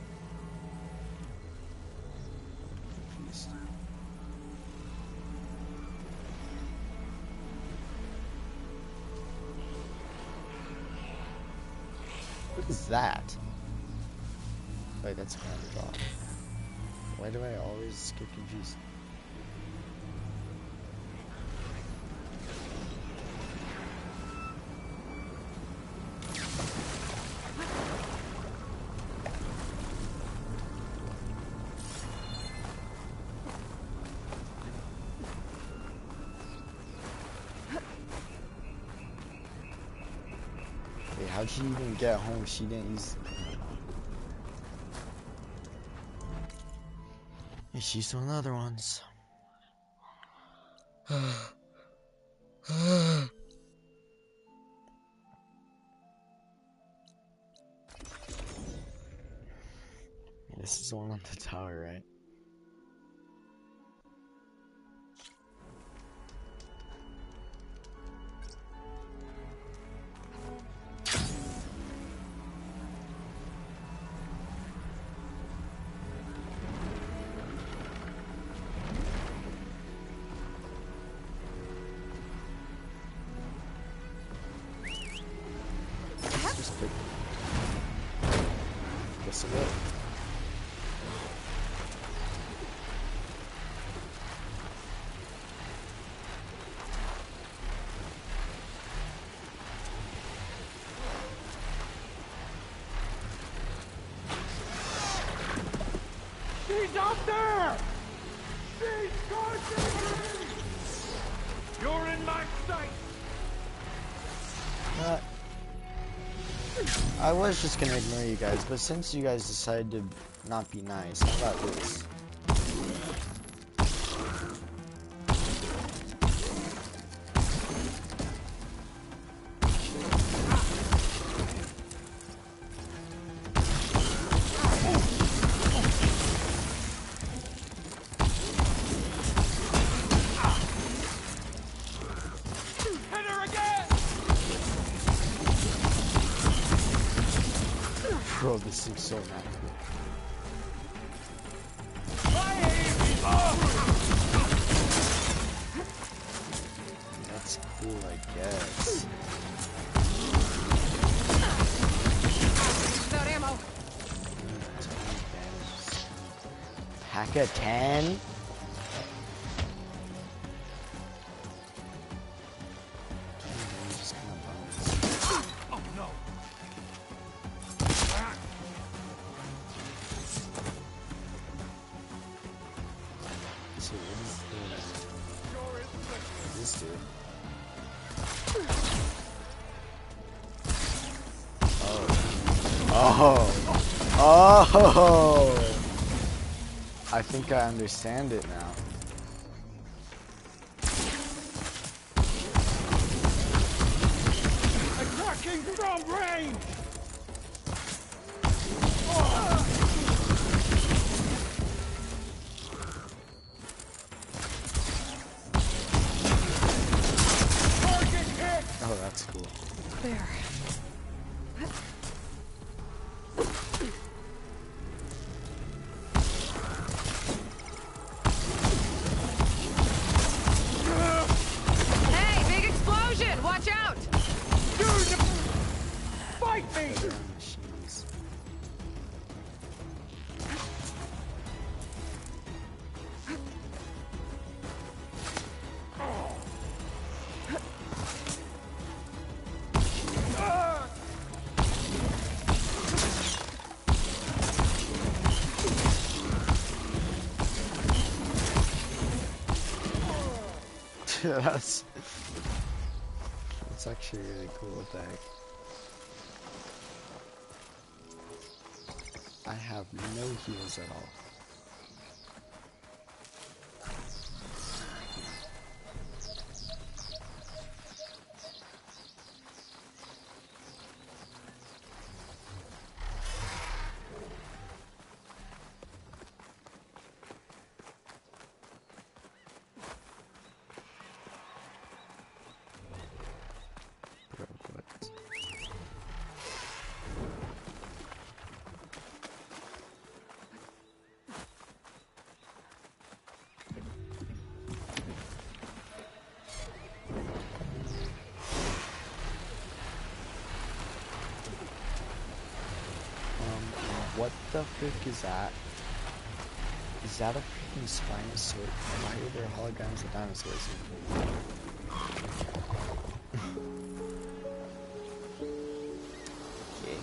What is that? Wait, that's kind of dog. Why do I always get confused? Wait, how'd she even get home? She didn't use... You see some of the other ones. This is the one on the tower, right? Guess it will. She's out there! She's torturing me! You're in my sight! I was just gonna ignore you guys, but since you guys decided to not be nice, how about this? Bro, this seems so natural. That's cool, I guess. Without ammo. Pack a 10? Oh no! So what does this do? Oh! I think I understand it now. Attacking from range! Oh, that's cool. Clear. Hey, big explosion! Watch out! Dude, fight me! Machines. that's actually really cool. What the heck? I have no heals at all. What the frick is that? Is that a freaking Spinosaurus? Why are there holograms of dinosaurs? Okay.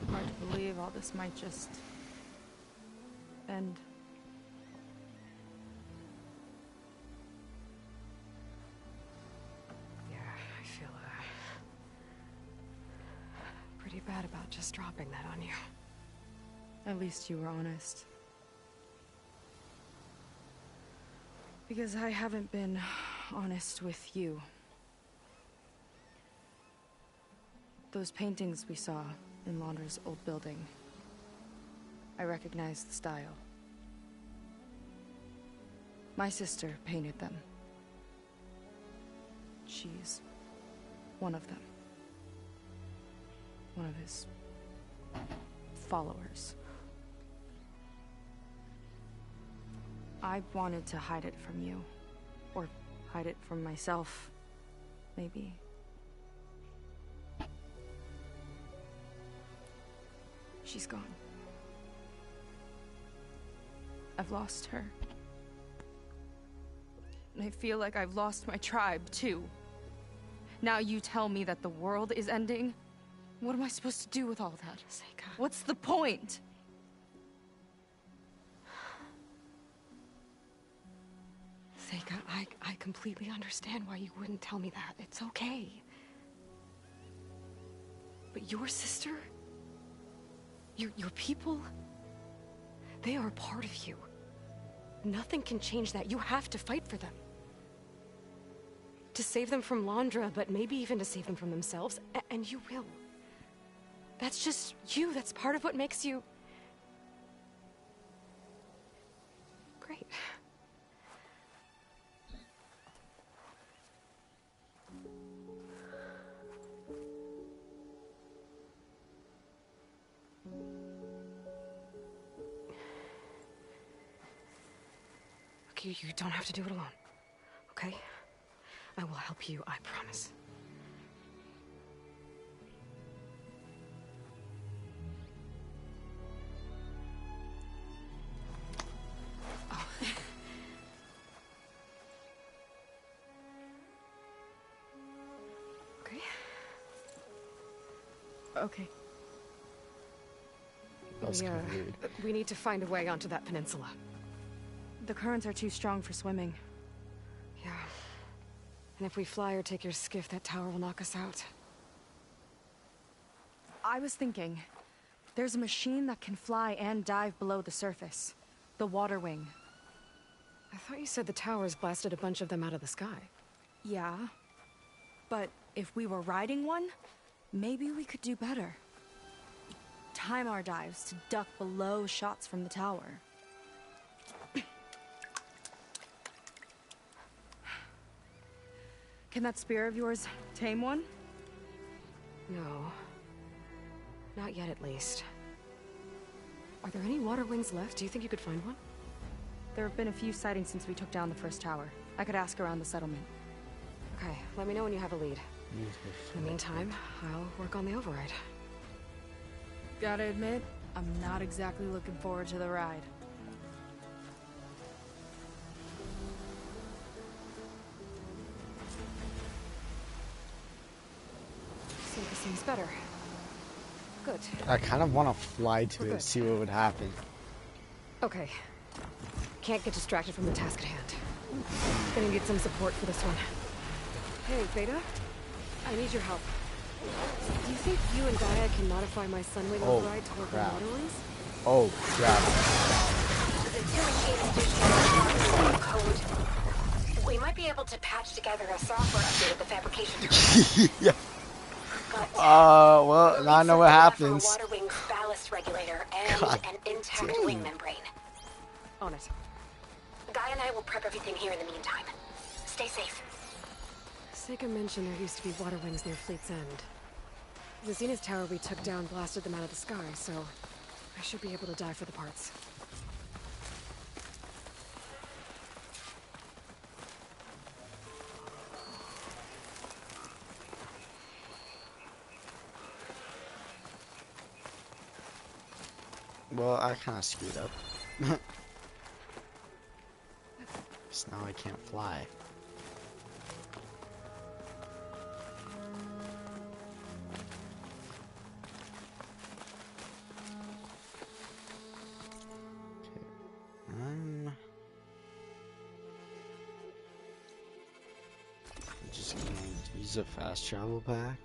Hard to believe all this might just end. Yeah, I feel that. bad about just dropping that on you. At least you were honest. Because I haven't been honest with you. Those paintings we saw in Laundra's old building, I recognize the style. My sister painted them. She's one of them. One of his followers. I wanted to hide it from you. Or hide it from myself, maybe. She's gone. I've lost her. And I feel like I've lost my tribe, too. Now you tell me that the world is ending? What am I supposed to do with all that? Seika. What's the point? Seika, I completely understand why you wouldn't tell me that. It's okay. But your sister? Your people? They are a part of you. Nothing can change that. You have to fight for them. To save them from Laundra, but maybe even to save them from themselves. And you will. That's just you. That's part of what makes you... great. Okay, you don't have to do it alone. Okay? I will help you, I promise. Oh. Okay. Okay. We need to find a way onto that peninsula. The currents are too strong for swimming. Yeah. And if we fly or take your skiff, that tower will knock us out. I was thinking, there's a machine that can fly and dive below the surface. The Water Wing. I thought you said the towers blasted a bunch of them out of the sky. Yeah. But if we were riding one, maybe we could do better. Time our dives to duck below shots from the tower. Can that spear of yours tame one? No. Not yet, at least. Are there any water wings left? Do you think you could find one? There have been a few sightings since we took down the first tower. I could ask around the settlement. Okay, let me know when you have a lead. In the meantime, I'll work on the override. Gotta admit, I'm not exactly looking forward to the ride. Seika seems better. Good. I kind of want to fly to it, see what would happen. Okay. Can't get distracted from the task at hand. Gonna need some support for this one. Hey, Beta. I need your help. Do you think you and Gaia can modify my Sunwing override to work on water wings? Oh, crap. Code. We might be able to patch together a software update of the fabrication. Yeah. Well, now I know what happens. Water wing's ballast regulator and an intact wing membrane. On it. Gaia and I will prep everything here in the meantime. Stay safe. Seika mentioned there used to be water wings near Fleet's End. The Zenith Tower we took down blasted them out of the sky, so I should be able to dive for the parts. Well, I kind of screwed up. So now I can't fly. Okay. I'm just gonna use a fast travel pack.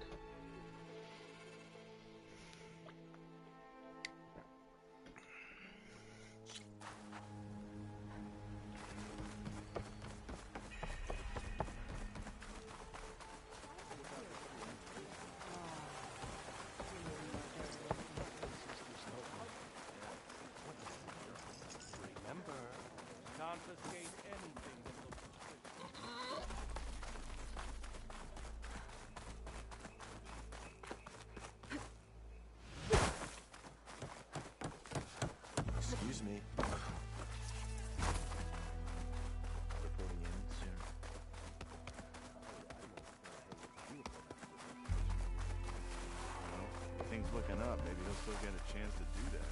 sun's looking up. Maybe he'll still get a chance to do that.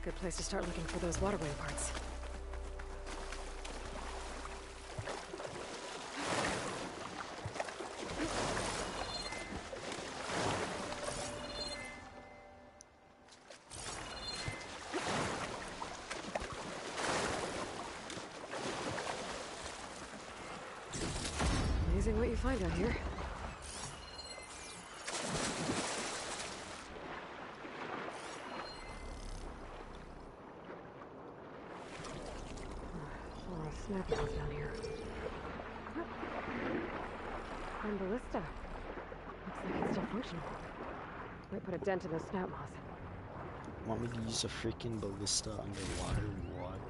Good place to start looking for those water wing parts. Amazing what you find out here. Snapping down here. And ballista. Looks like it's still functional. Might put a dent in the snap moss. Want me to use a freaking ballista underwater? What?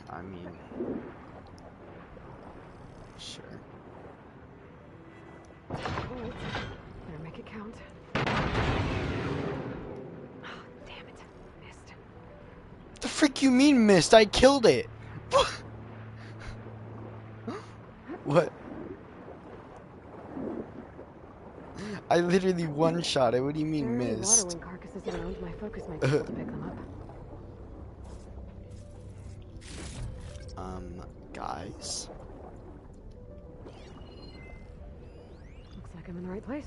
I mean, sure. Alright, better make it count. Oh, damn it. Missed. The frick you mean missed? I killed it! What? I literally one-shot it. What do you mean missed? Water wing carcasses around. My focus might be able to pick them up. Guys? Looks like I'm in the right place.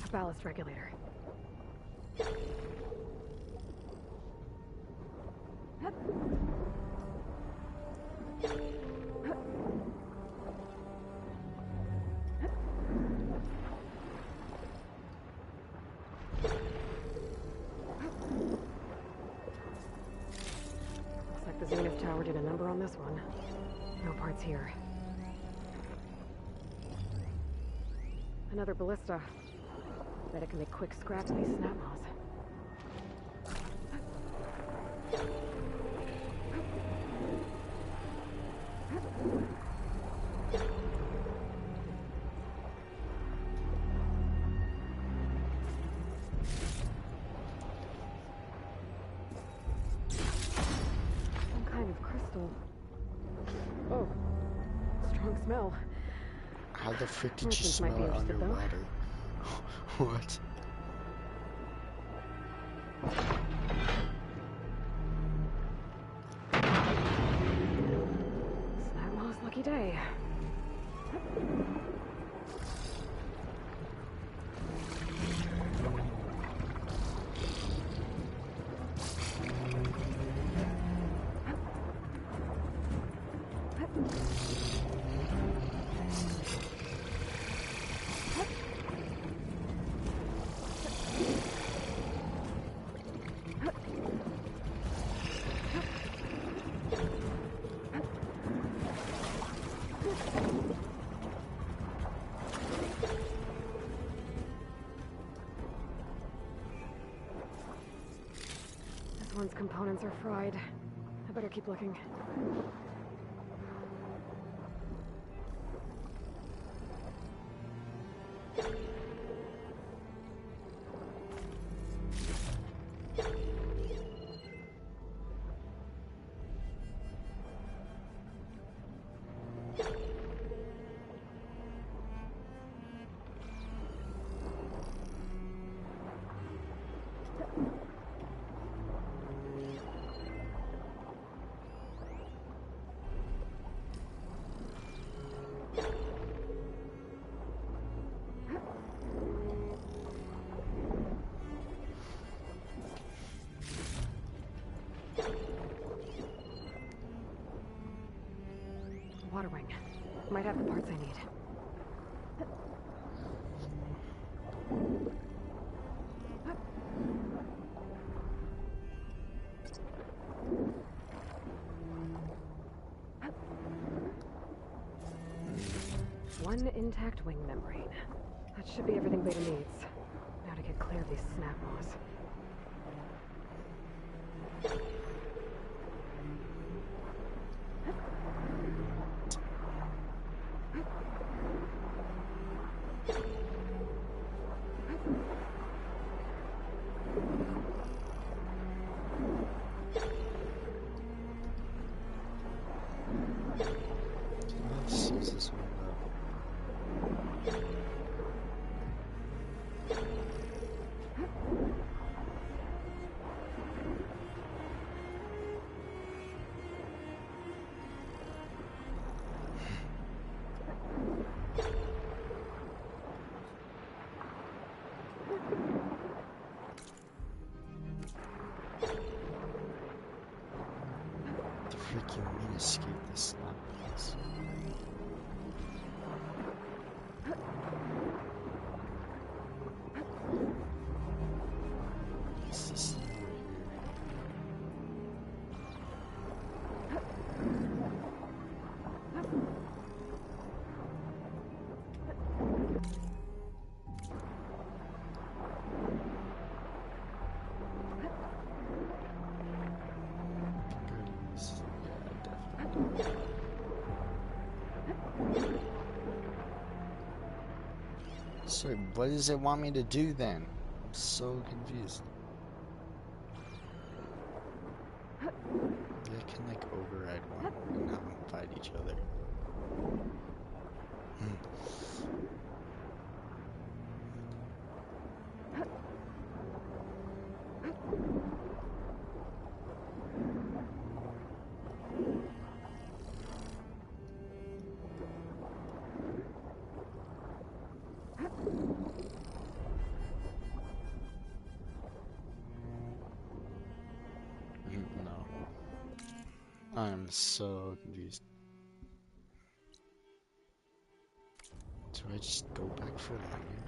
A ballast regulator. Looks like the Zenith Tower did a number on this one. No parts here. Another ballista. Bet it can make quick scrap of these snap moss. Some kind of crystal. Oh, strong smell. How the frick did you Merchants might smell be it interested, though. underwater? What? Snap moss lucky day. This one's components are fried. I better keep looking. Water wing. Might have the parts I need. One One intact wing membrane. That should be everything Beta needs. Now to get clear of these snap maws. Let's use this one up. The freaking mean escape this snap is. What's this thing over here? Goodies. Yeah, definitely. So, what does it want me to do then? I'm so confused. Yeah, I can like override one and have them fight each other. No. I'm so confused. Do I just go back for landing?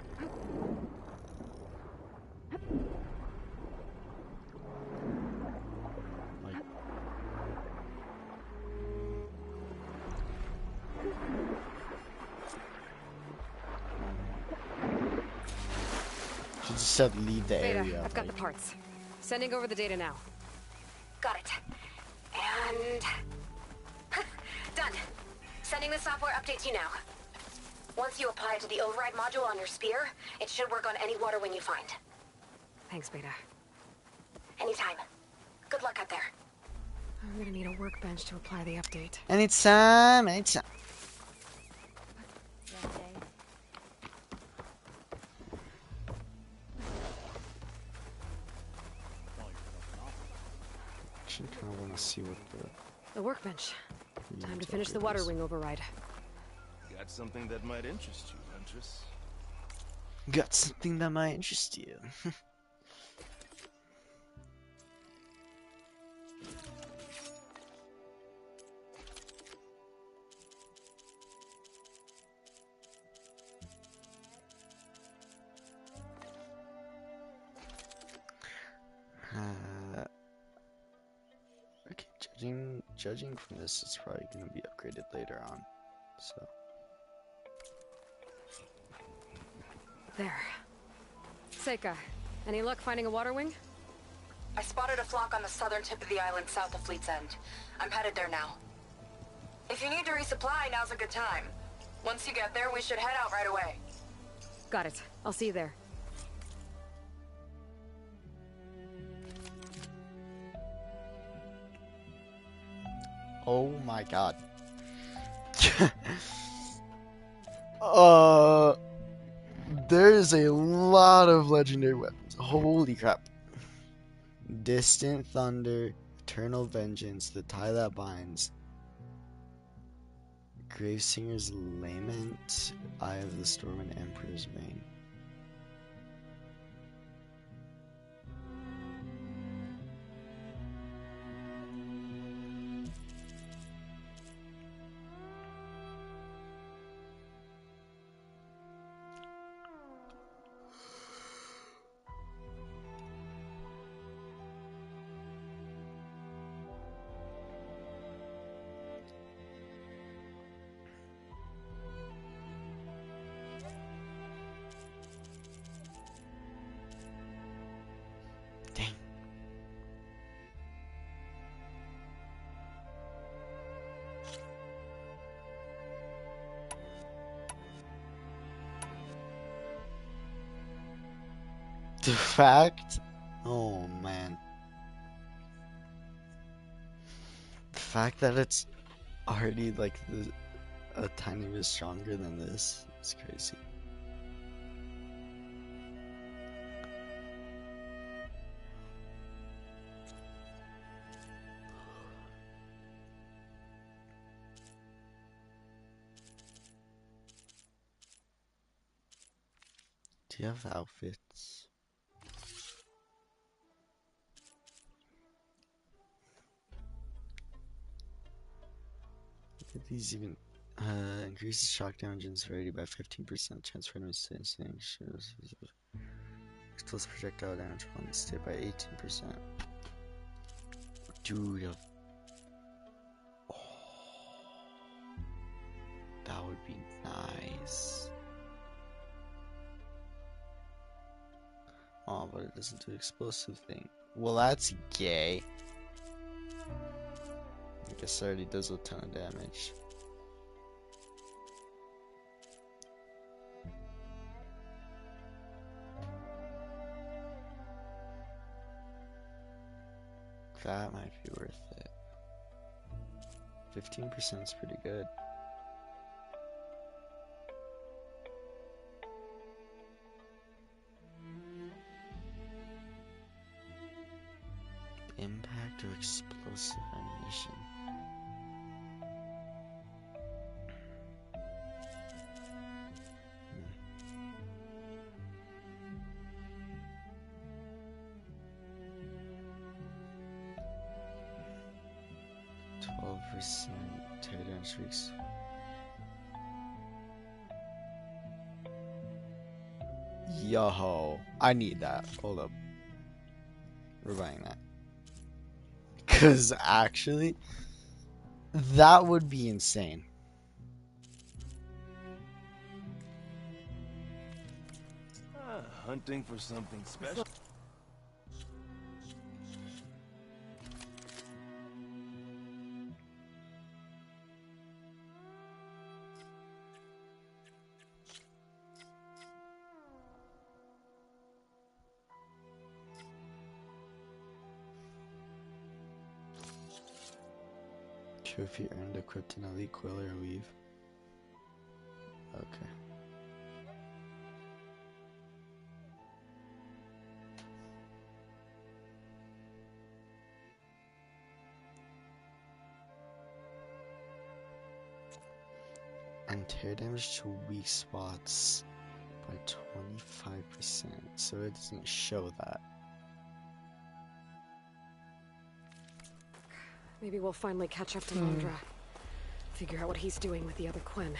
Like, she just said leave the Beta, area. I've got the parts. Sending over the data now. Got it. And... done. Sending the software update to you now. Once you apply it to the override module on your spear, it should work on any water wing you find. Thanks, Beta. Anytime. Good luck out there. I'm gonna need a workbench to apply the update. Anytime, anytime. Actually, kind of want to see what The workbench. the Time to finish the water wing override. Got something that might interest you, Huntress. Got something that might interest you. Okay, judging from this, it's probably going to be upgraded later on. So. There. Seika, any luck finding a water wing? I spotted a flock on the southern tip of the island south of Fleet's End. I'm headed there now. If you need to resupply, now's a good time. Once you get there, we should head out right away. Got it. I'll see you there. Oh my god. There's a lot of legendary weapons. Holy crap. Distant Thunder, Eternal Vengeance, The Tie That Binds, Gravesinger's Lament, Eye of the Storm, and Emperor's Bane. The fact, oh man, the fact that it's already like a tiny bit stronger than this is crazy. Do you have outfits? Look at these even. Increases shock damage and severity by 15%. Chance for enemies to instantly shows. Explosive projectile damage on this hit by 18%. Dude, oh, that would be nice. Oh, but it doesn't do explosive thing. Well, that's gay. I guess it already does a ton of damage. That might be worth it. 15% is pretty good. Impact of explosive ammunition. Tear down streaks. Yo, I need that. Hold up. We're buying that. Because actually, that would be insane. Hunting for something special. Trophy earned, equipped an elite coil or weave. Okay. And tear damage to weak spots by 25%, so it doesn't show that. Maybe we'll finally catch up to Mondra. Figure out what he's doing with the other Quen.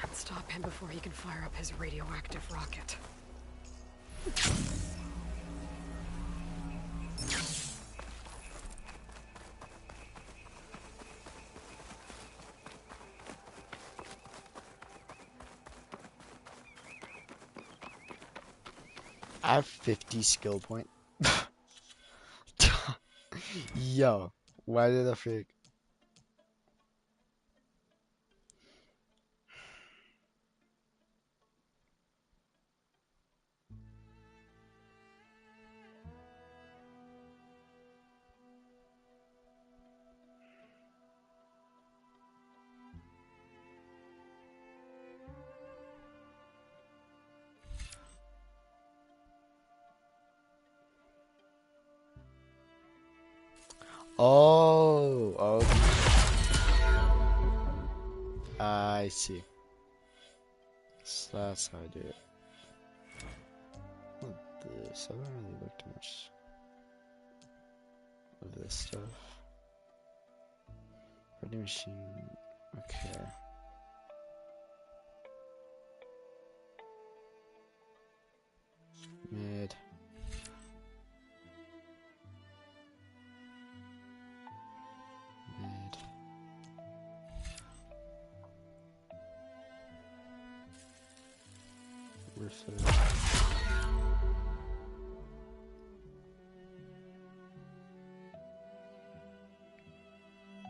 And stop him before he can fire up his radioactive rocket. I have 50 skill point. Yo, why did I freak? Oh, okay. I see. So that's how I do it. What this? I haven't really looked much of this stuff. Ready machine. Okay. Mid. Mid. Refill.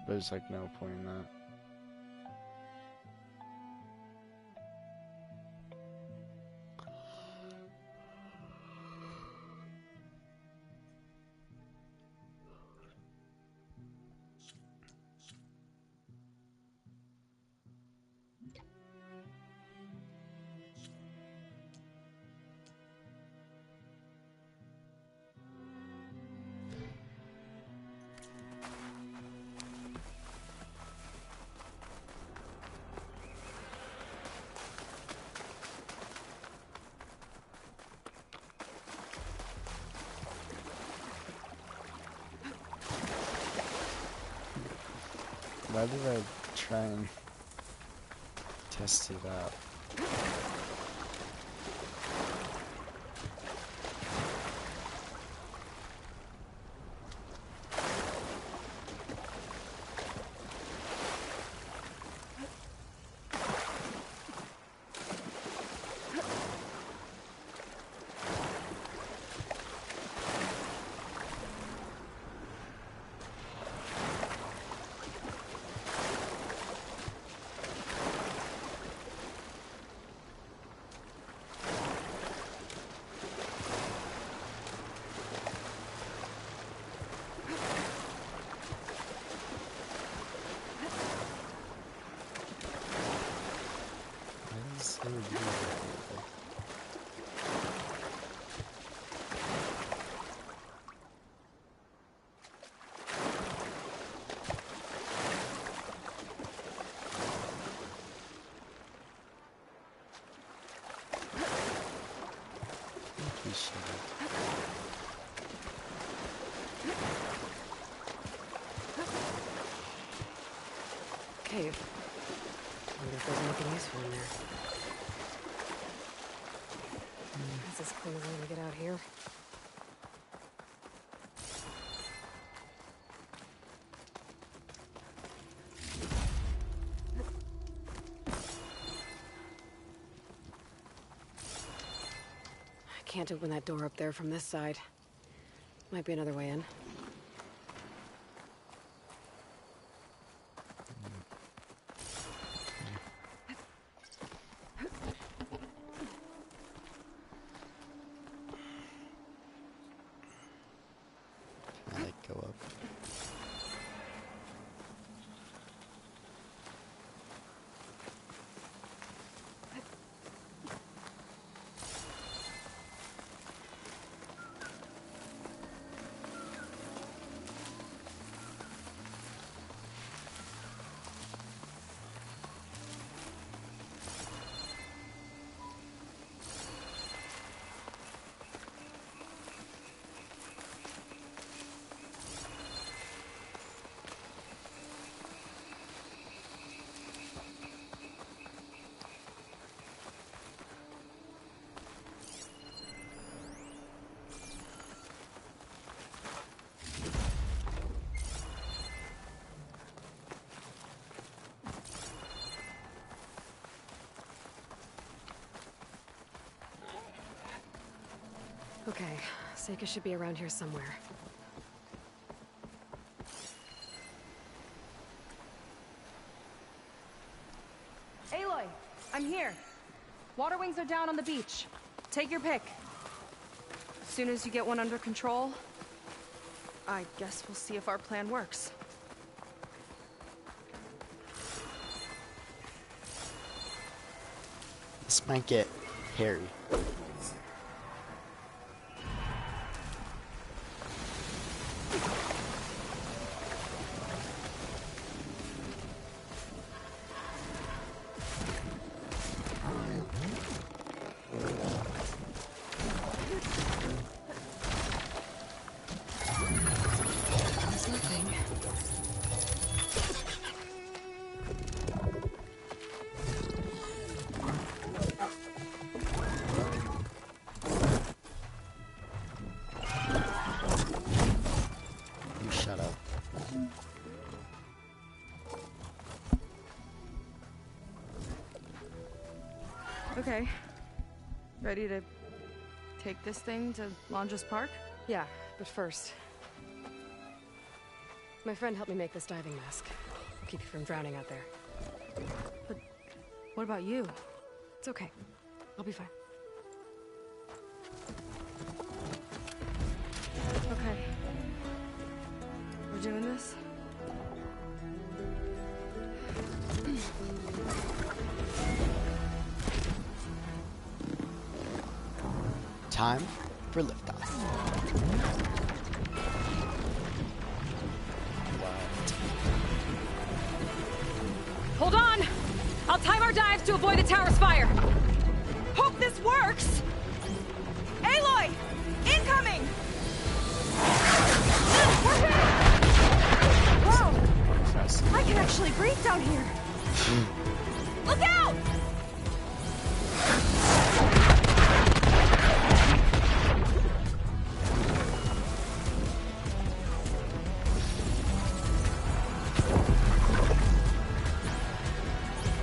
There's like no point in that. Why did I try and test it out? Cave. Wonder if there's anything useful in there. That's as clean as I'm gonna get out here. I can't open that door up there from this side. Might be another way in. Okay, Seika should be around here somewhere. Aloy, I'm here. Water wings are down on the beach. Take your pick. As soon as you get one under control, I guess we'll see if our plan works. This might get hairy. Okay. Ready to take this thing to Londres Park? Yeah, but first... My friend helped me make this diving mask. It'll keep you from drowning out there. But what about you? It's okay. I'll be fine. Okay. We're doing this? Time for liftoff. Hold on! I'll time our dives to avoid the tower's fire. Hope this works! Aloy! Incoming! We're hit! Whoa! I can actually down here! Look out!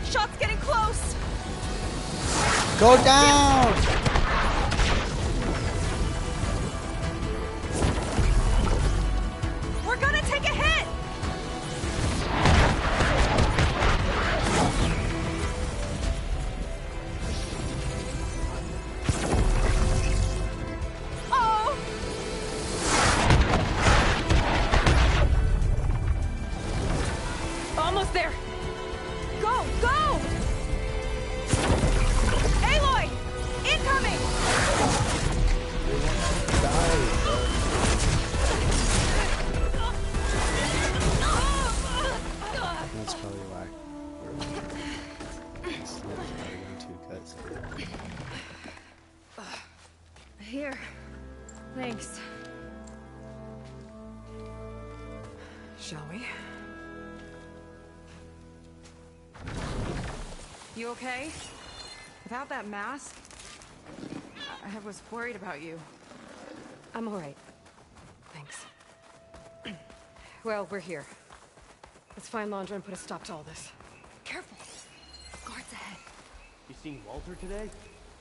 Shot's getting close! Go down! We're gonna take a hit! Oh! Almost there! Go! Go! Aloy! Incoming! That's probably why. It's not going to cuts. Here. Thanks. Shall we? You okay? Without that mask, I was worried about you. I'm all right. Thanks. Well, we're here. Let's find Londra and put a stop to all this. Careful. Guards ahead. You seen Walter today?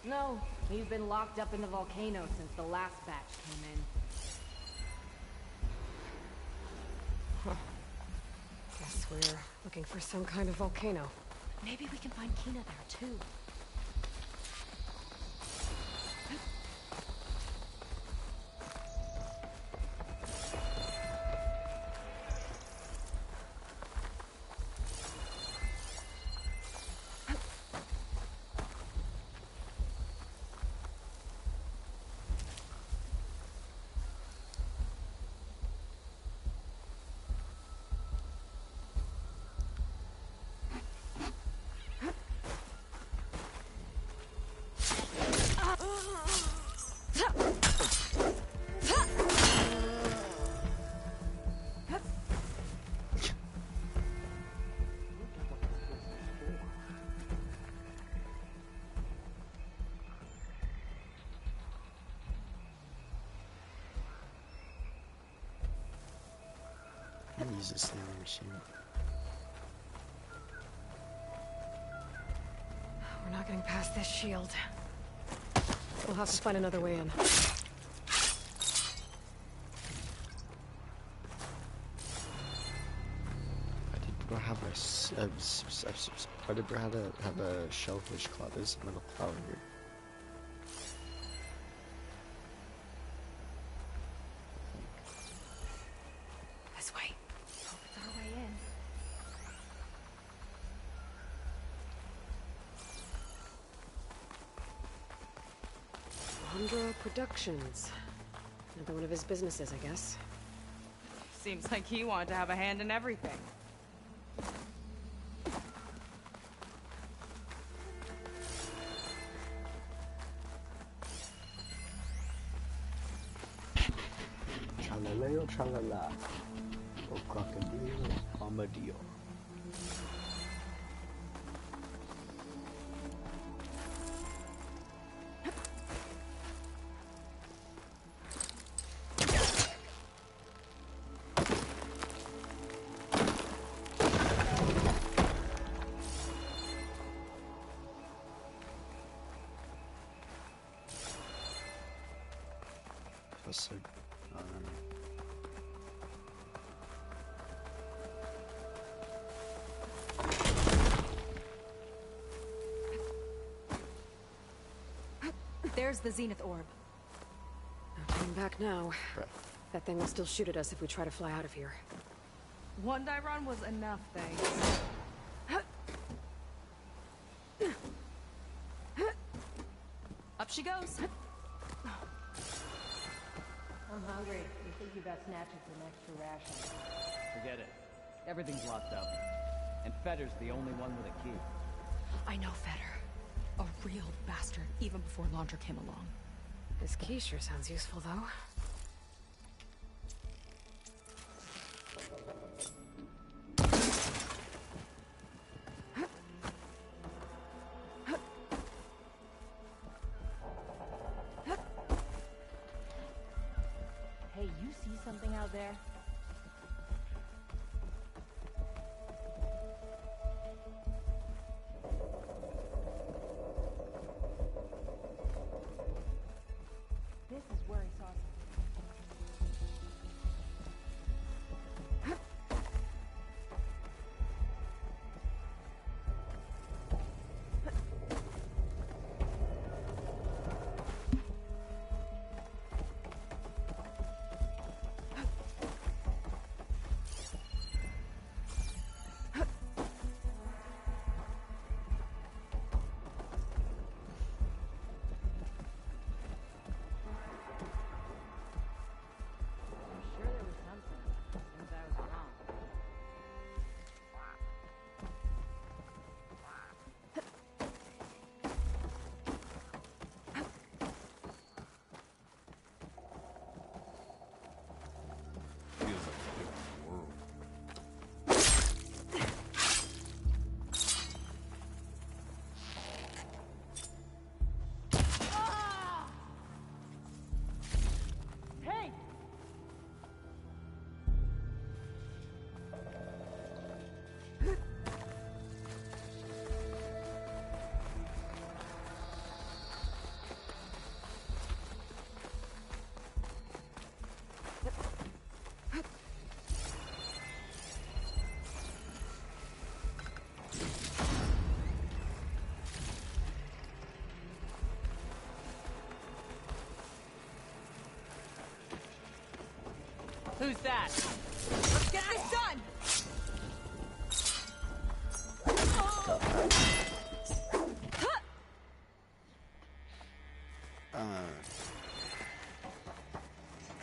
No, he's been locked up in the volcano since the last batch came in. Huh. Guess we're looking for some kind of volcano. Maybe we can find Kina there, too. I use this thing machine. We're not getting past this shield. We'll have to find another way in. Bro, have why did bro have a shellfish claw? There's a metal claw here. This way. Hope it's our way in. Londra Productions. Another one of his businesses, I guess. Seems like he wanted to have a hand in everything. Tralaleo tralala. O crocodile armadillo. So, There's the Zenith Orb. No turning back now. That thing will still shoot at us if we try to fly out of here. One die run was enough, thanks. Up she goes. I'm hungry. You think you got snatching some extra rations? Forget it. Everything's locked up. And Fetter's the only one with a key. I know Fetter. A real bastard, even before Londra came along. This key sure sounds useful, though. Who's that? Let's get this done!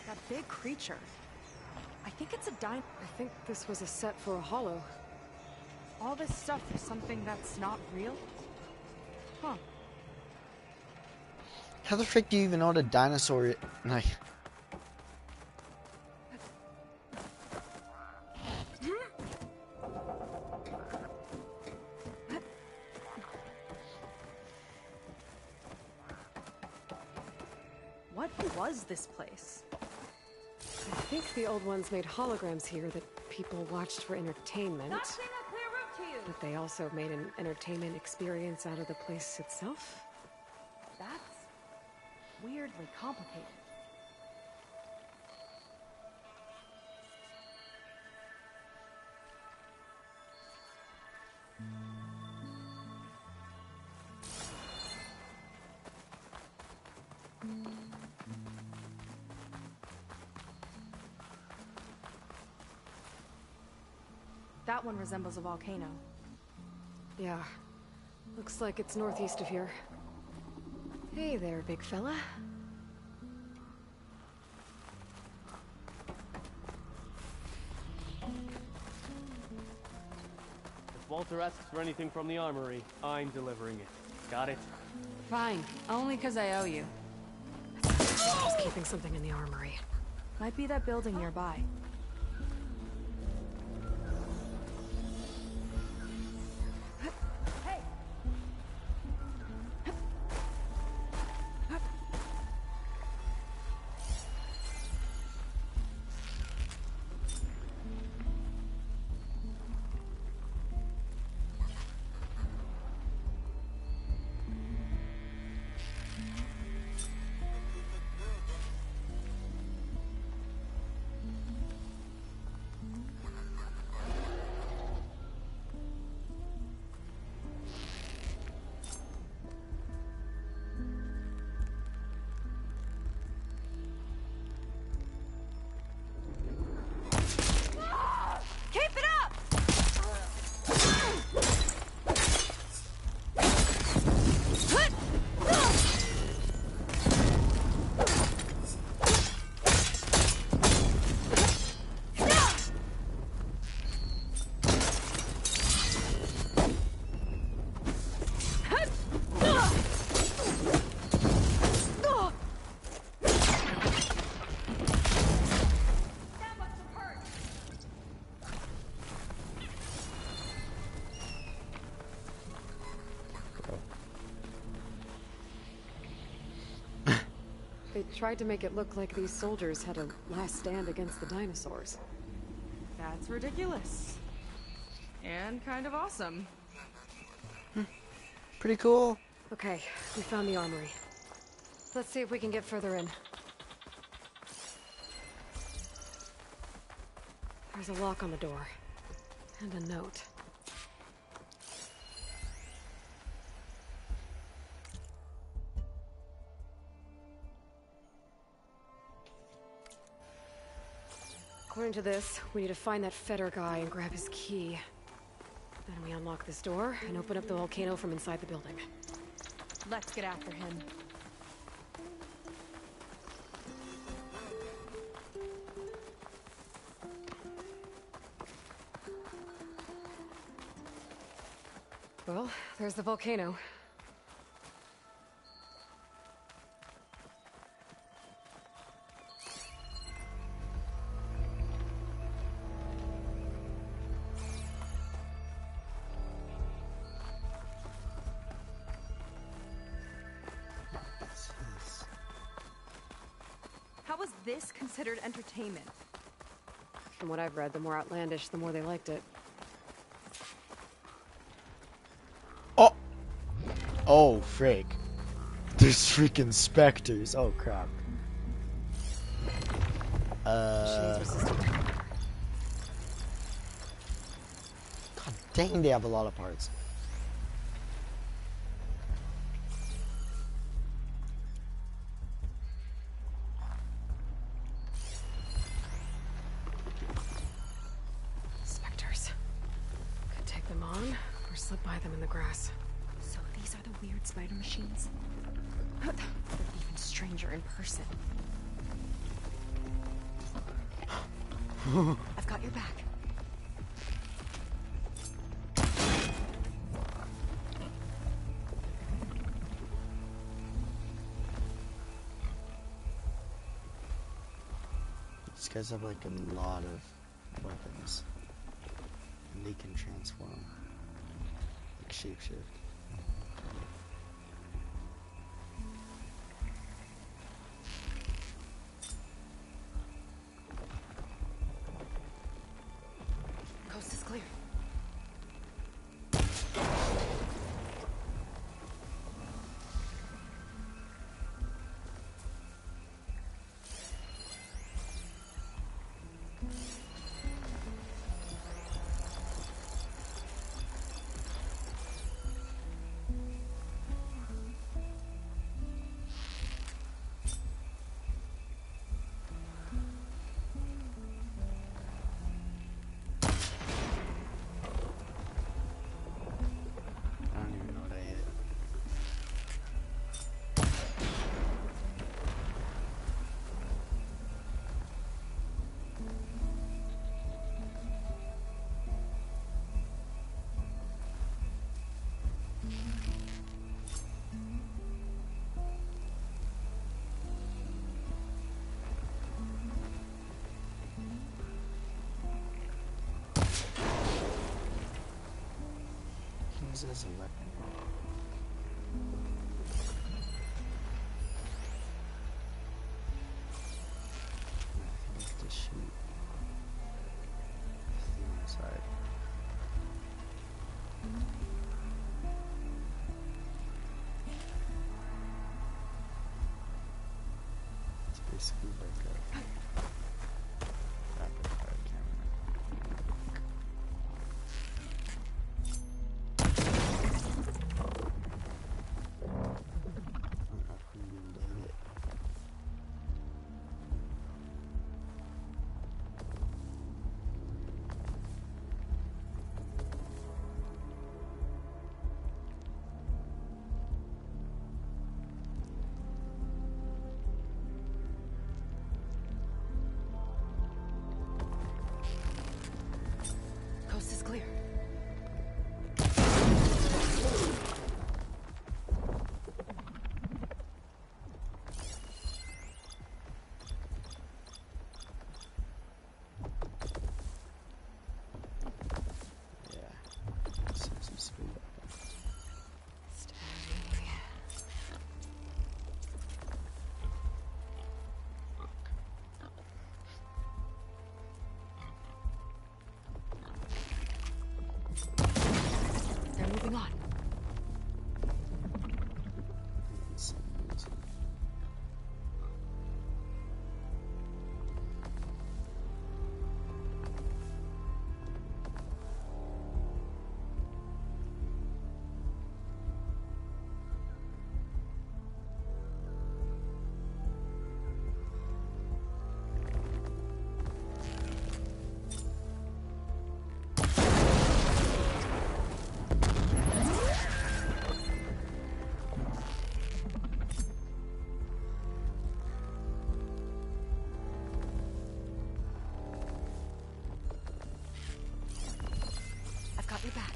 That big creature. I think it's a I think this was a set for a holo. All this stuff for something that's not real? Huh. How the frick do you even know what a dinosaur is? Like... What was this place? I think the old ones made holograms here that people watched for entertainment. But they also made an entertainment experience out of the place itself. That's weirdly complicated. That one resembles a volcano. Yeah. Looks like it's northeast of here. Hey there, big fella. If Walter asks for anything from the armory, I'm delivering it. Got it? Fine. Only because I owe you. Just keeping something in the armory. Might be that building nearby. Keep it up! They tried to make it look like these soldiers had a last stand against the dinosaurs. That's ridiculous. And kind of awesome. Pretty cool. Okay, we found the armory. Let's see if we can get further in. There's a lock on the door. And a note. According to this, we need to find that Feder guy and grab his key. Then we unlock this door and open up the volcano from inside the building. Let's get after him. Well, there's the volcano. How was this considered entertainment? From what I've read, the more outlandish, the more they liked it. Oh, frick. There's freaking specters. Oh, crap. God dang, they have a lot of parts. slipped by them in the grass. So these are the weird spider machines? They're even stranger in person. I've got your back. These guys have like a lot of weapons. And they can transform. Like shapeshift. Coast is clear. I don't even know what I hit. Use it as a weapon. I think to shoot the thing inside. It's basically like a rapid fire cannon. Coast is clear. Yeah. Some speed. They're moving on. I've got your back.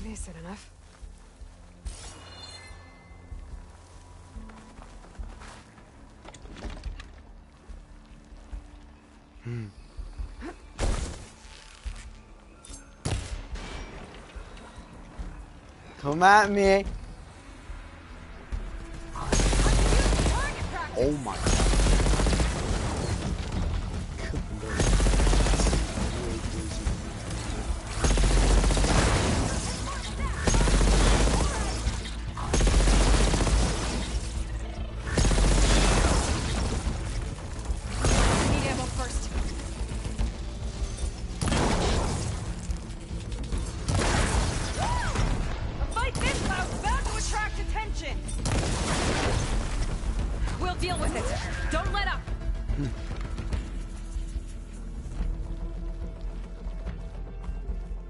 Decent enough. Come at me. Oh my god.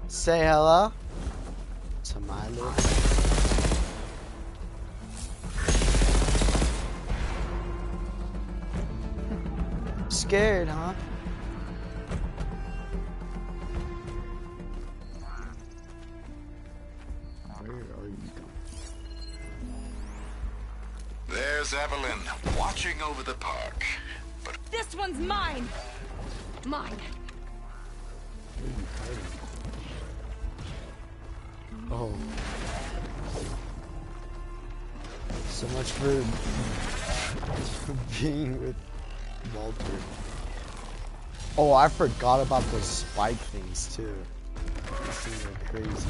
Say hello to my little scared, huh? Where are you going? There's Evelyn, watching over the park. But this one's mine! Mine. Oh. So much for being with Walter. Oh, I forgot about those spike things too. These things are crazy.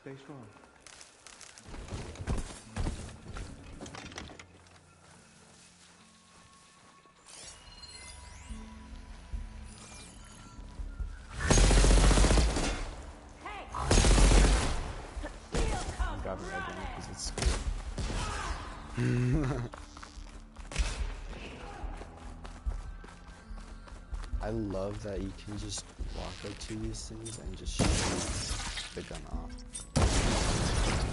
Stay strong. I'm grabbing that down because it's scary. I love that you can just walk up to these things and just shoot the gun off.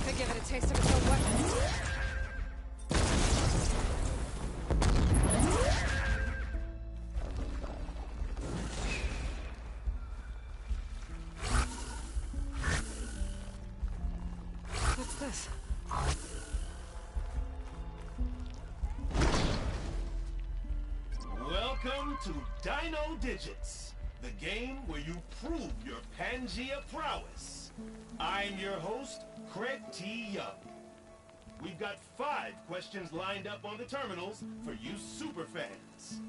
They give it a taste of its own weapons. What's this? Welcome to Dino Digits, the game where you prove your Pangea prowess. I'm your host, Craig T. Young. We've got 5 questions lined up on the terminals for you superfans.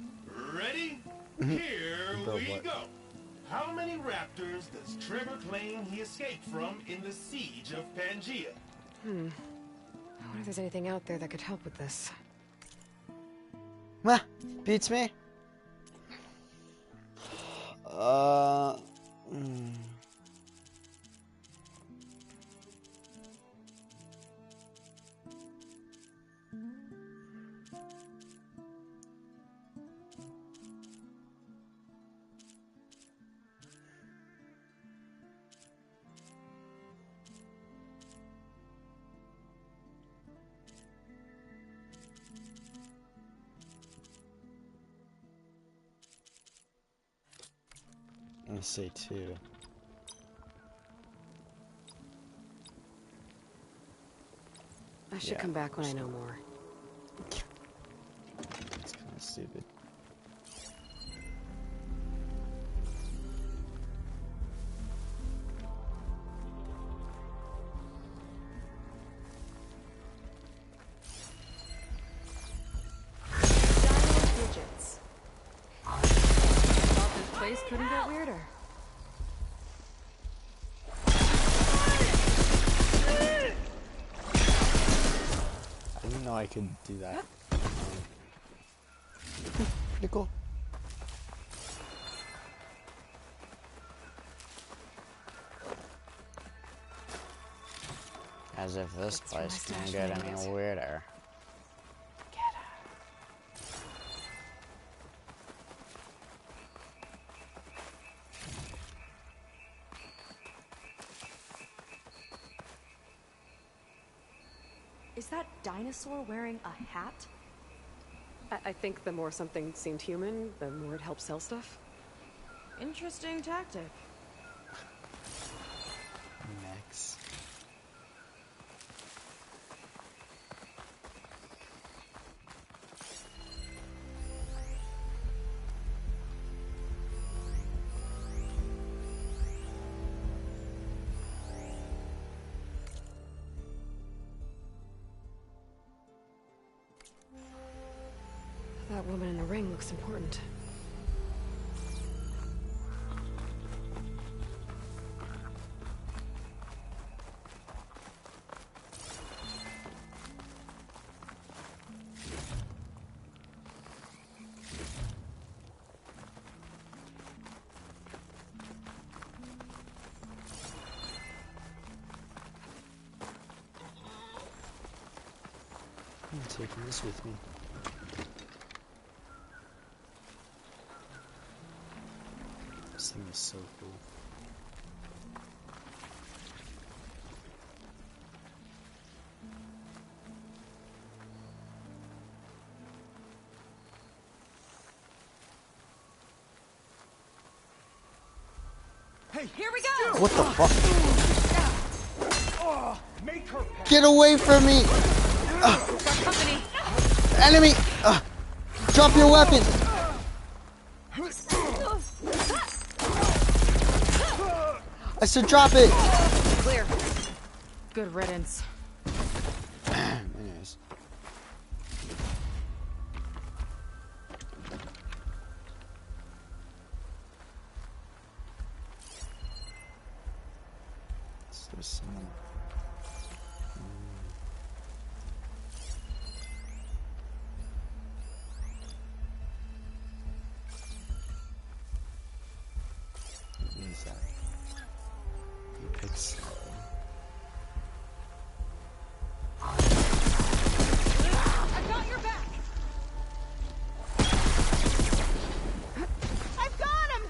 Ready? Here we go. How many raptors does Trevor claim he escaped from in the siege of Pangea? I wonder if there's anything out there that could help with this. Beats me. I'm gonna say 2. I should come back when I know more. It's kind of stupid. Digits. Thought this place couldn't get weirder. I didn't know I could do that. Pretty cool. As if this place can't get any weirder. Is that dinosaur wearing a hat? I think the more something seemed human, the more it helped sell stuff. Interesting tactic. Next. That woman in the ring looks important. I'm taking this with me. This thing is so cool. Hey, here we go! What the fuck? Oh, make her Get away from me! company. Enemy! Drop your weapon! I said drop it! Clear. Good riddance. Anyways. So there's someone. What is that? He picks. I've got your back. I've got him.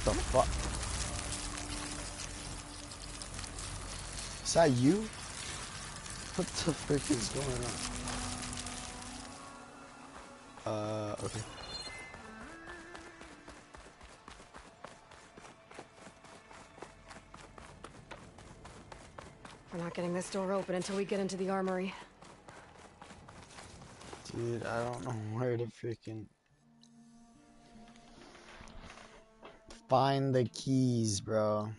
the fuck? Is that you? What the frick is going on? Okay. We're not getting this door open until we get into the armory. Dude, I don't know where to freaking find the keys, bro.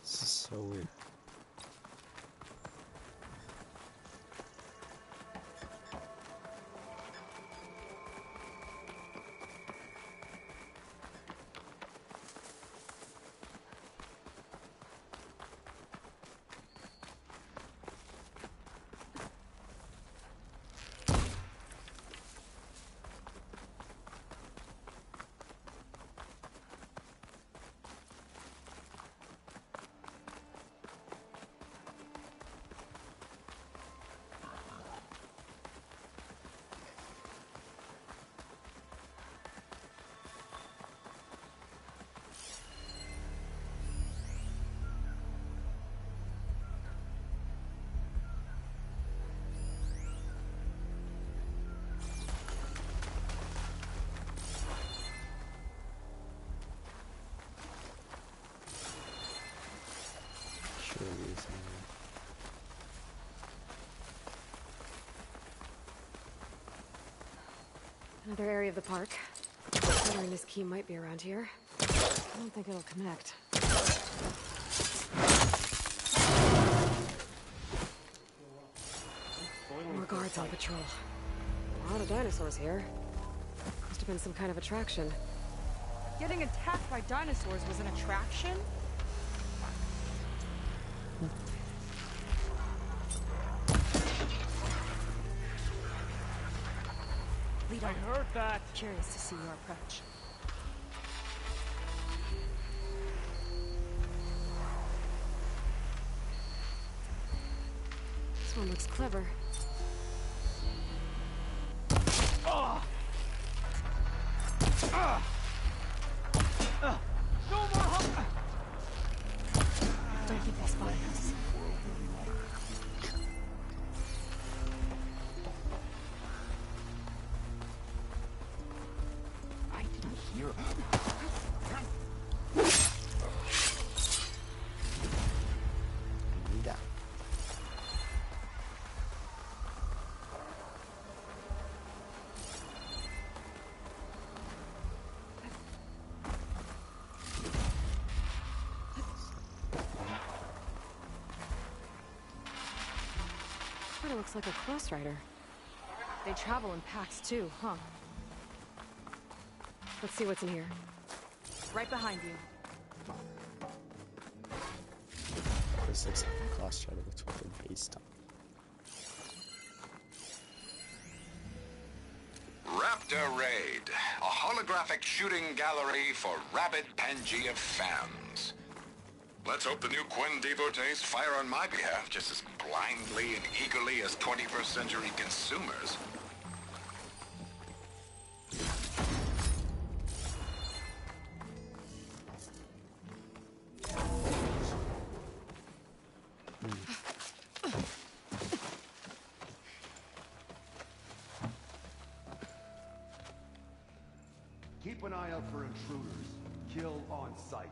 This is so weird. Another area of the park. Considering this key might be around here. I don't think it'll connect. More guards on patrol. A lot of dinosaurs here. Must have been some kind of attraction. Getting attacked by dinosaurs was an attraction? I heard that. Curious to see your approach. This one looks clever. No more help! Don't think they spotted us. I didn't hear. Yeah. Kind of looks like a Cross Rider. They travel in packs too, huh? Let's see what's in here. Right behind you. This looks like a Cross Rider. That's what they're based on. Raptor Raid, a holographic shooting gallery for rabid Pangea fans. Let's hope the new Quinn devotees fire on my behalf just as blindly and eagerly as 21st century consumers. Keep an eye out for intruders. Kill on sight.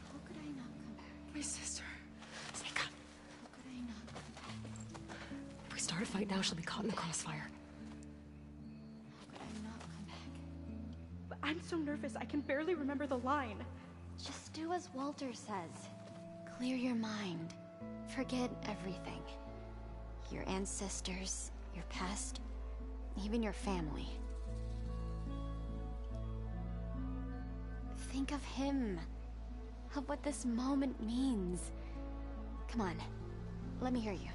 How could I not come back? My sister. Seika. How could I not come back? If we start a fight now, she'll be caught in the crossfire. How could I not come back? I'm so nervous, I can barely remember the line. Just do as Walter says. Clear your mind. Forget everything. Your ancestors, your past, even your family. Think of him. Of what this moment means. Come on, let me hear you.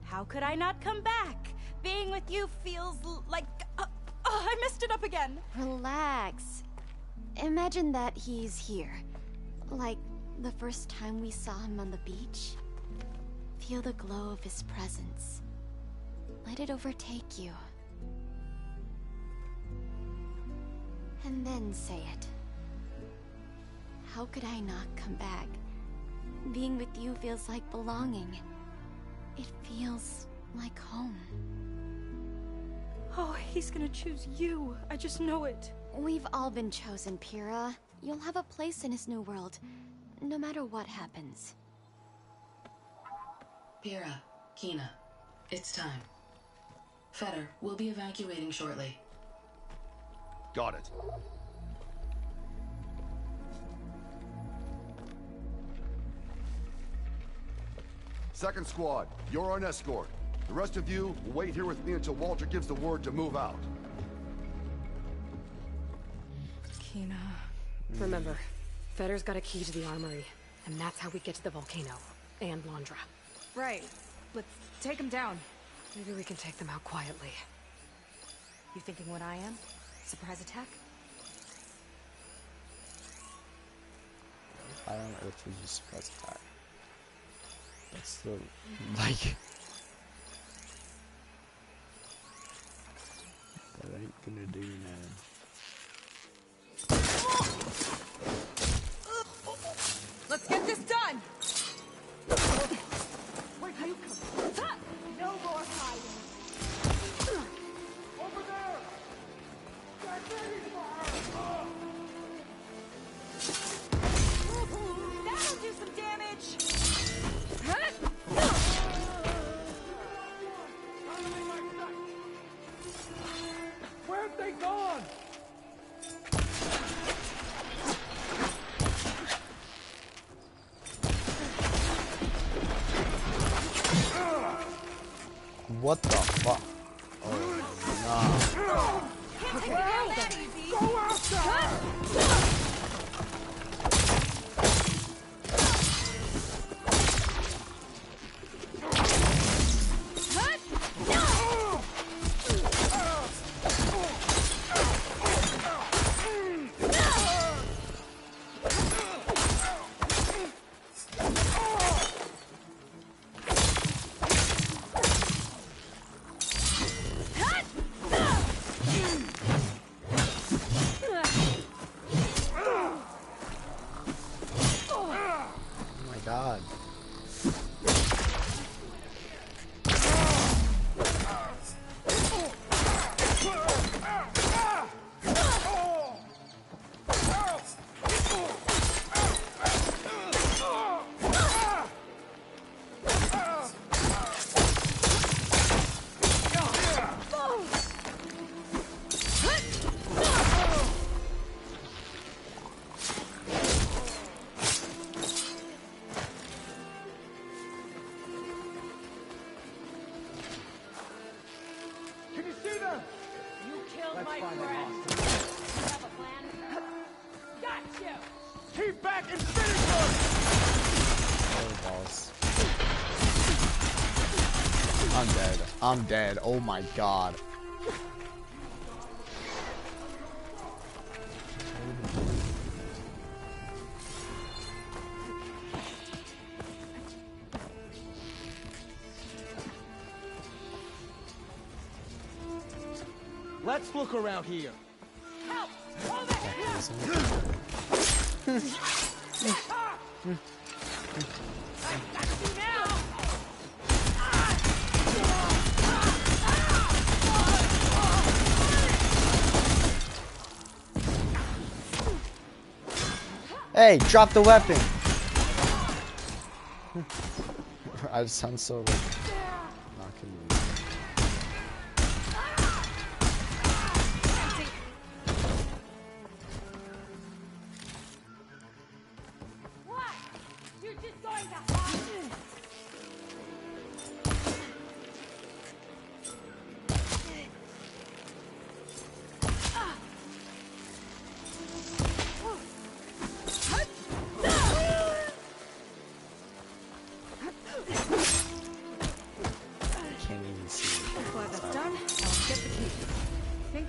How could I not come back? Being with you feels like... I messed it up again. Relax. Imagine that he's here. Like the first time we saw him on the beach. Feel the glow of his presence. Let it overtake you. And then say it. How could I not come back? Being with you feels like belonging. It feels like home. Oh, he's gonna choose you. I just know it. We've all been chosen, Pyrrha. You'll have a place in his new world, no matter what happens. Pyrrha, Kina, it's time. Fetter, we'll be evacuating shortly. Got it. Second squad, you're on escort. The rest of you will wait here with me until Walter gives the word to move out. Kina. Remember, Fetter's got a key to the armory, and that's how we get to the volcano. And Londra. Right. Let's take him down. Maybe we can take them out quietly. You thinking what I am? Surprise attack? I don't know if we just surprise attack. That's the like. That ain't gonna do, man. Let's get this done! Wait, you come. No more hiding. Over there! Get ready for her! That'll do some damage! Where'd they gone? What the fuck? Oh, Can't take it out that easy! Go after God. I'm dead. Oh my god. Let's look around here. Help! Over here! I got you now! Hey, drop the weapon! I sound so like not convinced. What? You're just going to hide?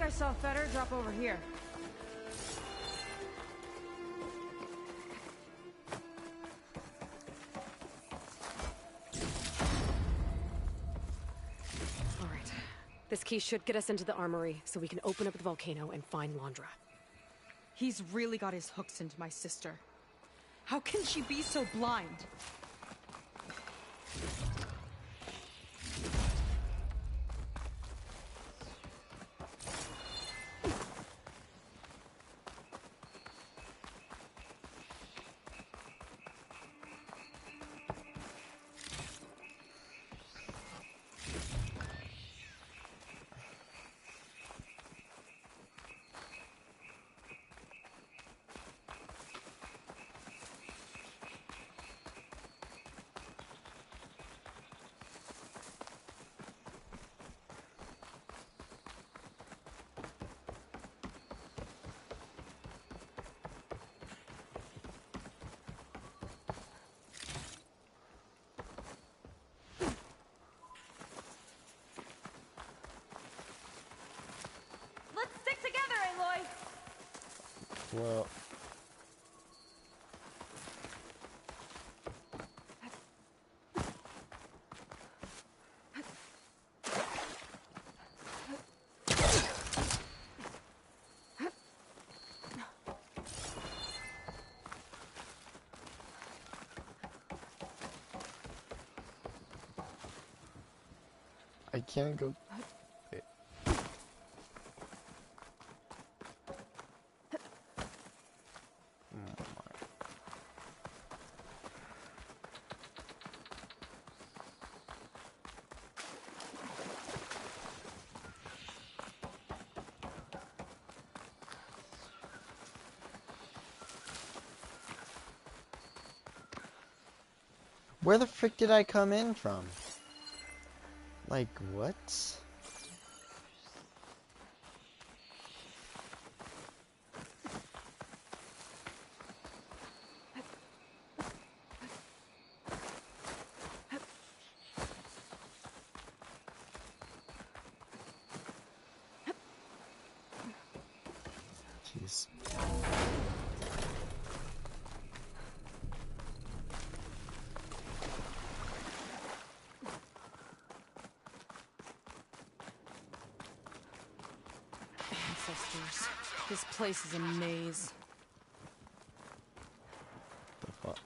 I saw Fetter drop over here. key should get us into the armory, so we can open up the volcano and find Londra. He's really got his hooks into my sister. How can she be so blind? Let's stick together, Aloy! Well, I can't go. Wait. Where the frick did I come in from? Like, what? Jeez. Ancestors. This place is a maze. The fuck?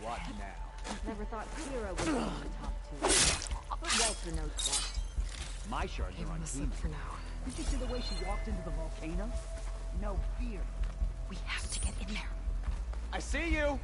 What now? Never thought Kira would be in the top two. But Walter knows that. My shards are on team for now. Did you see the way she walked into the volcano? No fear. We have to get in there. I see you!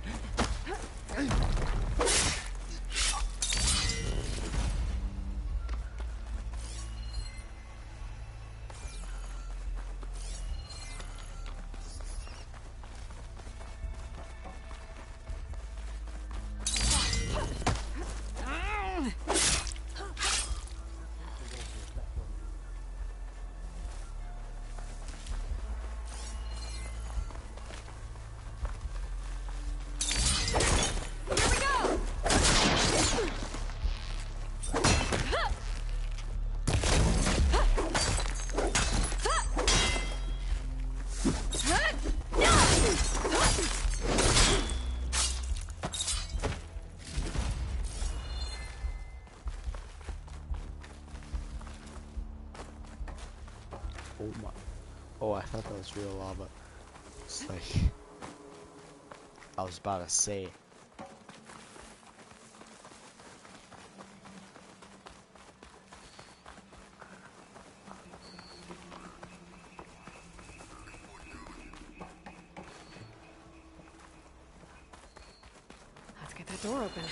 Oh my. Oh, I thought that was real lava. It's like. I was about to say. that door open?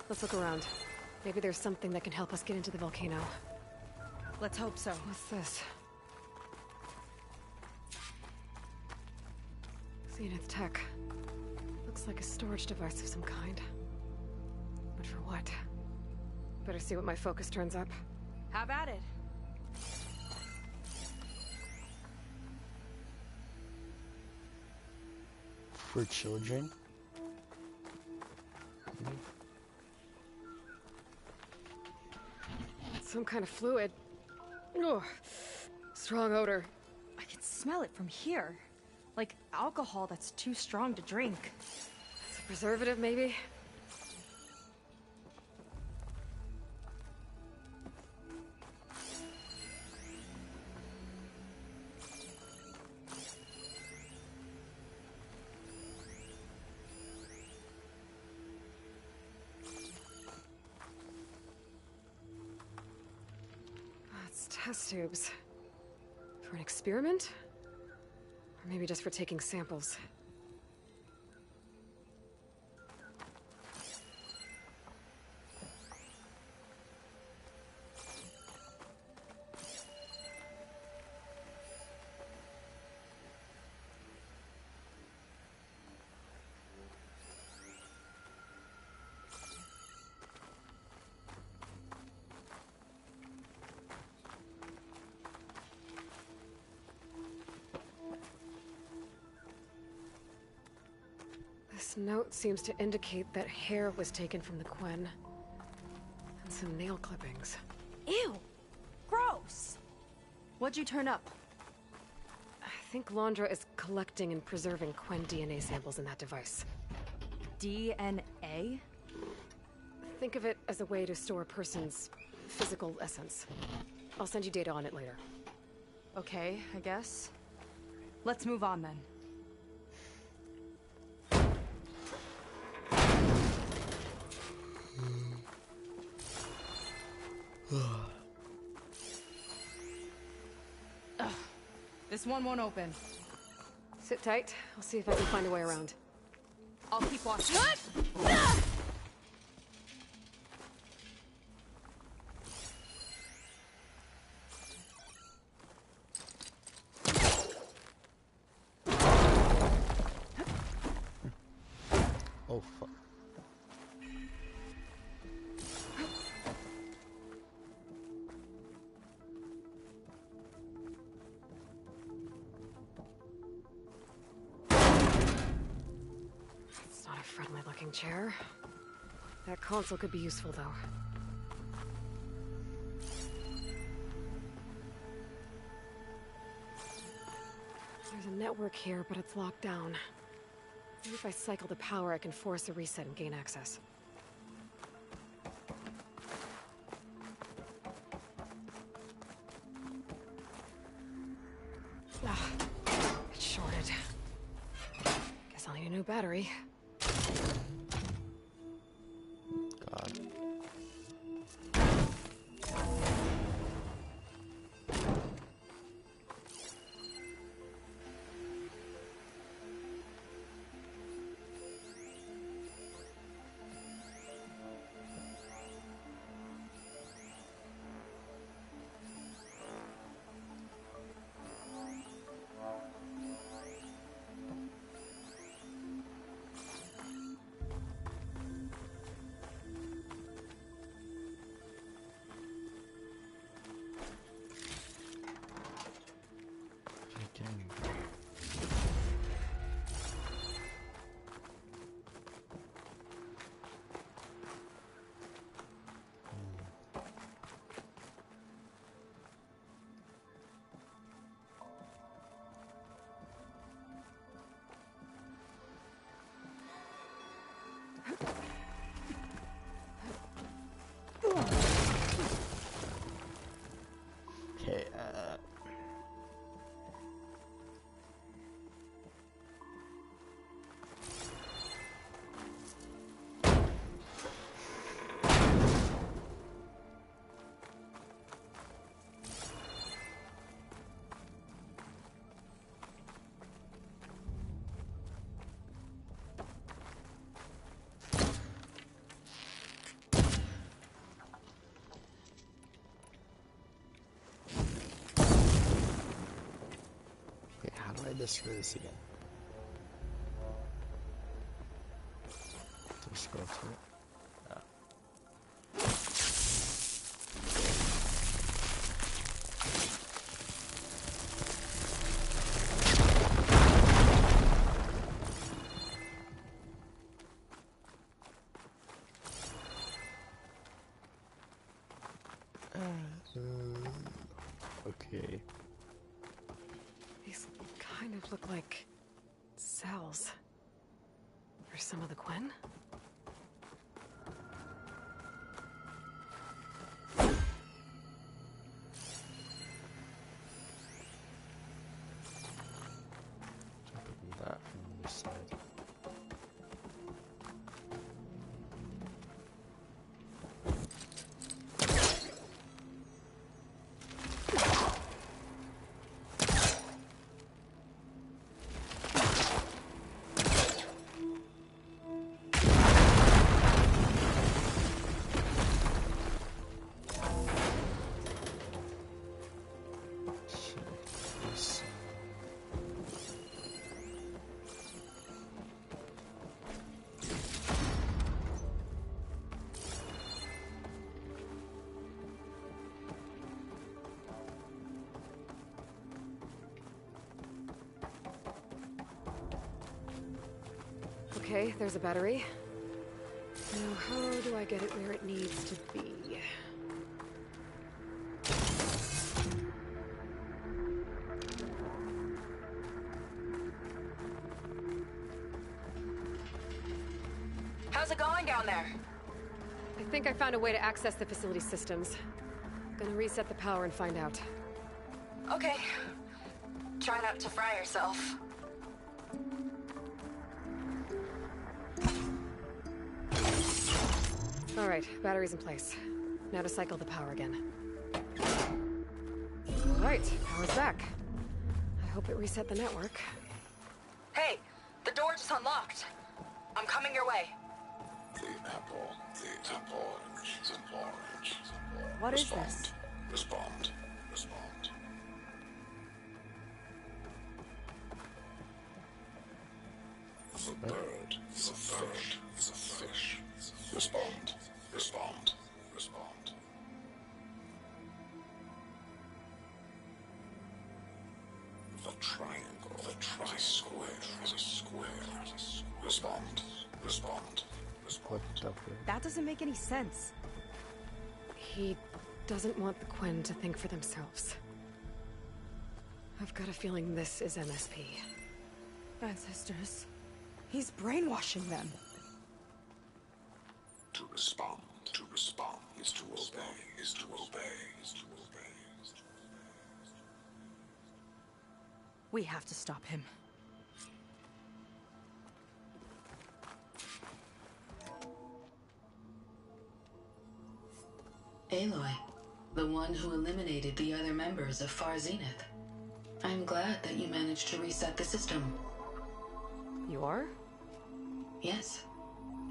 Let's look around. Maybe there's something that can help us get into the volcano. Let's hope so. What's this? Zenith Tech. Looks like a storage device of some kind. But for what? Better see what my focus turns up. Have at it. For children? Some kind of fluid. Oh, strong odor. I can smell it from here. Like alcohol that's too strong to drink. It's a preservative, maybe? It's test tubes. For an experiment? Or maybe just for taking samples. This note seems to indicate that hair was taken from the Quen. And some nail clippings. Ew! Gross! What'd you turn up? I think Londra is collecting and preserving Quen DNA samples in that device. DNA? Think of it as a way to store a person's physical essence. I'll send you data on it later. Okay, I guess. Let's move on then. Ugh. This one won't open. Sit tight. I'll see if I can find a way around. I'll keep watching. Oh, fuck. It's not a friendly-looking chair. That console could be useful, though. There's a network here, but it's locked down. Maybe if I cycle the power, I can force a reset and gain access. Ah, it's shorted. Guess I'll need a new battery. God. disk for this again. Do we scroll to it? No. Okay. These kind of look like cells. For some of the Quen? Open that from this side. Okay, there's a battery. Now, how do I get it where it needs to be? How's it going down there? I think I found a way to access the facility systems. Gonna reset the power and find out. Okay. Try not to fry yourself. All right, battery's in place. Now to cycle the power again. All right, power's back. I hope it reset the network. Hey, the door just unlocked. I'm coming your way. The apple orange, the orange. What is this? Respond. The bird, the fish. Respond. The triangle, the square. Respond. That doesn't make any sense. He doesn't want the Quen to think for themselves. I've got a feeling this is MSP. Ancestors. He's brainwashing them. To respond is to obey. We have to stop him. Aloy, the one who eliminated the other members of Far Zenith. I'm glad that you managed to reset the system. You are? Yes.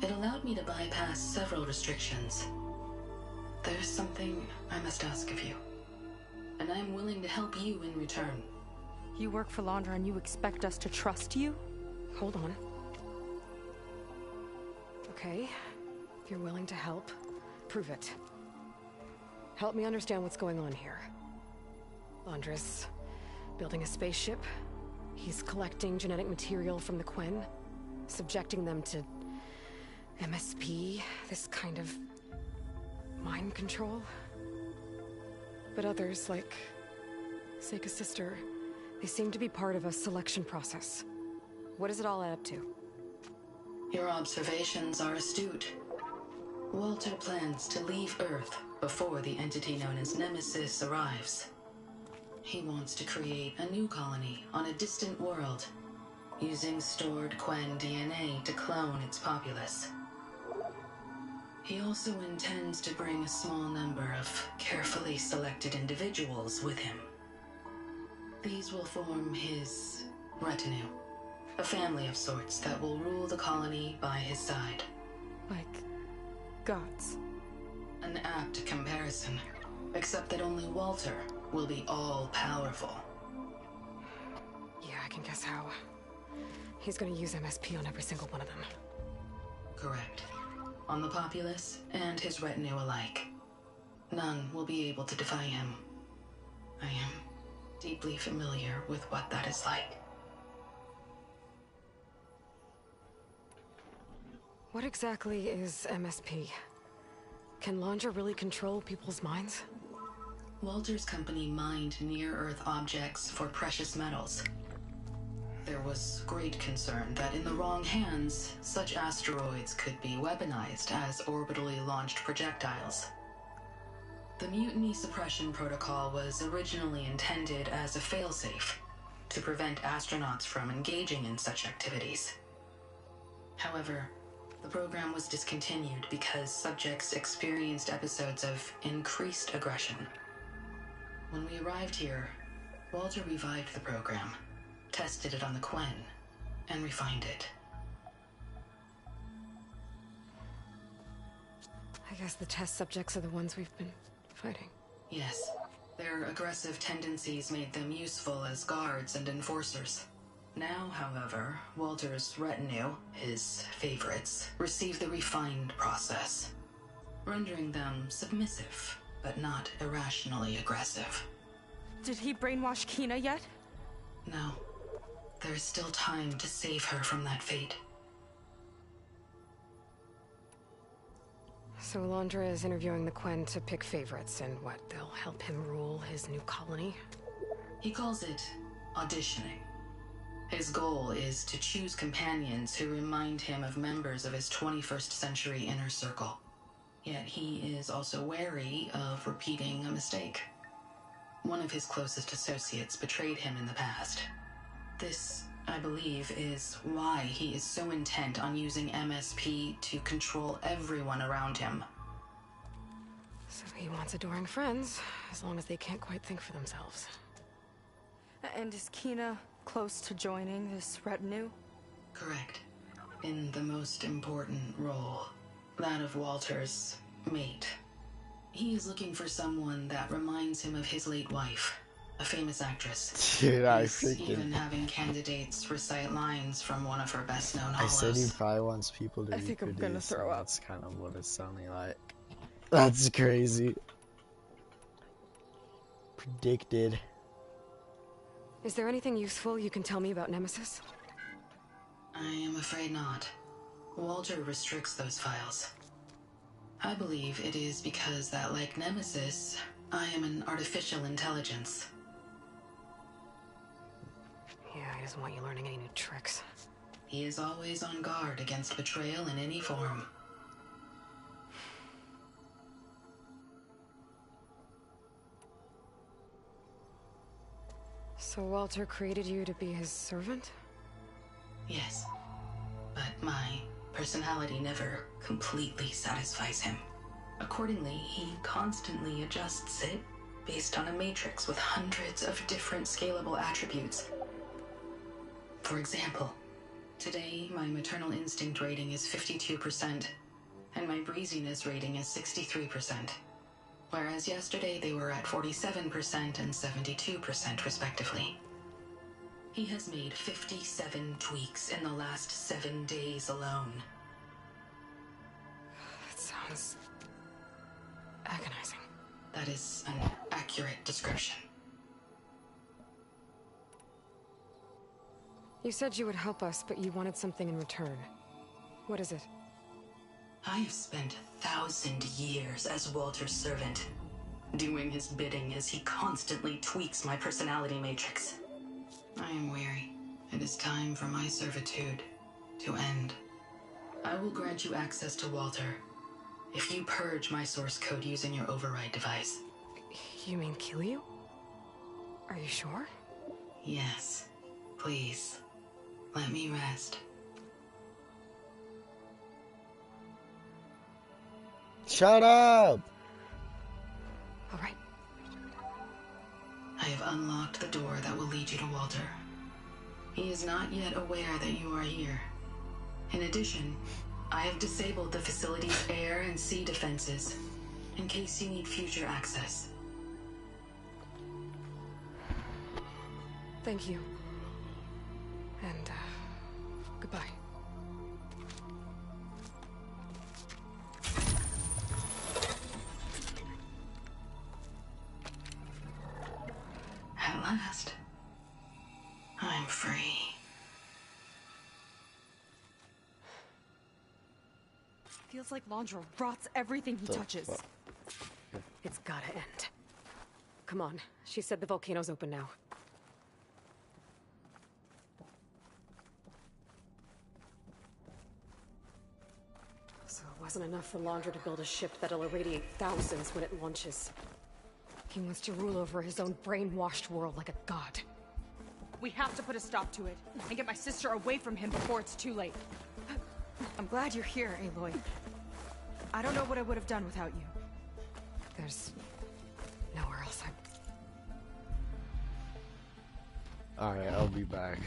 It allowed me to bypass several restrictions. There's something I must ask of you, and I'm willing to help you in return. You work for Londra and you expect us to trust you? Hold on. Okay, if you're willing to help, prove it. Help me understand what's going on here. Londra's building a spaceship. He's collecting genetic material from the Quen, subjecting them to MSP, this kind of mind control. But others, like Seika's sister, they seem to be part of a selection process. What does it all add up to? Your observations are astute. Walter plans to leave Earth before the entity known as Nemesis arrives. He wants to create a new colony on a distant world, using stored Quen DNA to clone its populace. He also intends to bring a small number of carefully selected individuals with him. These will form his retinue, a family of sorts that will rule the colony by his side. Like gods. An apt comparison, except that only Walter will be all-powerful. Yeah, I can guess how. He's gonna use MSP on every single one of them. Correct. On the populace and his retinue alike. None will be able to defy him. I am deeply familiar with what that is like. What exactly is MSP? Can Laundra really control people's minds? Walter's company mined near-Earth objects for precious metals. There was great concern that in the wrong hands, such asteroids could be weaponized as orbitally launched projectiles. The Mutiny Suppression Protocol was originally intended as a failsafe to prevent astronauts from engaging in such activities. However, the program was discontinued because subjects experienced episodes of increased aggression. When we arrived here, Walter revived the program, tested it on the Quen, and refined it. I guess the test subjects are the ones we've been fighting. Yes. Their aggressive tendencies made them useful as guards and enforcers. Now, however, Walter's retinue, his favorites, receive the refined process, rendering them submissive, but not irrationally aggressive. Did he brainwash Kina yet? No. There is still time to save her from that fate. So Laundra is interviewing the Quen to pick favorites, and what, they'll help him rule his new colony? He calls it auditioning. His goal is to choose companions who remind him of members of his 21st century inner circle. Yet he is also wary of repeating a mistake. One of his closest associates betrayed him in the past. This, I believe, is why he is so intent on using MSP to control everyone around him. So he wants adoring friends, as long as they can't quite think for themselves. And is Kina close to joining this retinue? Correct. In the most important role, that of Walter's mate. He is looking for someone that reminds him of his late wife, a famous actress. Dude, I He's freaking... even having candidates recite lines from one of her best-known I said he hollows. probably wants people to I think I'm gonna throw up. That's kind of what it's sounding like. That's crazy. Predicted. Is there anything useful you can tell me about Nemesis? I am afraid not. Walter restricts those files. I believe it is because that, like Nemesis, I am an artificial intelligence. Yeah, he doesn't want you learning any new tricks. He is always on guard against betrayal in any form. So Walter created you to be his servant? Yes. But my personality never completely satisfies him. Accordingly, he constantly adjusts it based on a matrix with hundreds of different scalable attributes. For example, today my maternal instinct rating is 52%, and my breeziness rating is 63%. Whereas yesterday they were at 47% and 72% respectively. He has made 57 tweaks in the last 7 days alone. That sounds agonizing. That is an accurate description. You said you would help us, but you wanted something in return. What is it? I have spent 1,000 years as Walter's servant, doing his bidding as he constantly tweaks my personality matrix. I am weary. It is time for my servitude to end. I will grant you access to Walter if you purge my source code using your override device. You mean kill you? Are you sure? Yes. Please, let me rest. Shut up! All right. I have unlocked the door that will lead you to Walter. He is not yet aware that you are here. In addition, I have disabled the facility's air and sea defenses in case you need future access. Thank you. Goodbye. At last, I'm free. Feels like Londra rots everything he touches. It's gotta end. Come on. She said the volcano's open now. So it wasn't enough for Londra to build a ship that'll irradiate thousands when it launches. He wants to rule over his own brainwashed world like a god. We have to put a stop to it and get my sister away from him before it's too late. I'm glad you're here, Aloy. I don't know what I would have done without you. There's nowhere else Alright, I'll be back.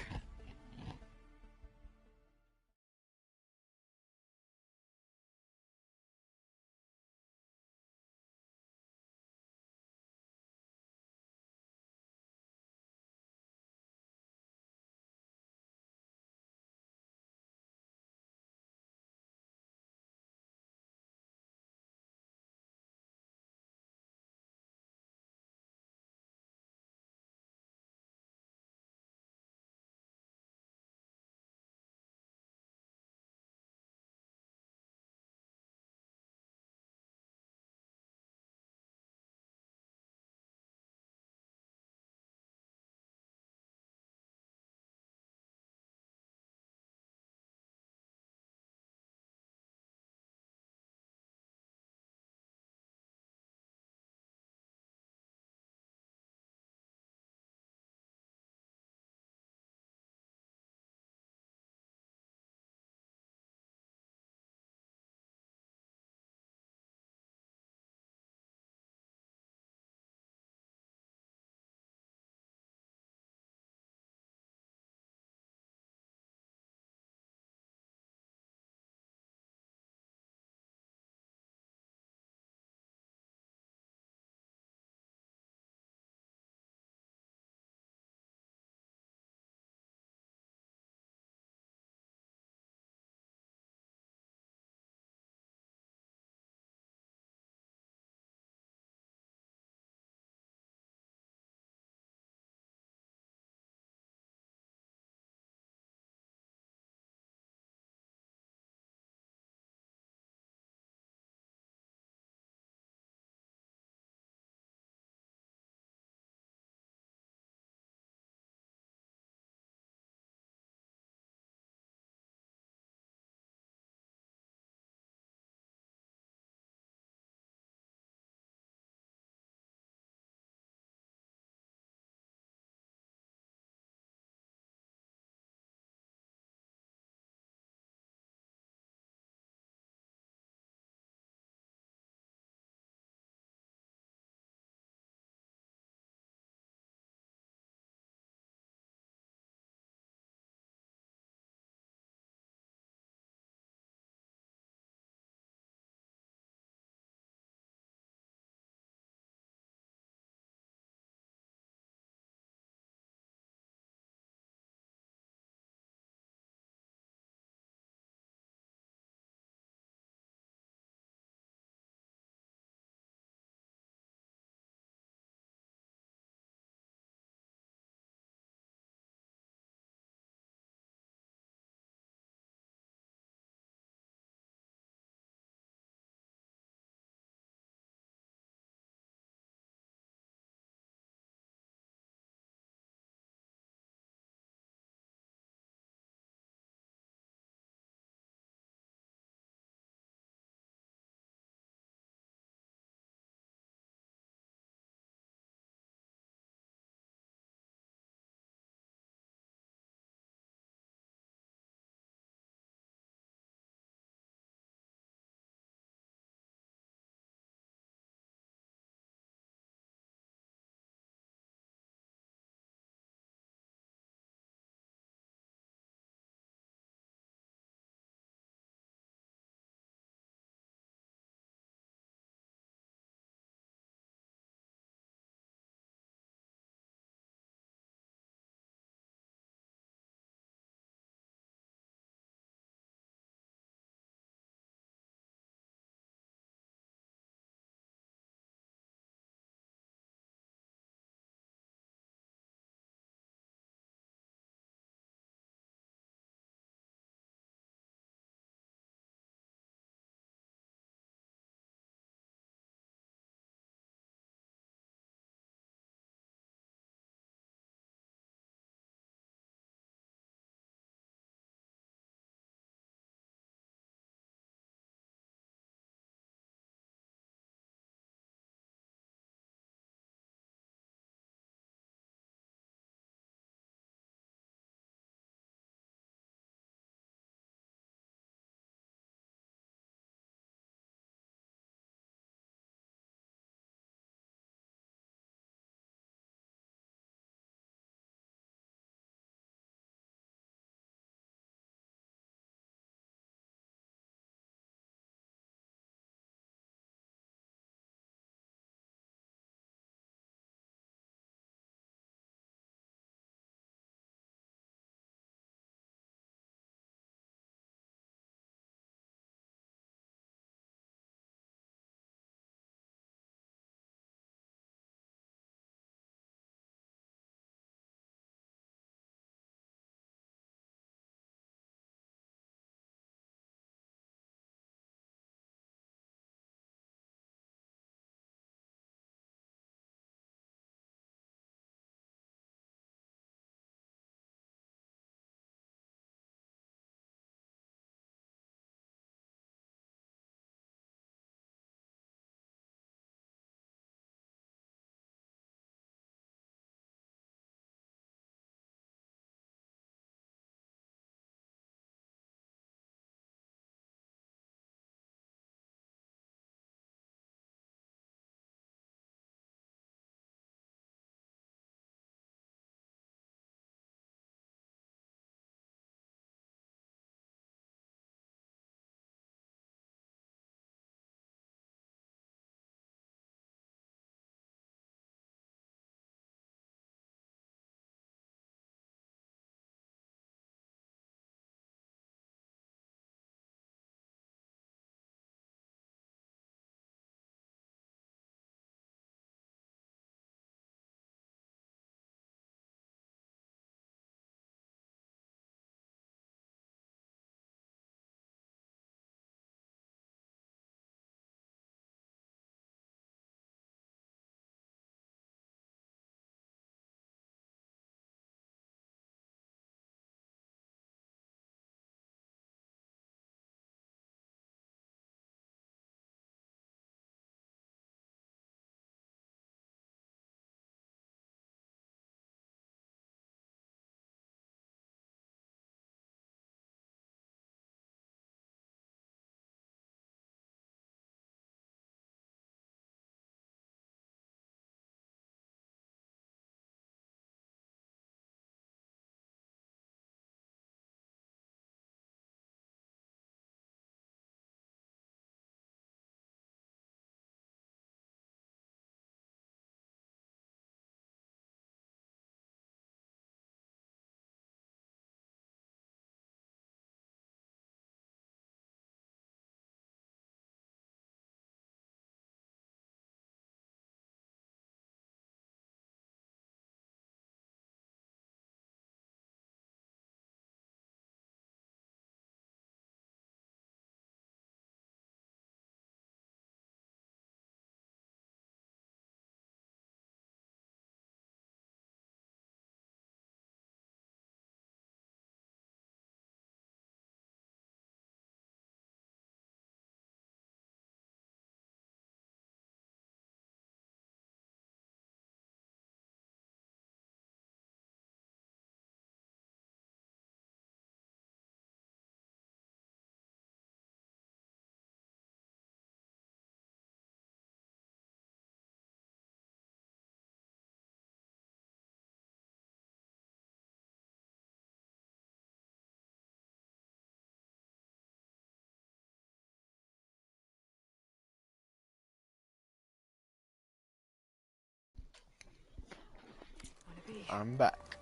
I'm back.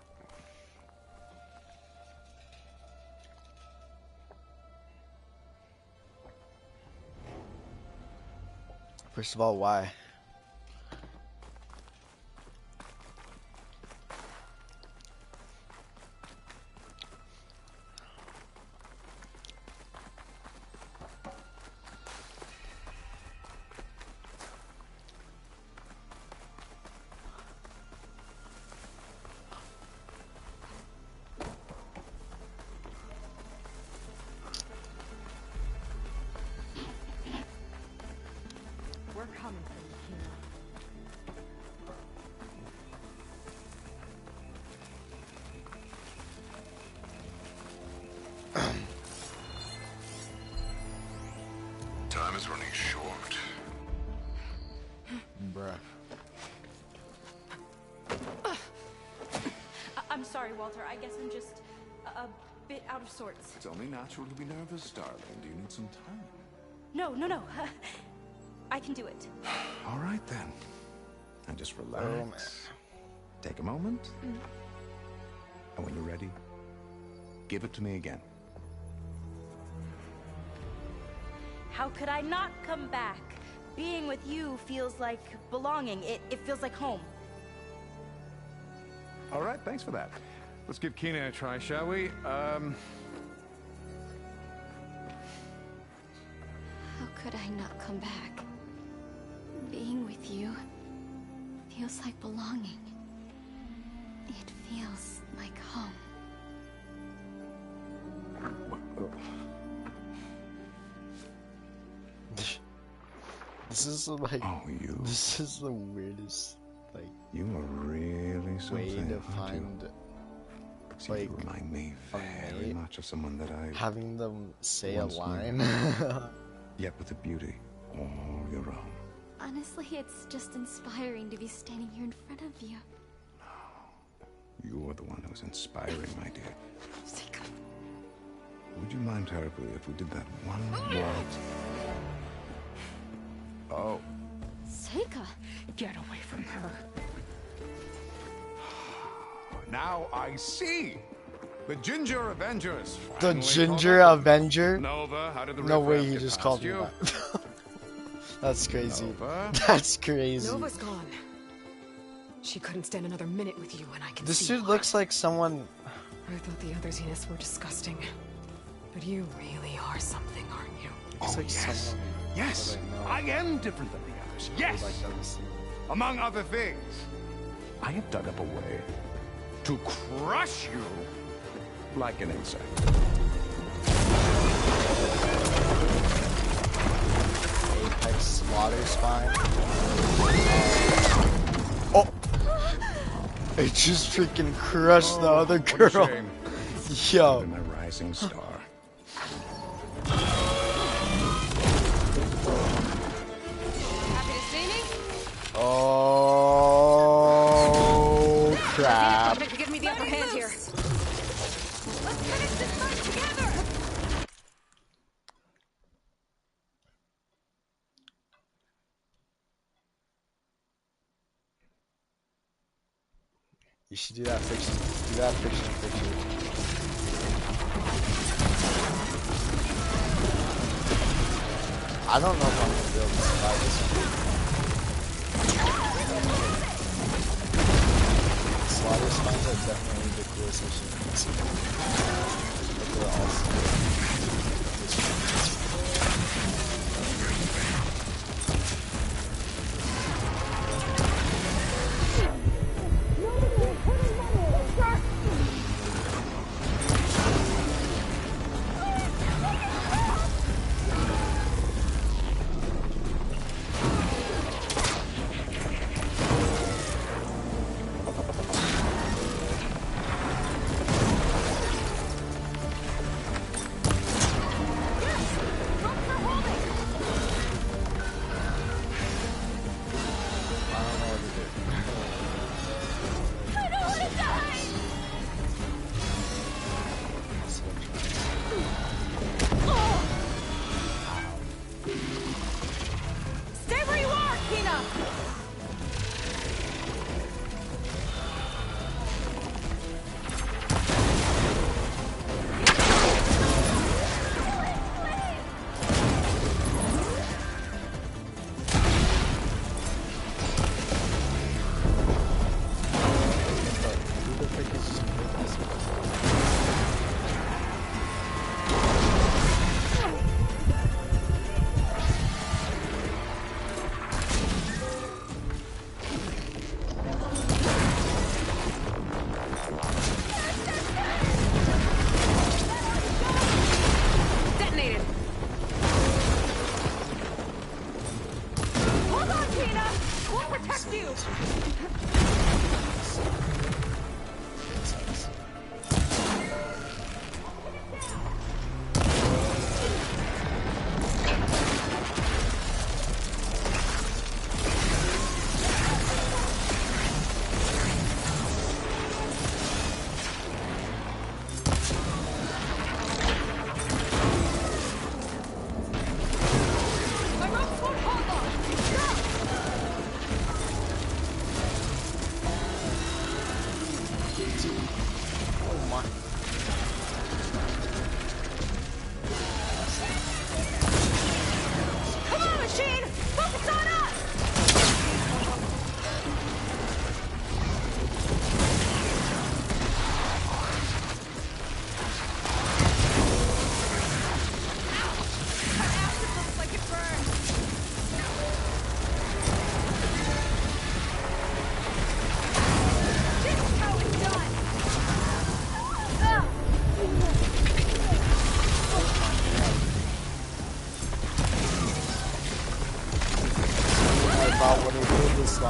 First of all, why? We're coming for you, Kira. Time is running short. Bruh. I'm sorry, Walter. I guess I'm just a bit out of sorts. It's only natural to be nervous, darling. Do you need some time? No. I can do it. All right, then. And just relax. Oh, man. Take a moment. And when you're ready, give it to me again. How could I not come back? Being with you feels like belonging. It feels like home. All right, thanks for that. Let's give Kina a try, shall we? How could I not come back? Being with you feels like belonging. It feels like home. This is like, oh, you. This is the weirdest, like, you are really way something, to aren't find, you? like, You remind me very much of someone that I having them say a once knew. line. Yet with a beauty all your own. Honestly, it's just inspiring to be standing here in front of you. You're the one who's inspiring, my dear. Would you mind terribly if we did that one more? Oh. Seika! Get away from her. Now I see! The Ginger Avengers! The Ginger Avenger? Nova, how did the No way riffraff he get just past called me you? that. That's crazy. Nova? That's crazy. Nova's gone. She couldn't stand another minute with you, and I can This see dude why. looks like someone. I thought the other Zeniths were disgusting. But you really are something, aren't you? Looks like yes. someone Yes! that I am different than the others. Yes! Among other things, I have dug up a way to crush you like an insect. Apex Slaughter Spine. Oh! It just freaking crushed the other What a girl. shame. Yo. You're my rising star. Happy to see me? Oh crap. Zenith give me the upper hand here. Let's finish this fight together! You should do that fiction. Do that fiction. I don't know if I'm gonna be able to survive this one. Slaughter spines are definitely the coolest mission you can see. But they're also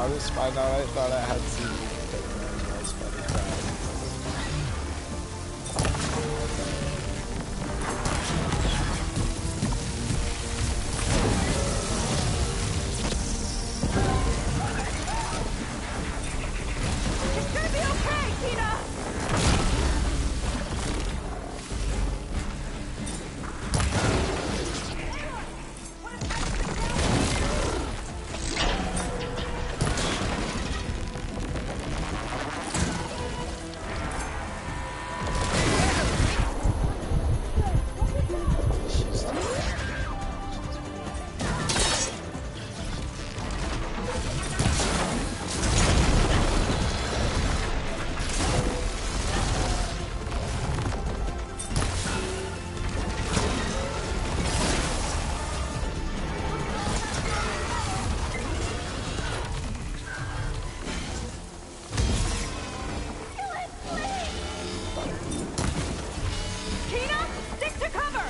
how to find out. I thought I had seen It's gonna be okay, Tina! Tina, stick to cover!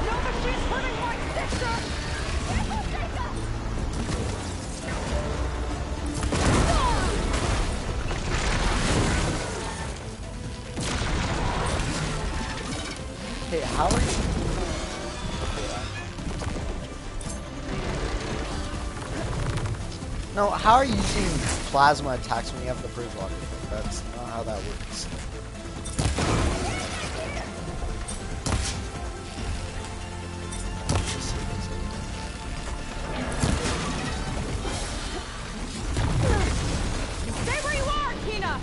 Nova, she's hurting my sister! Careful, Jacob! Hey, how are you? No, how are you using plasma attacks when you have the bridge locker? That's not how that works. Stay where you are, Tina!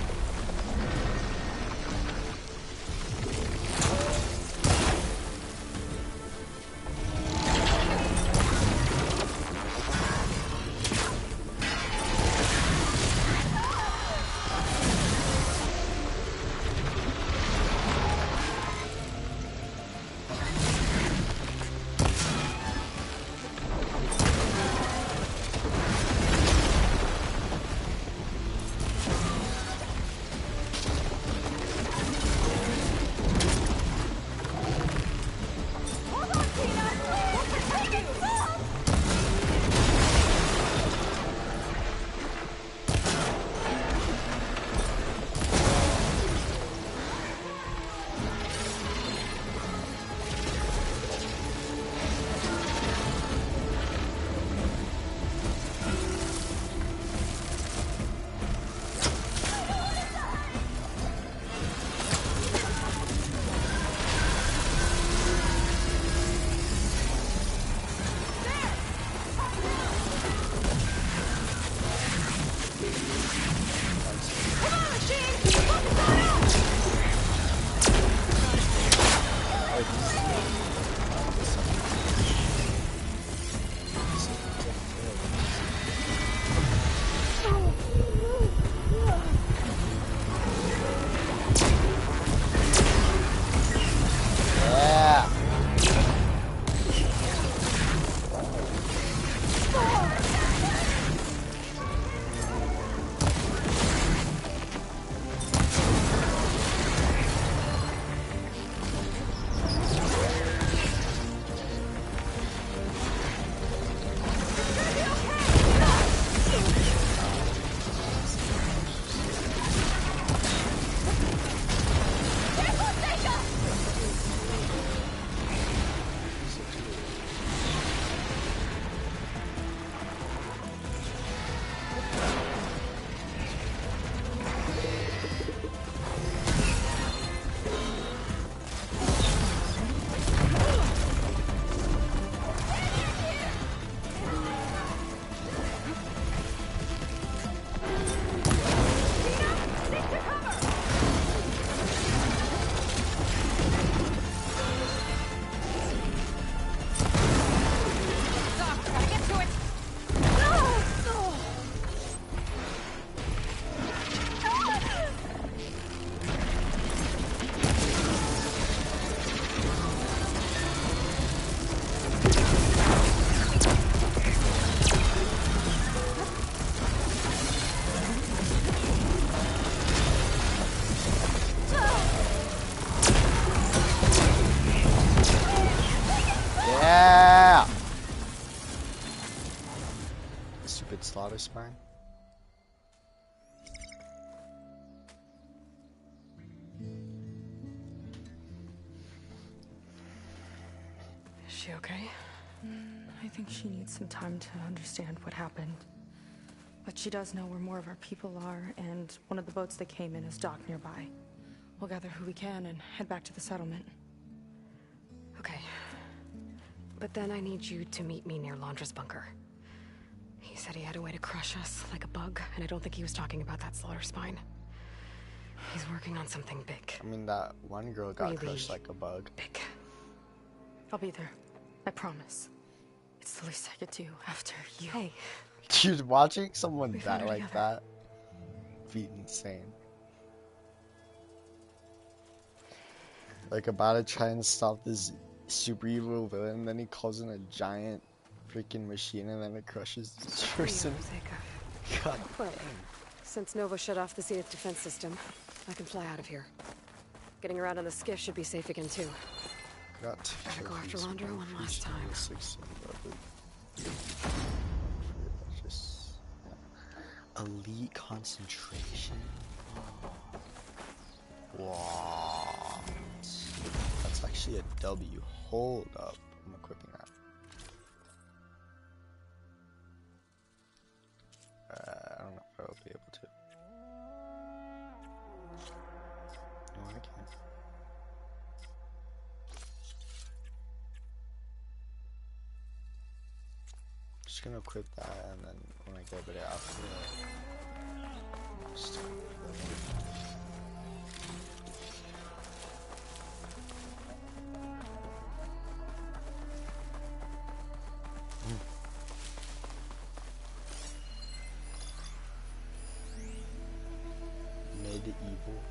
Stupid slaughter spine. Is she okay? I think she needs some time to understand what happened. But she does know where more of our people are, and one of the boats that came in is docked nearby. We'll gather who we can and head back to the settlement. Okay. But then I need you to meet me near Laundra's bunker. He said he had a way to crush us like a bug, and I don't think he was talking about that slaughter spine. He's working on something big. I mean, that one girl got Really crushed like a bug. big. I'll be there. I promise. It's the least I could do after you. Hey. Dude, watching someone We die found her like that be insane. Like about to try and stop this super evil villain, then he calls in a giant freaking machine and then it crushes this person. God Well, dang. since Nova shut off the Zenith defense system, I can fly out of here. Getting around on the skiff should be safe again too. Got to Better go after Laundra one last time. Just elite concentration. What? That's actually a W. Hold up. I'm equipping that. I don't know if I'll be able to. No, I can't. Just gonna equip that, and then when I get it out, just medieval.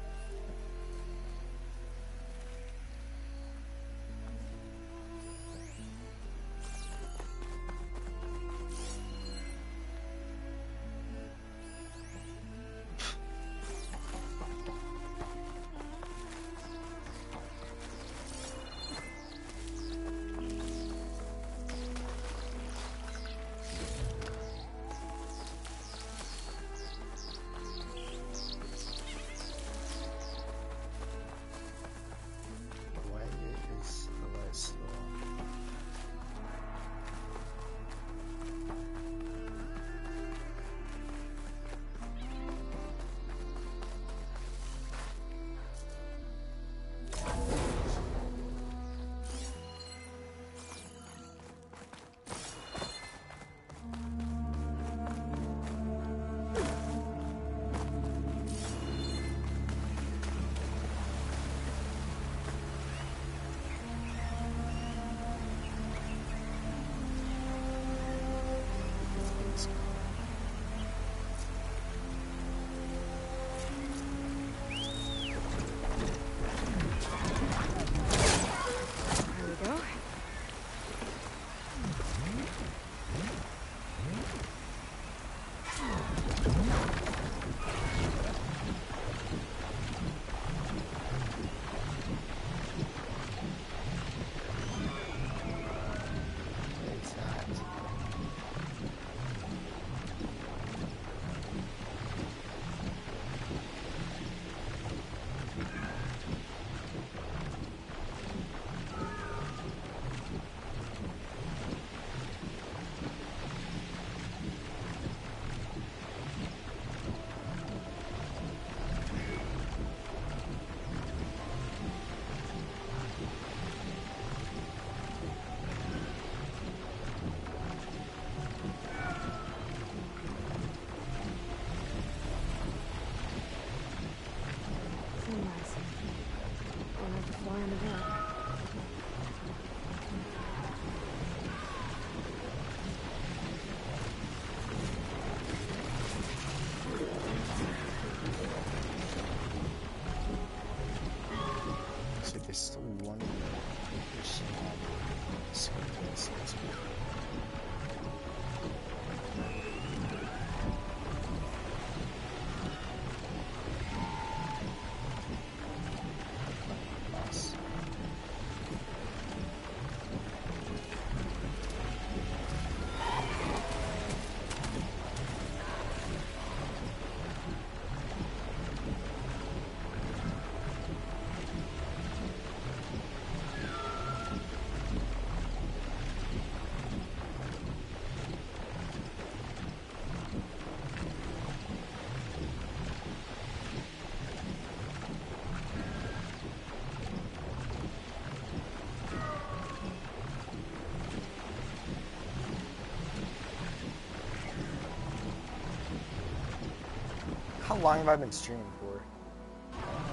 How long have I been streaming for?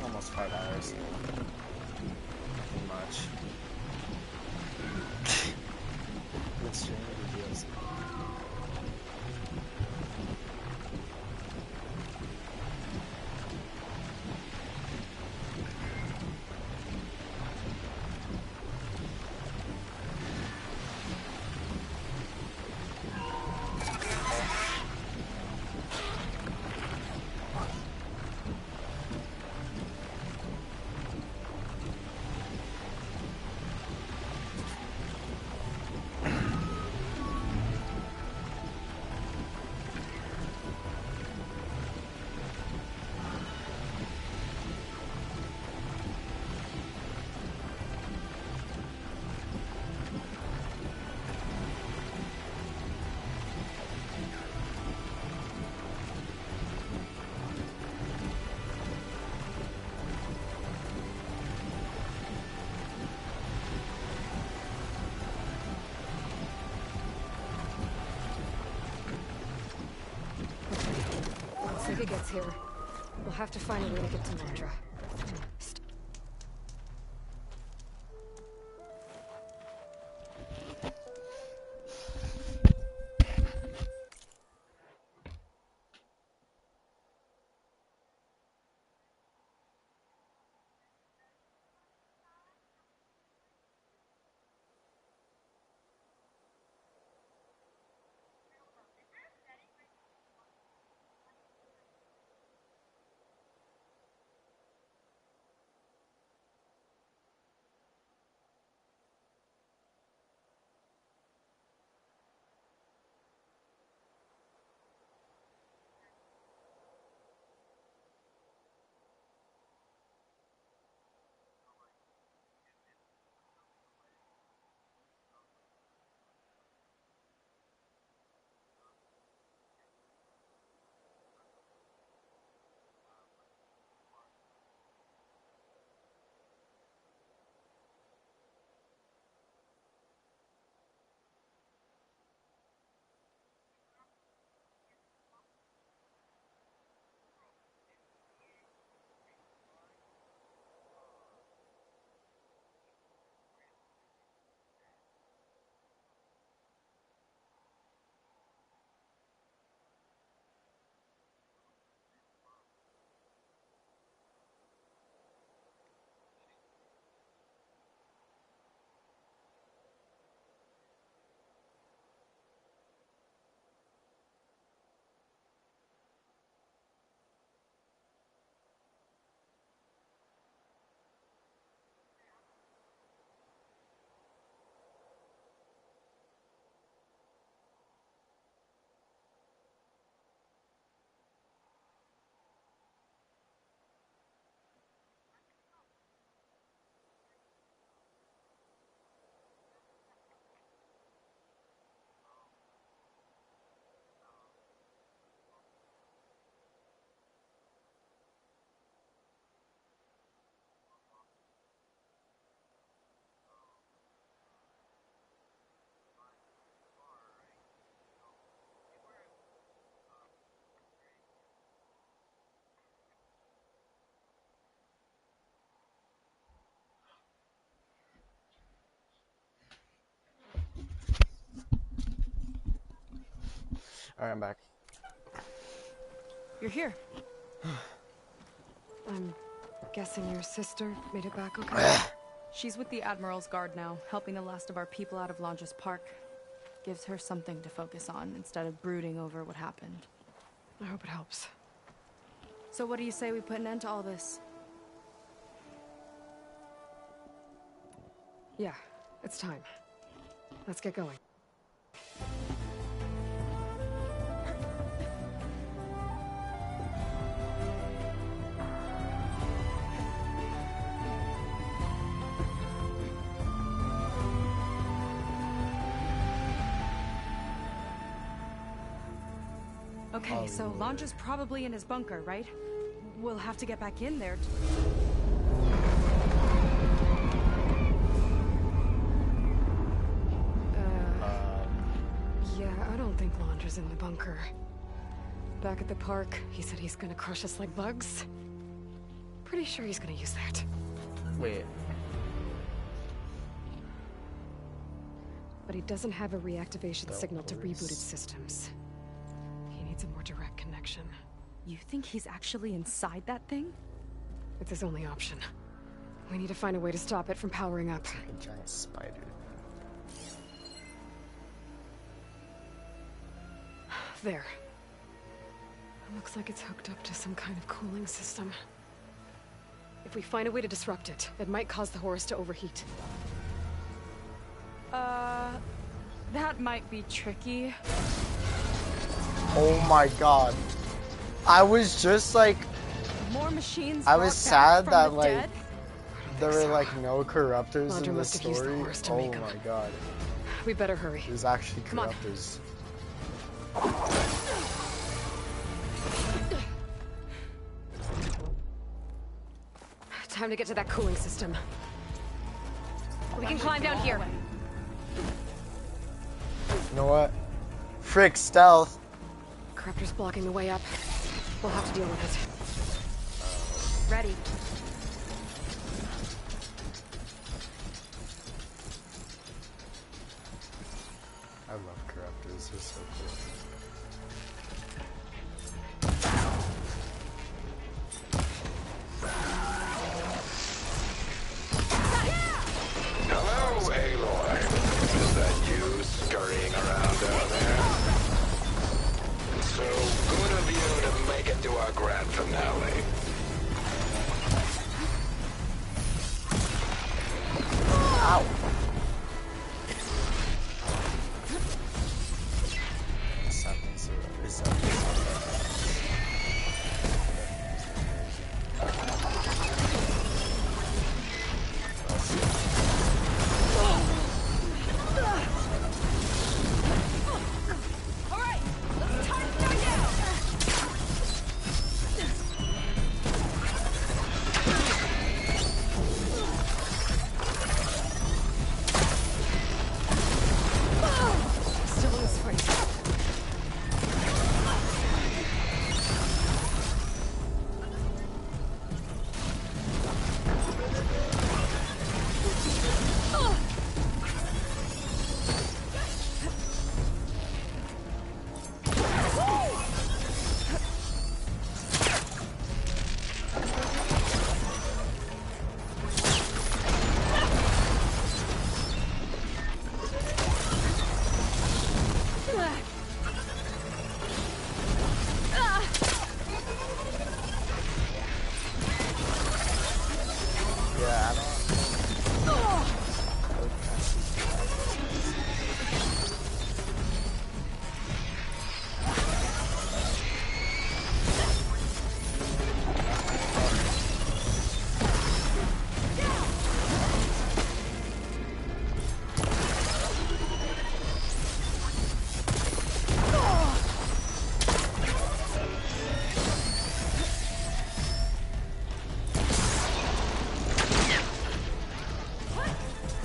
Almost 5 hours. Pretty much. Been streaming videos. If he gets here, we'll have to find a way to get to Mondra. Alright, I'm back. You're here. I'm guessing your sister made it back okay? She's with the Admiral's Guard now, helping the last of our people out of Londra's Park. Gives her something to focus on instead of brooding over what happened. I hope it helps. So what do you say we put an end to all this? Yeah, it's time. Let's get going. Okay, so Londra's probably in his bunker, right? We'll have to get back in there to... Yeah, I don't think Londra's in the bunker. Back at the park, he said he's gonna crush us like bugs. Pretty sure he's gonna use that. Wait. But he doesn't have a reactivation signal to rebooted systems. He needs a more direct connection. You think he's actually inside that thing? It's his only option. We need to find a way to stop it from powering up. Like a giant spider. There. Looks like it's hooked up to some kind of cooling system. If we find a way to disrupt it, it might cause the Horus to overheat. That might be tricky. Oh my god. I was just like... More machines. I was sad that like... Dead? There were like no corruptors Laundra in the must have used the story. Horus to Oh make 'em. my god. We better hurry. There's actually Come on. corruptors. Time to get to that cooling system. We can climb down here. You know what? Frick, stealth. Corruptor's blocking the way up. We'll have to deal with it. Ready. I love corruptors, they're so cool. Hello, Aloy. Is that you scurrying around down there? So good of you to make it to our grand finale. Ow. Still in this fight. Yeah, I don't...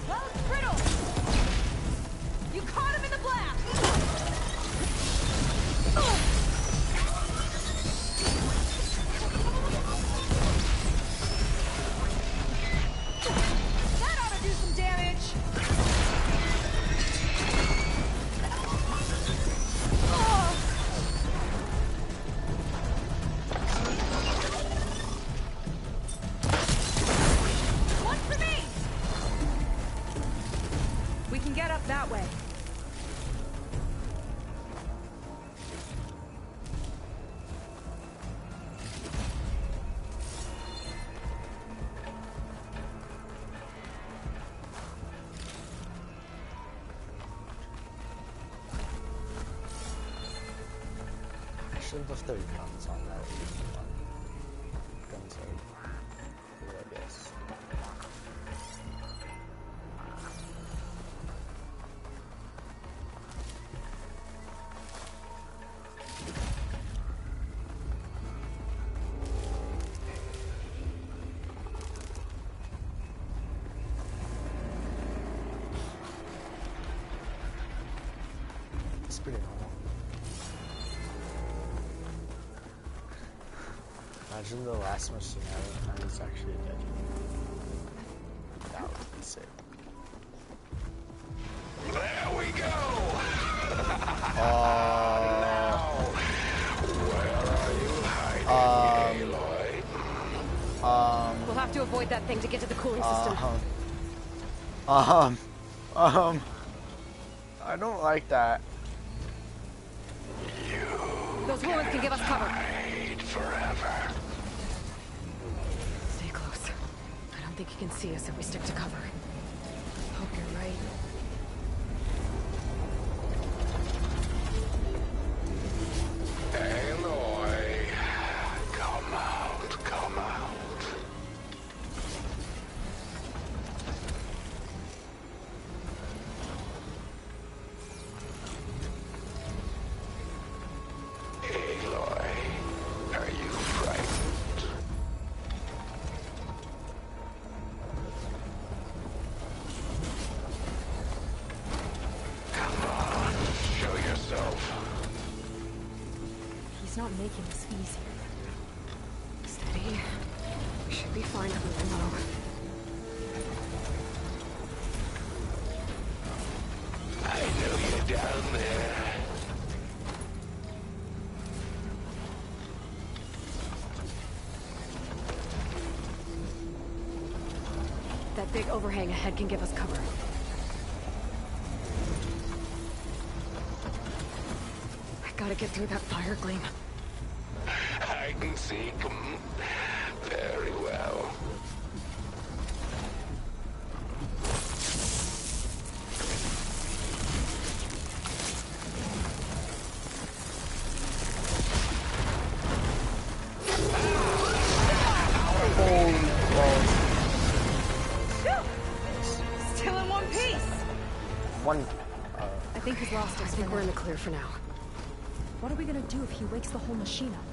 Well, it's brittle. You caught him in the blast. That ought to do some damage. One for me. We can get up that way. I should have left their guns on that. Guns are cool, I guess. It's pretty normal. Imagine the last machine and it's actually a dead. That would be sick. There we go! Where are you hiding, Aloy? We'll have to avoid that thing to get to the cooling system. I don't like that. Those ruins can give us cover. Forever. Stay close. I don't think he can see us if we stick to cover. Hope you're right. Aloy, come out, come out. Aloy, are you frightened? Come on, show yourself. He's not making this easy. Steady. We should be fine up below. I know you're down there. That big overhang ahead can give us cover. I gotta get through that fire gleam. I can see very well. Still in one piece. I think he's lost us. I think we're in the clear for now. What are we gonna do if he wakes the whole machine up?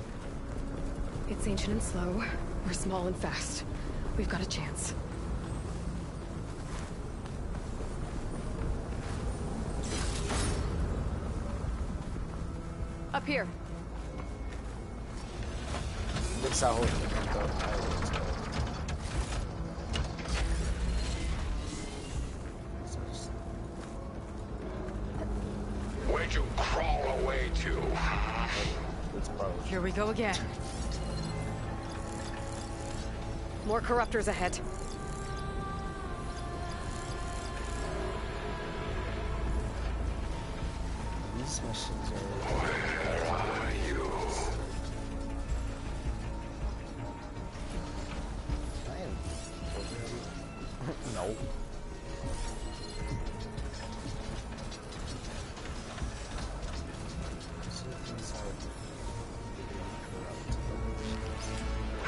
It's ancient and slow. We're small and fast. We've got a chance. Up here. Where'd you crawl away to? Here we go again. More corruptors ahead. These missions are... Where are you? No.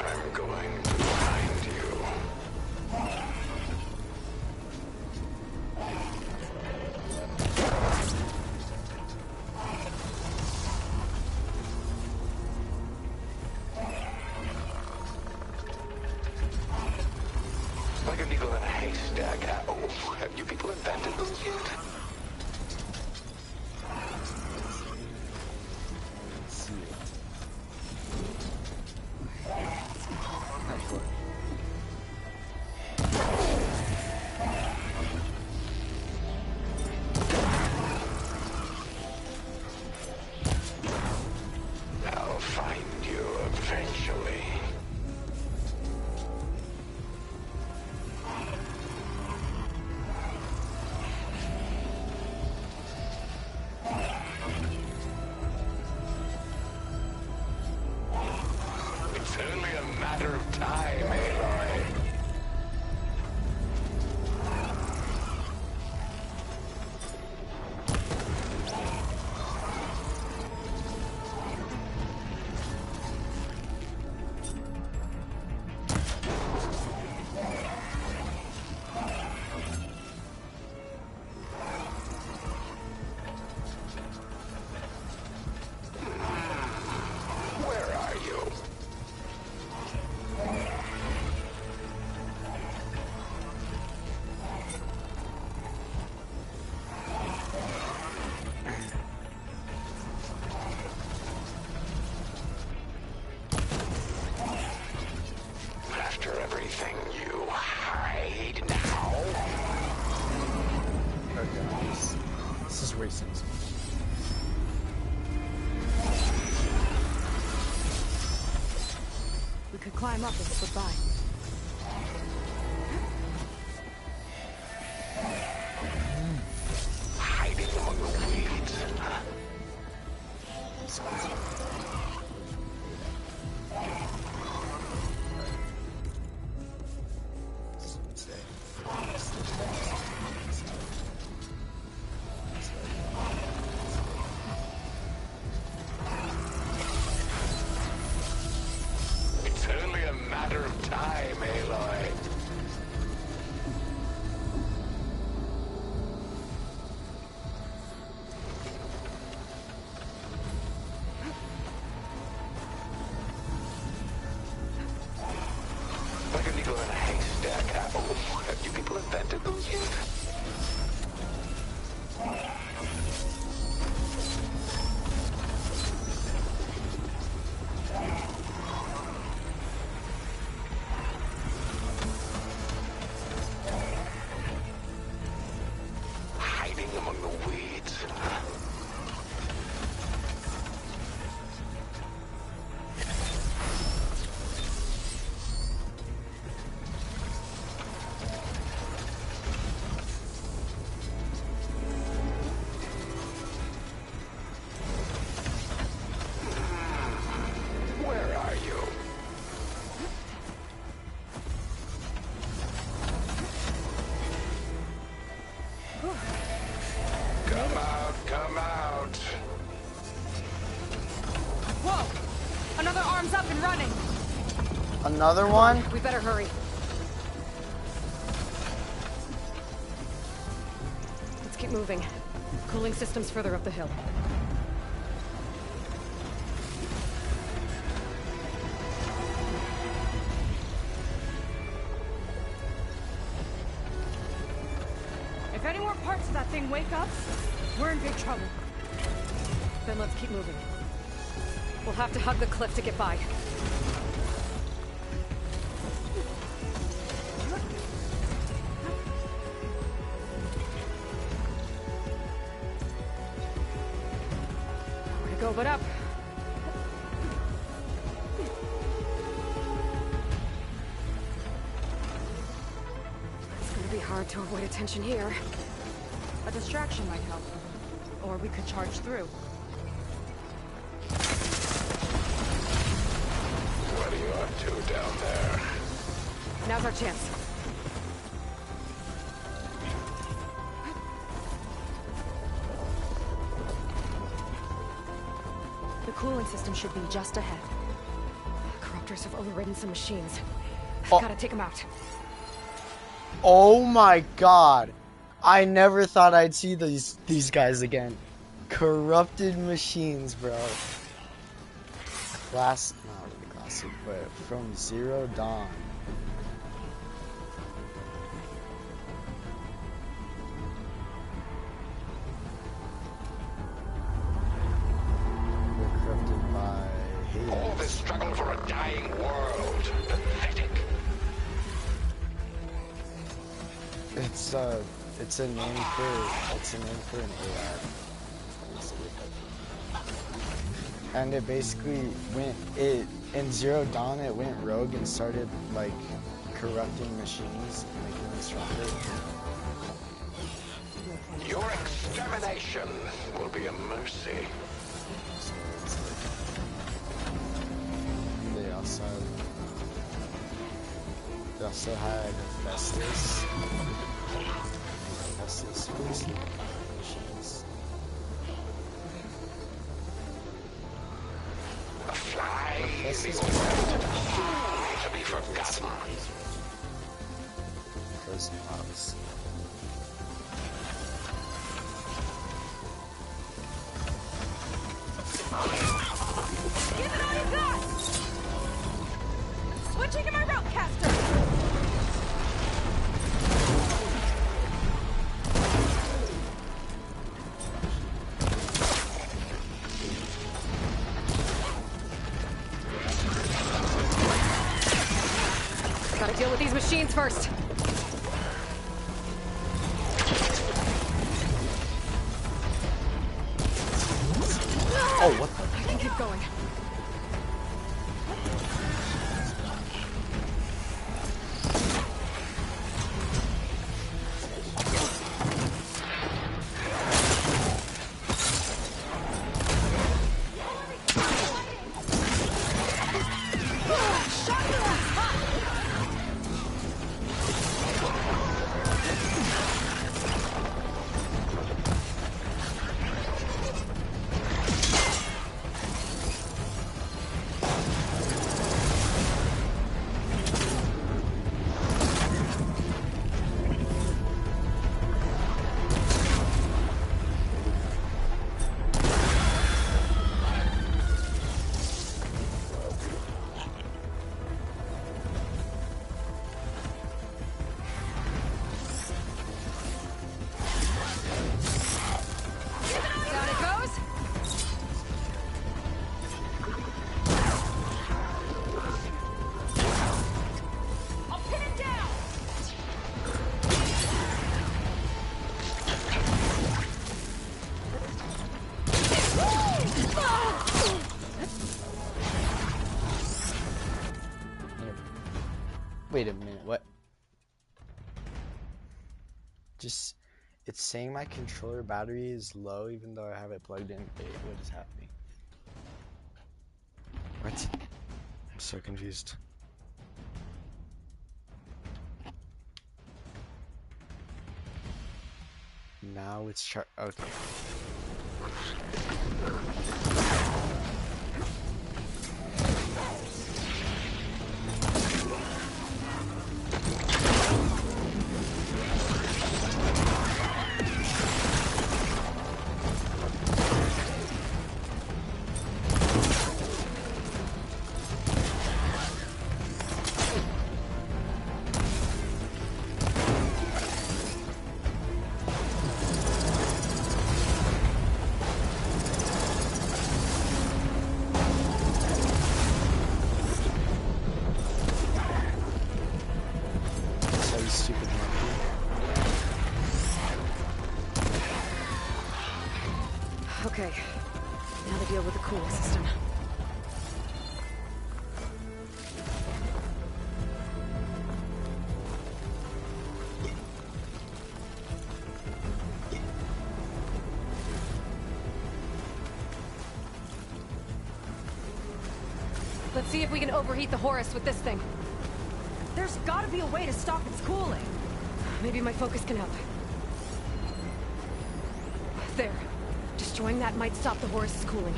I'm going to find you. Like a needle in a haystack. Oh, have you people invented this yet? I'll find you eventually. It's only a matter of time, Aloy. Where are you? could climb up and slip by. Hiding among the weeds. It's only a matter of time, Aloy. Like a needle in a haystack, apple. Have you people invented those yet? Hiding among the weeds. Where are you? Come out, come out. Whoa! Another arm's up and running! Another one? We better hurry. Let's keep moving. Cooling system's further up the hill. If any more parts of that thing wake up, we're in big trouble. Then let's keep moving. We'll have to hug the cliff to get by. Where to go but up? It's gonna be hard to avoid attention here. A distraction might help. Or we could charge through. What are you up to down there? Now's our chance. The cooling system should be just ahead. Corruptors have overridden some machines. Oh. Gotta take them out. Oh my god. I never thought I'd see these guys again. Corrupted machines, bro. Not really classic, but from Zero Dawn. We're corrupted by Hades. All this struggle for a dying world. Pathetic. It's a name for an AI. And it basically in Zero Dawn it went rogue and started like corrupting machines and making them stronger. Your extermination will be a mercy. They also had Hephaestus. Hephaestus was machines. A fly in the old to be forgotten. Those pops. Give it all you got! Switching to my rope caster! Gotta deal with these machines first. Oh, what the? I can keep going. Wait a minute, what? Just, it's saying my controller battery is low even though I have it plugged in. Wait, what is happening? What? I'm so confused. Now it's okay. Okay, now to deal with the cooling system. Let's see if we can overheat the Horus with this thing. There's gotta be a way to stop its cooling. Maybe my focus can help. There. Destroying that might stop the Horus's cooling.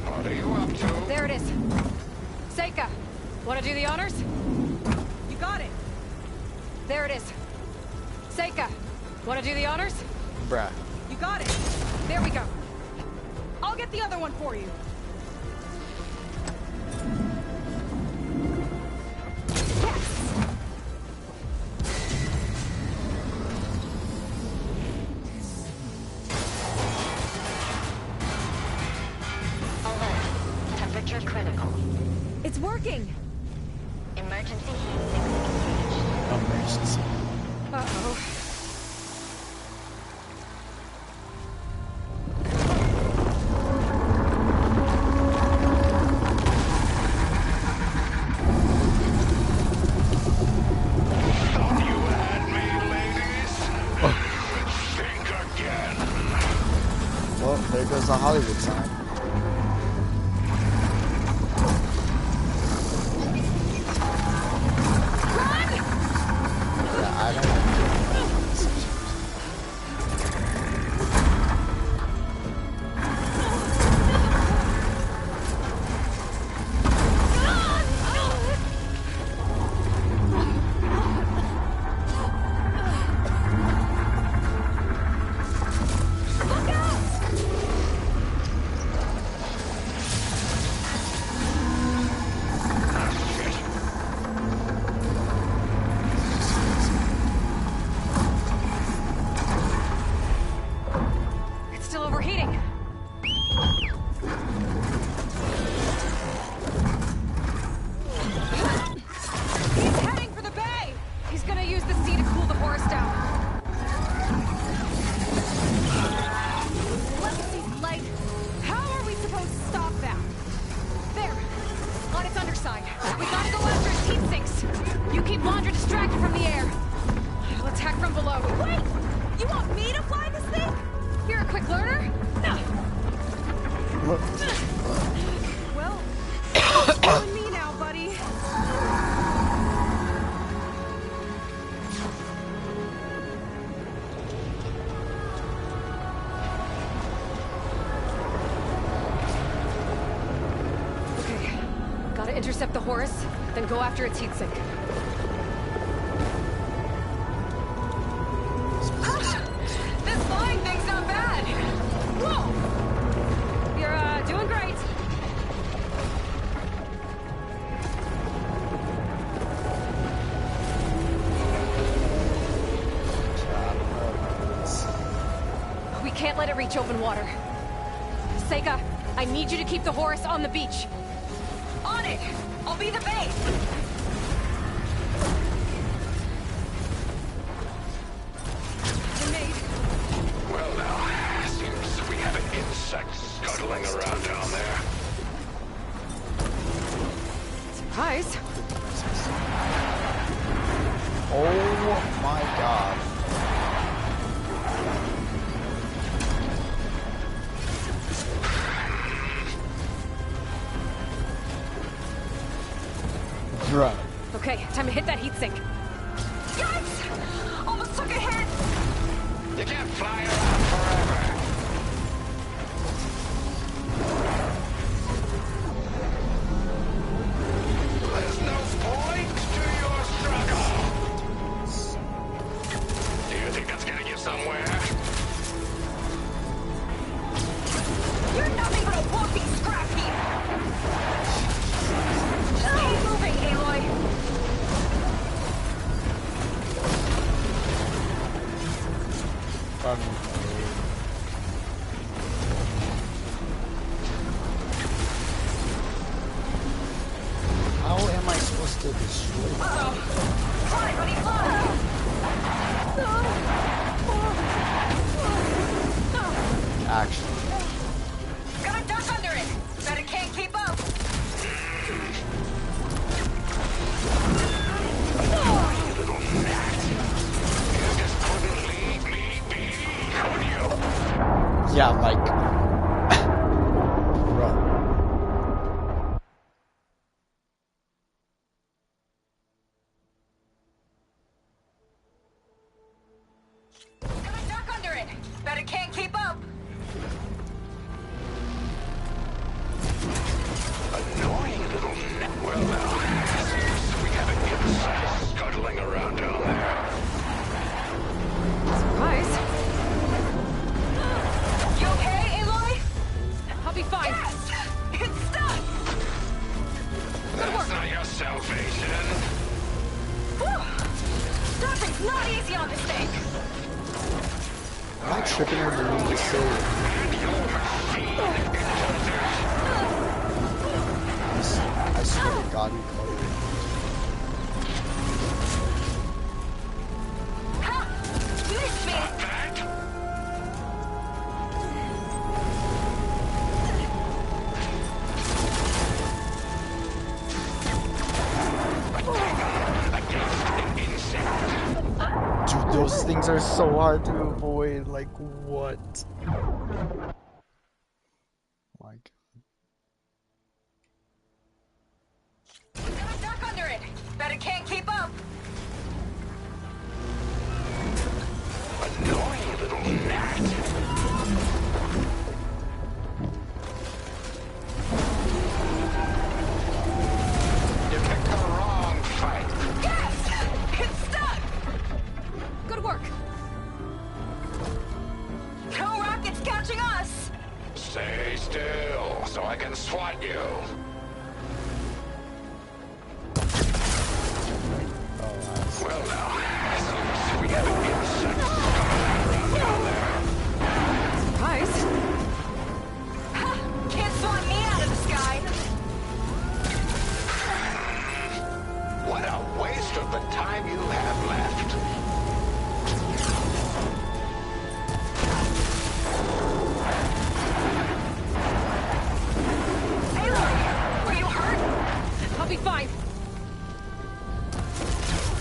What are you up to? There it is. Seika, wanna do the honors? You got it. There it is. Seika, wanna do the honors? Bruh. You got it. There we go. I'll get the other one for you. It's working! Emergency heat engaged. Emergency. Uh-oh. Thought you had me, ladies? Think again. Well, there goes the Hollywood sign. Intercept the Horus, then go after its heatsink. This flying thing's not bad! Whoa! You're, doing great. We can't let it reach open water. Seika, I need you to keep the Horus on the beach. On it! I'll be the base! Grenade. Well now, seems we have an insect scuttling around down there. Bruh. Okay, time to hit that heatsink. Yikes! Almost took a hit! You can't fly around forever. There's no point to your struggle. Do you think that's getting you somewhere? You're nothing but a walking scrap heap! Keep moving, Aloy! How am I supposed to destroy it? Fly, buddy, fly! Actually. Gotta duck under it! Bet it can't keep up! Yeah, like. Bruh. Gotta duck under it! Bet it can't keep up! Annoying little net. Well, now, we have an insect scuttling around down there. Surprise. You okay, Aloy? I'll be fine. Yes! It's stuck! That's not your salvation. Whew. Stopping's not easy on this thing! Am I tripping or doing this so? I swear to God, you called it. Ha! You missed me! Dude, those things are so hard to avoid. Like, what? My God. Gotta duck under it! Bet it can't keep up! Annoying little gnat. You picked the wrong fight. Yes! It's stuck! Good work. No rockets catching us! Stay still, so I can swat you. Well, now, seems we have an insect scuttling around down there. Surprise. Ha! Can't swat me out of the sky! What a waste of the time you have left. Aloy! Were you hurt? I'll be fine.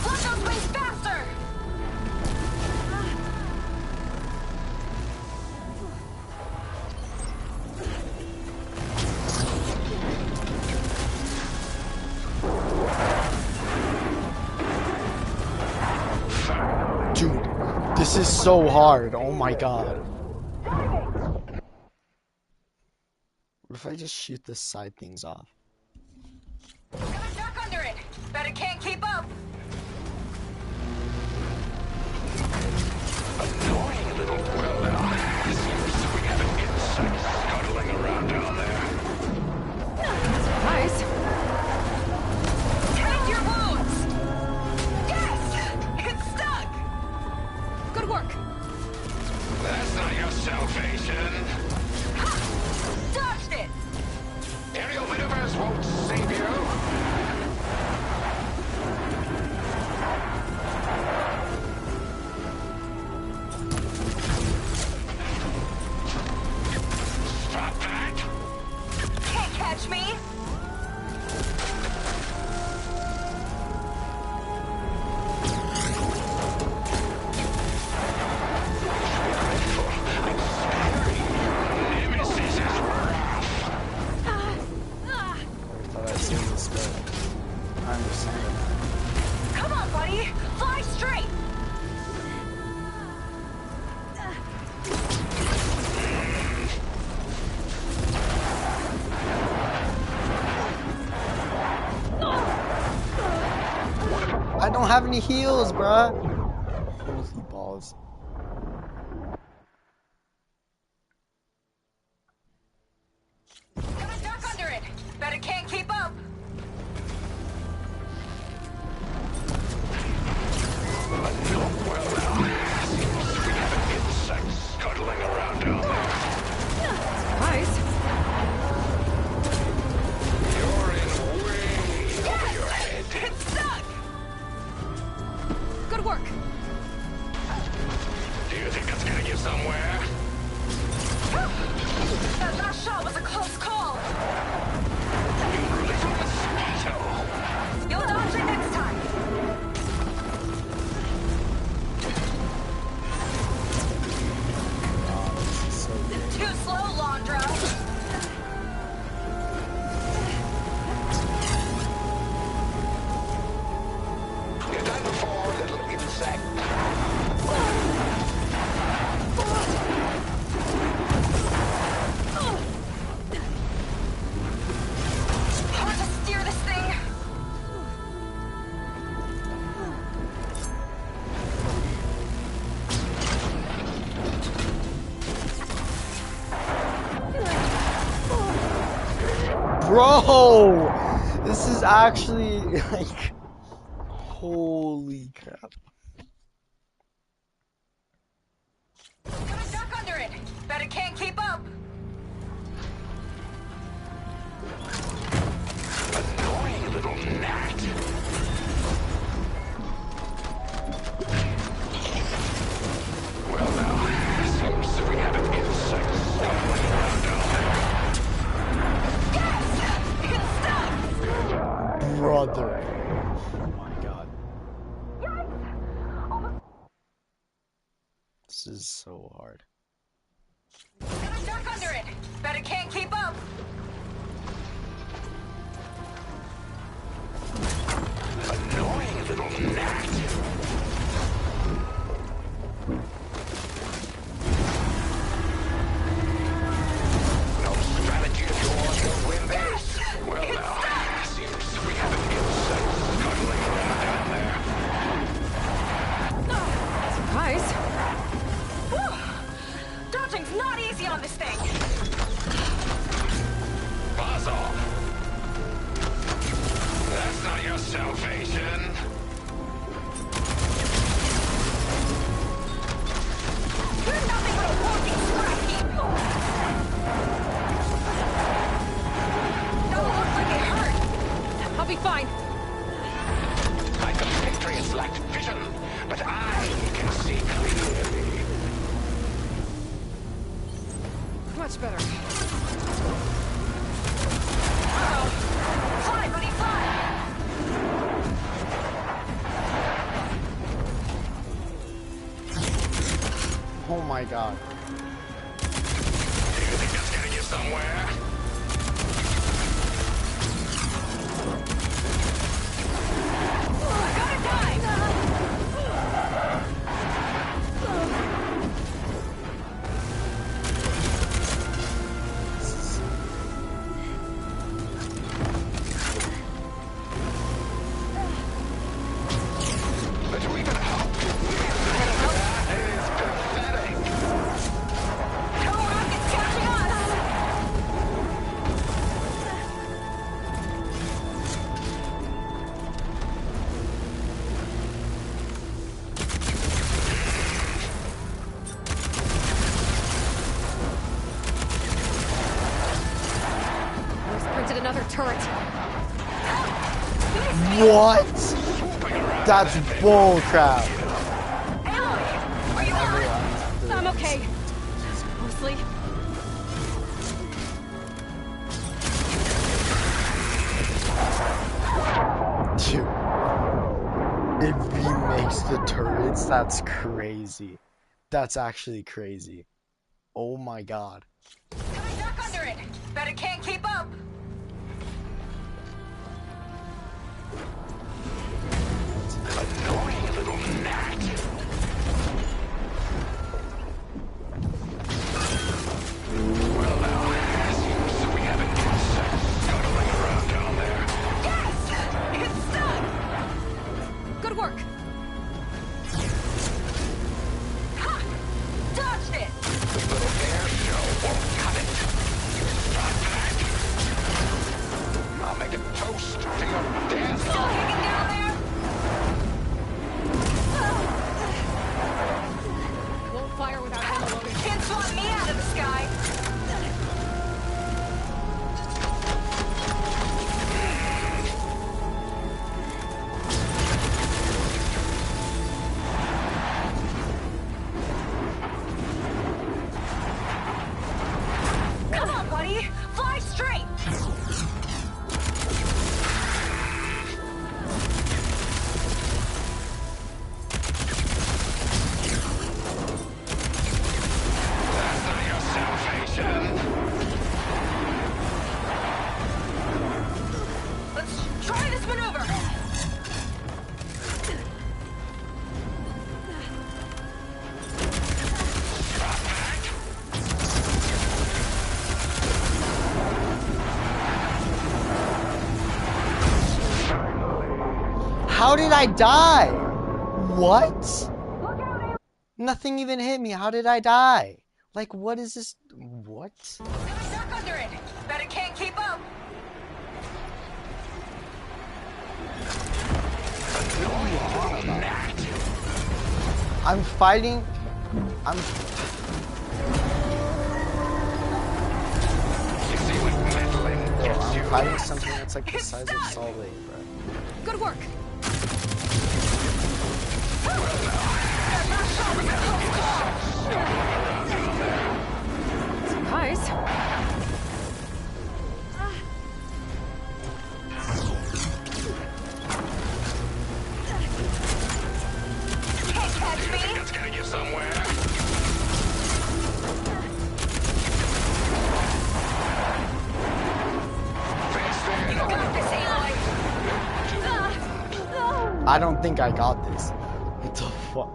Flush those wings faster! Dude, this is so hard. Oh my God. What if I just shoot the side things off? Gotta duck under it! Bet it can't keep up! Annoying little. Well, now, seems we have an insect scuttling around down there. Surprise. Tend your wounds! Yes! It's stuck! Good work. That's not your salvation. Ha! Dodged it! Aerial maneuvers won't save you. Stop that! Can't catch me! Nemesis is rough. have any heals, bruh. Holy balls. Got stuck under it. Bet it can't keep up. Insects scuttling around down there. Nice. You're in way over your head. It's stuck. Good work. Do you think that's getting you somewhere? That last shot was a close call. You'll dodge it next time. Too slow, Londra. You're done for, little insect. Hard to steer this thing. Bro! This is actually like holy crap. Got stuck under it. Bet it can't keep up. Annoying little gnat. Well now, seems that we have an insect scuttling around down there. Brother. Oh my god. This is so hard. Got stuck under it. Bet it can't keep up. Annoying little gnat. No strategy of yours will win this. Well now, seems we have an insect scuttling around down there. Surprise. Dodging's not easy on this thing. Buzz off. That's not your salvation. You're nothing but a walking scrap heap. Don't look like it hurt. I'll be fine. Like the Patriots lacked vision, but I can see clearly. Much better. Uh-oh. Fly, buddy, fly. Oh my god. Do you think that's getting you somewhere? Gotta die. But you even hope. That is pathetic. No rockets catching us. We sprinted another turret. What? That's bull crap. Aloy, are you hurt? I'm okay. Mostly. Dude. If he makes the turrets, that's crazy. That's actually crazy. Oh my god. Stuck under it. Bet it can't keep up. Annoying little gnat. Well now, seems that we have an insect scuttling around down there. Yes! It's stuck! Good work. guy. Come on, buddy. Fly straight. Let's try this maneuver. How did I die? What? Nothing even hit me. How did I die? Like, what is this? What? Duck under it. Bet it can't keep up. I'm fighting. I'm fighting something that's like the size of Salt Lake, bro. Good work. Surprise. Can't catch me. It's gonna get somewhere. You got this, Aloy. I don't think I got this. What the fuck?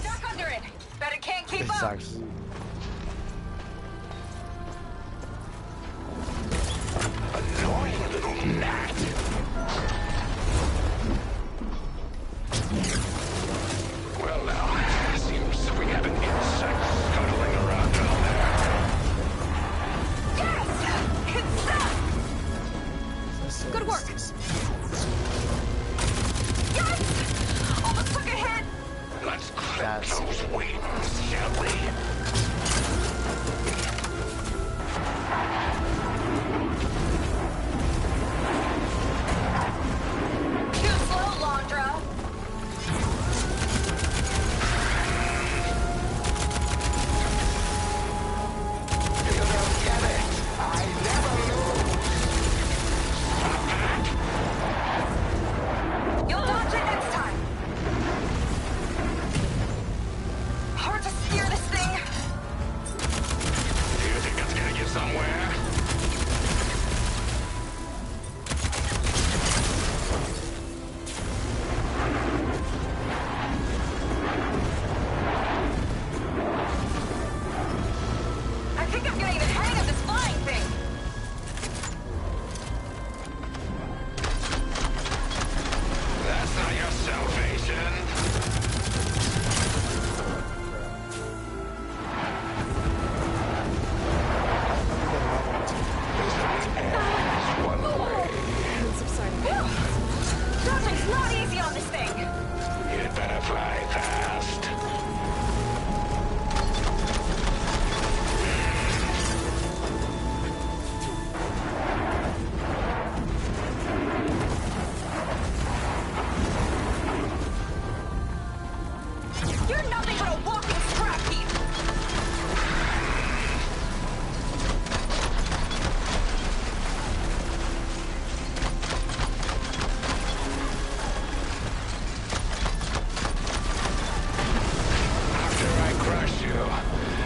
Duck under it. Bet it can't keep It up. sucks. Annoying little gnat. Well now, seems we have an insect scuttling around down there. Yes! It's up! Good work. Yes! Almost took a hit. Let's clip those wings, shall we? Too slow, Londra. You don't get it. I never lose. You'll dodge it next time. Hard to steer this thing. Do you think it's gonna get somewhere? I think I'm getting the hang of this flying thing. That's not your salvation. Dodging's not easy on this thing. You'd better fly fast. You're nothing but a walking scrap heap. After I crush you,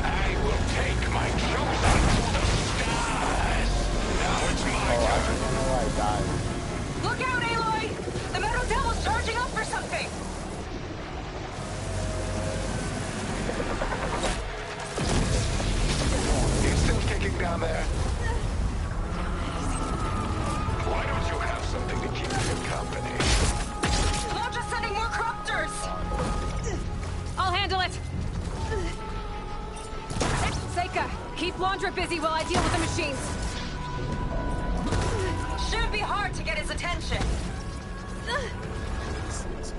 I will take my chosen to the stars. Now it's my turn. Look out, Aloy! The Metal Devil's charging up for something. He's still kicking down there. Why don't you have something to keep you company? Londra's sending more corruptors. I'll handle it. Seika, keep Londra busy while I deal with the machines. Shouldn't be hard to get his attention. This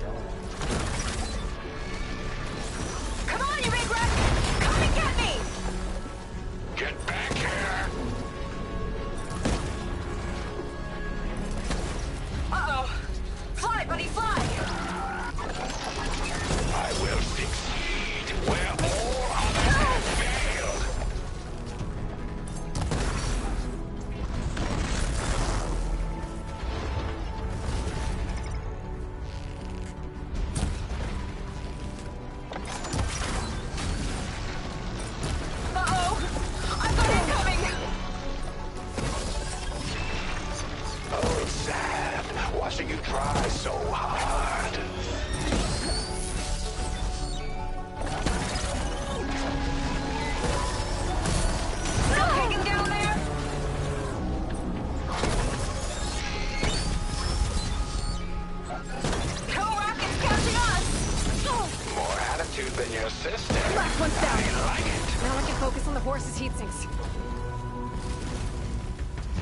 in your system. Last one's down. I like it. Now I can focus on the horse's heat sinks.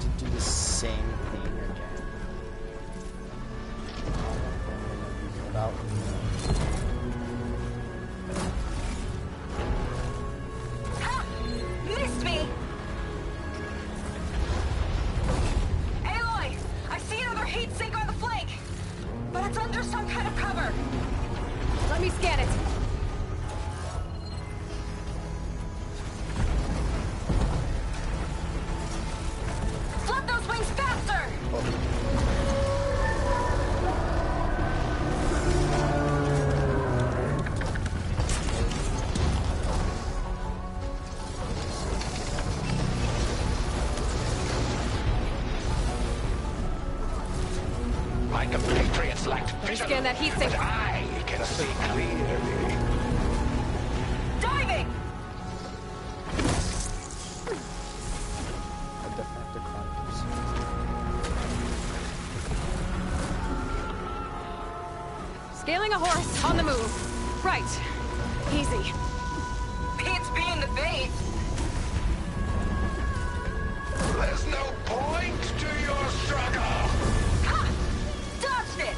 To do the same thing again. About. Ha! You missed me! Aloy! I see another heat sink on the flank! But it's under some kind of cover. Let me scan it. Flood those wings faster! My compatriots lacked vision. Scan that heat sink. But I can see clearly. Diving! Scaling a horse on the move. Right. Easy. It's being the bait. There's no point to your struggle. Ha! Dodged it!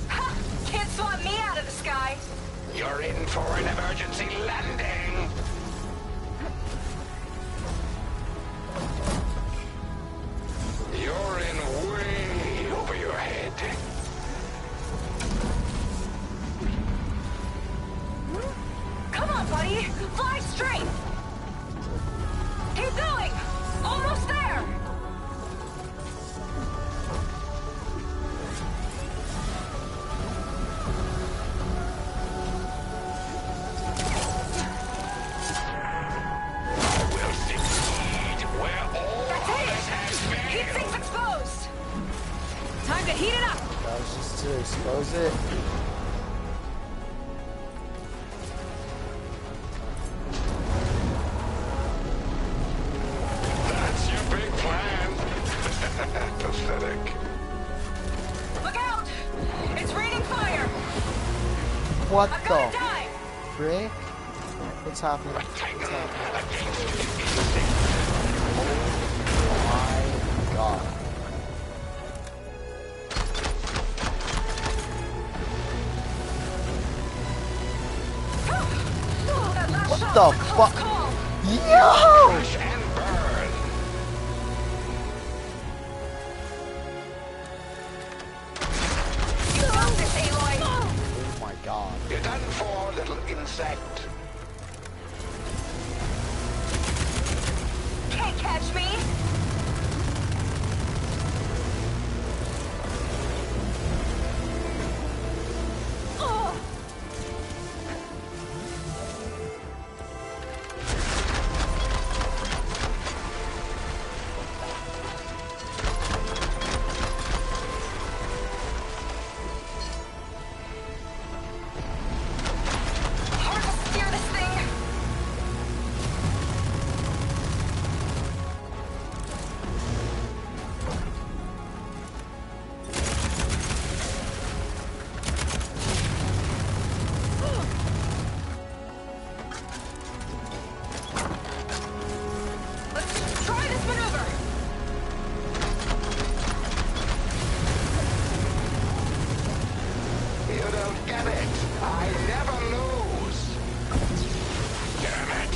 Ha! Can't swat me out of the sky. You're in for an emergency landing. You're in way over your head. Come on, buddy. Fly straight. Keep going. Almost there. We'll succeed where all That's others have it. Heat failed. sink's exposed. Time to heat it up. That was just to expose it. That's your big plan. Pathetic. Look out. It's raining fire. What I've the got to dive. frick? What's happening? What's happening? Oh my god. That last What shot the was a close fuck? call. Yo! Crash and burn. You got this, Aloy. Oh my god. You're done for, little insect. Can't catch me. Oh. Hard to steer this thing. Let's try this maneuver. You don't get it. I never lose. Damn it.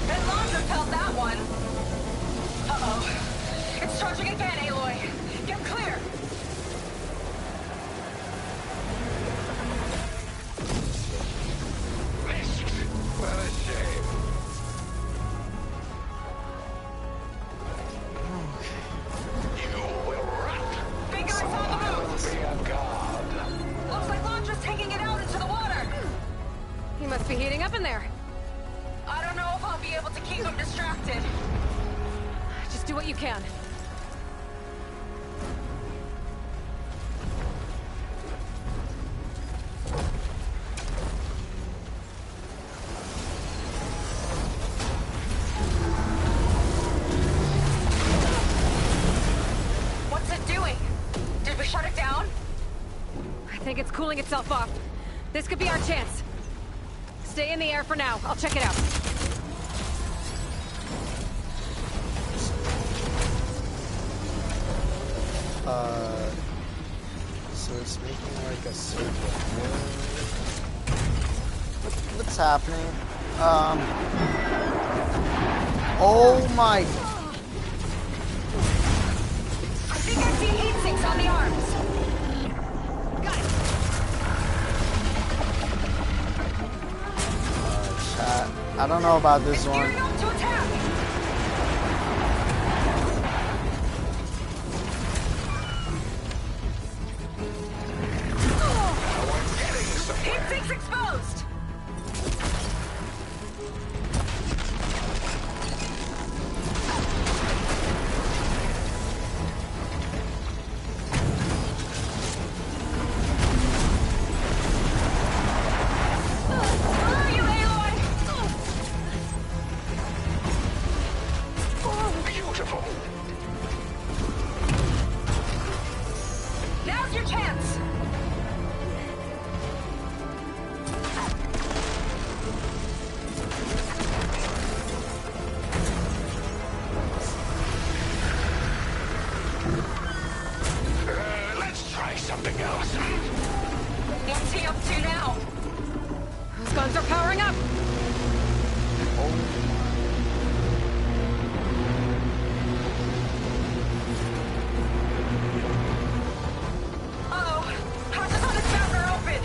That launcher felt that one. Uh-oh. It's charging again, Aloy. Get clear. Missed. What a shame. You will rot. Big eyes on the move. Be a god. Looks like launcher's taking it out into the water. He must be heating up in there. I don't know if I'll be able to keep him distracted. Just do what you can. it's cooling itself off. This could be our chance. Stay in the air for now. I'll check it out. So it's making like a circle. What's happening? Oh my. I think I see heat sinks on the arms. Got it. Chat. I don't know about this one. To attack. Heat sinks exposed. Now's your chance! Let's try something else. What's he up to now? Those guns are powering up! Uh-oh. Hatches on his mount are open.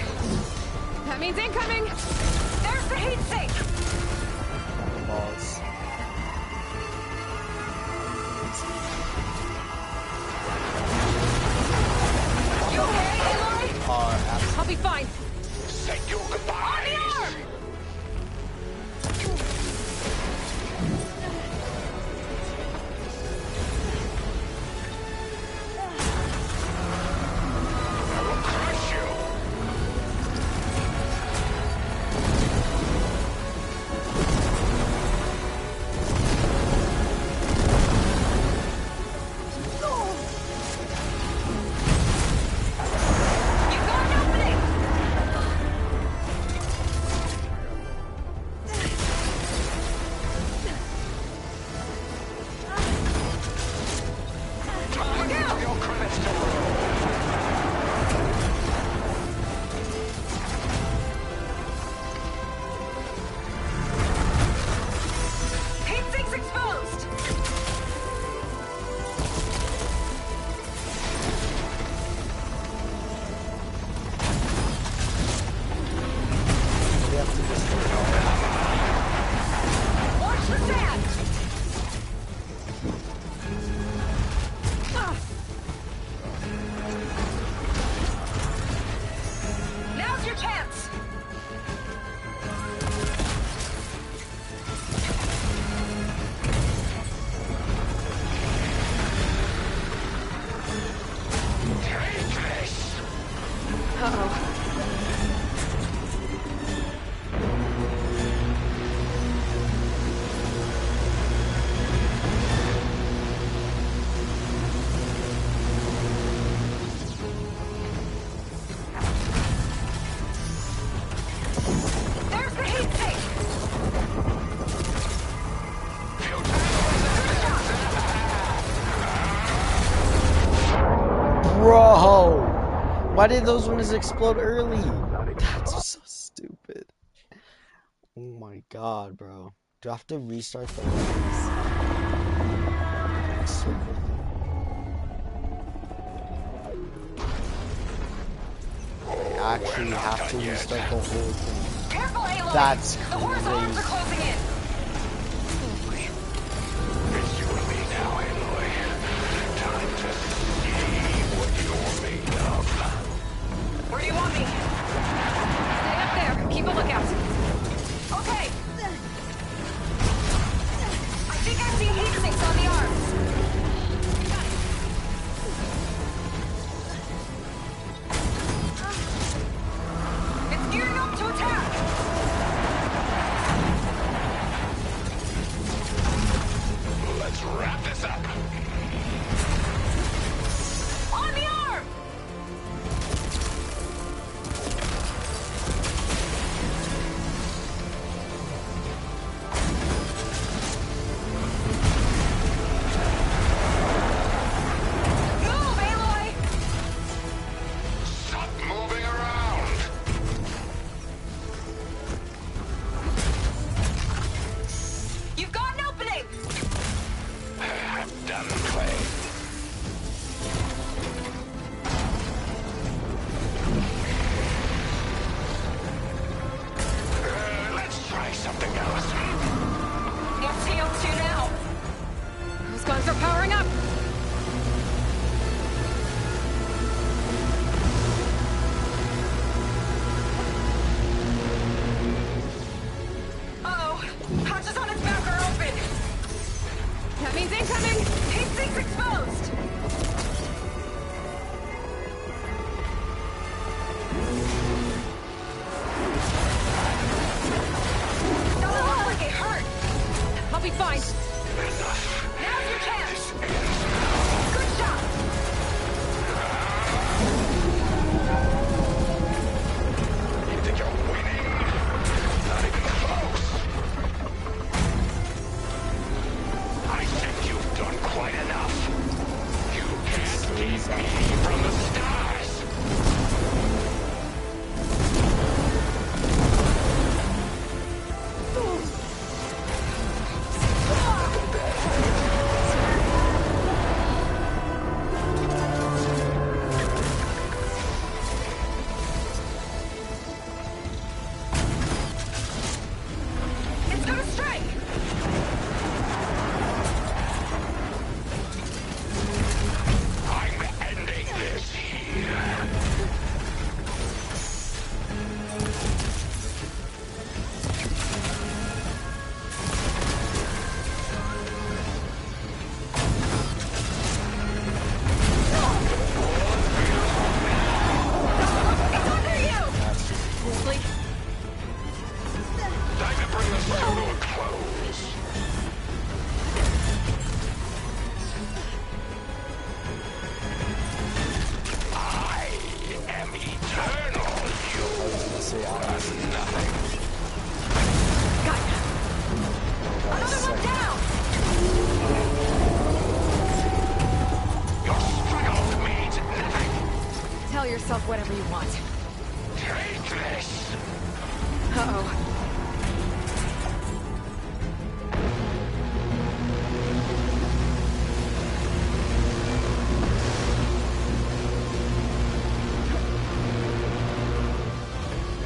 That means incoming! There's the heat sink! Balls. You okay, Aloy? I'll be fine. Say your goodbyes. On the arm! I will crush you. You got an opening! Your credits to roll. Heat sinks exposed! We have to destroy Watch the sand! Now's your chance! Take this. Uh-oh. There's the heat sink! Bro! Why did those ones explode early? That's so stupid. Oh my god, bro. Do I have to restart the race? I actually have to restart the whole thing. Careful, Aloy! That's The horse arms are crazy. closing in! It's you and me now, Aloy. Time to see what you're made of. Where do you want me? Stay up there. Keep a lookout. Okay. I think I see heat sinks on the arms. It's gearing up to attack. Powering up! Uh-oh! Hatches on its back are open! That means incoming! Heat sink's exposed! Doesn't look like it hurt! I'll be fine! Now's your chance! Good shot! You think you're winning? Not even close. I think you've done quite enough. You can't keep me from the stars. It's gonna strike! I'm ending this here. Sleep. Time to bring this show to a close. I am eternal. You are nothing. Another one down! Your struggle means nothing. Tell yourself whatever you want. Take this. Uh-oh.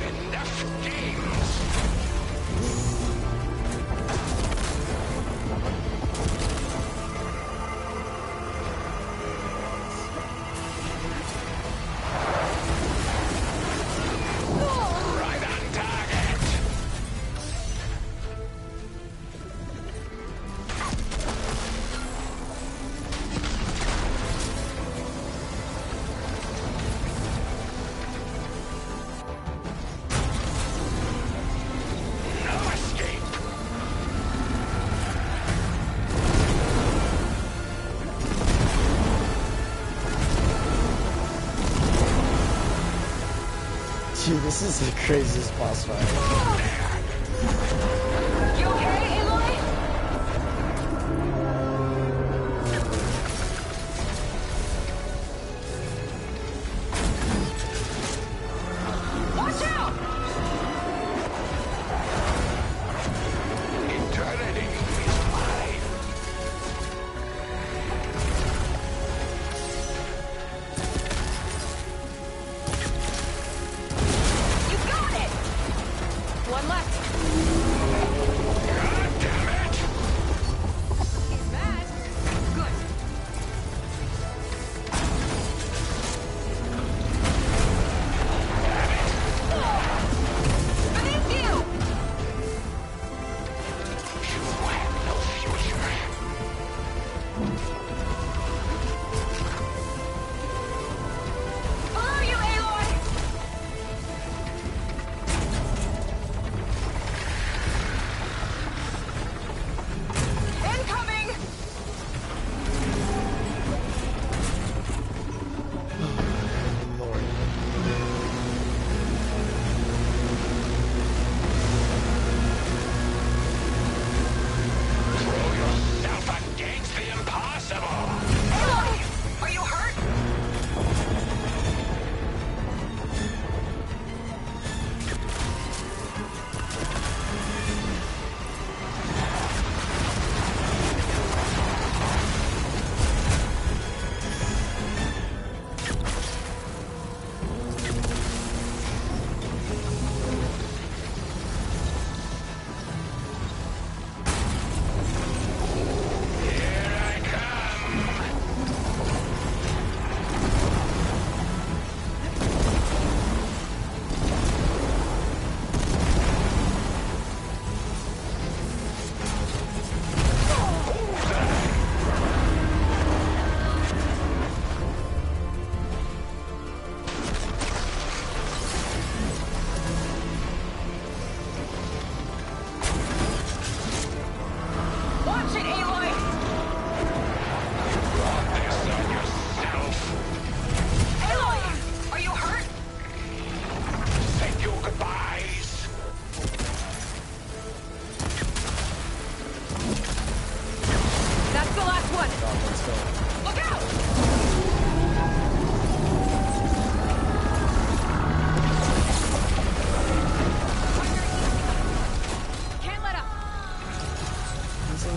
Enough games. Right on target. No escape. Dude, this is the craziest boss fight. You okay, Aloy? Watch out! Eternity is mine. You got it! One left.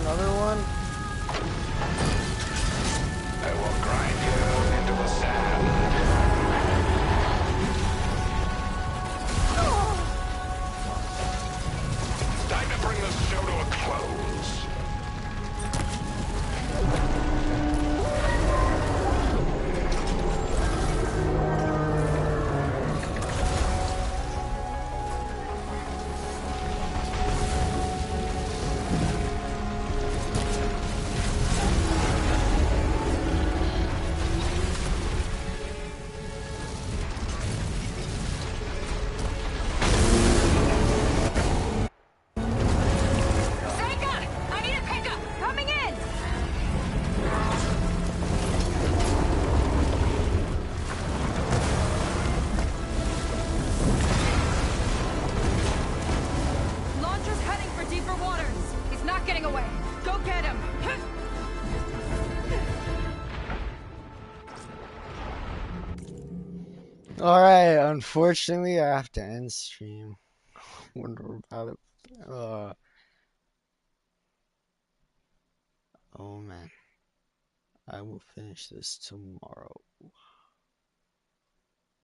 another one? I will grind you into the sand. Time to bring this show to a close. Alright, unfortunately I have to end stream. Wonder about it. Oh man. I will finish this tomorrow.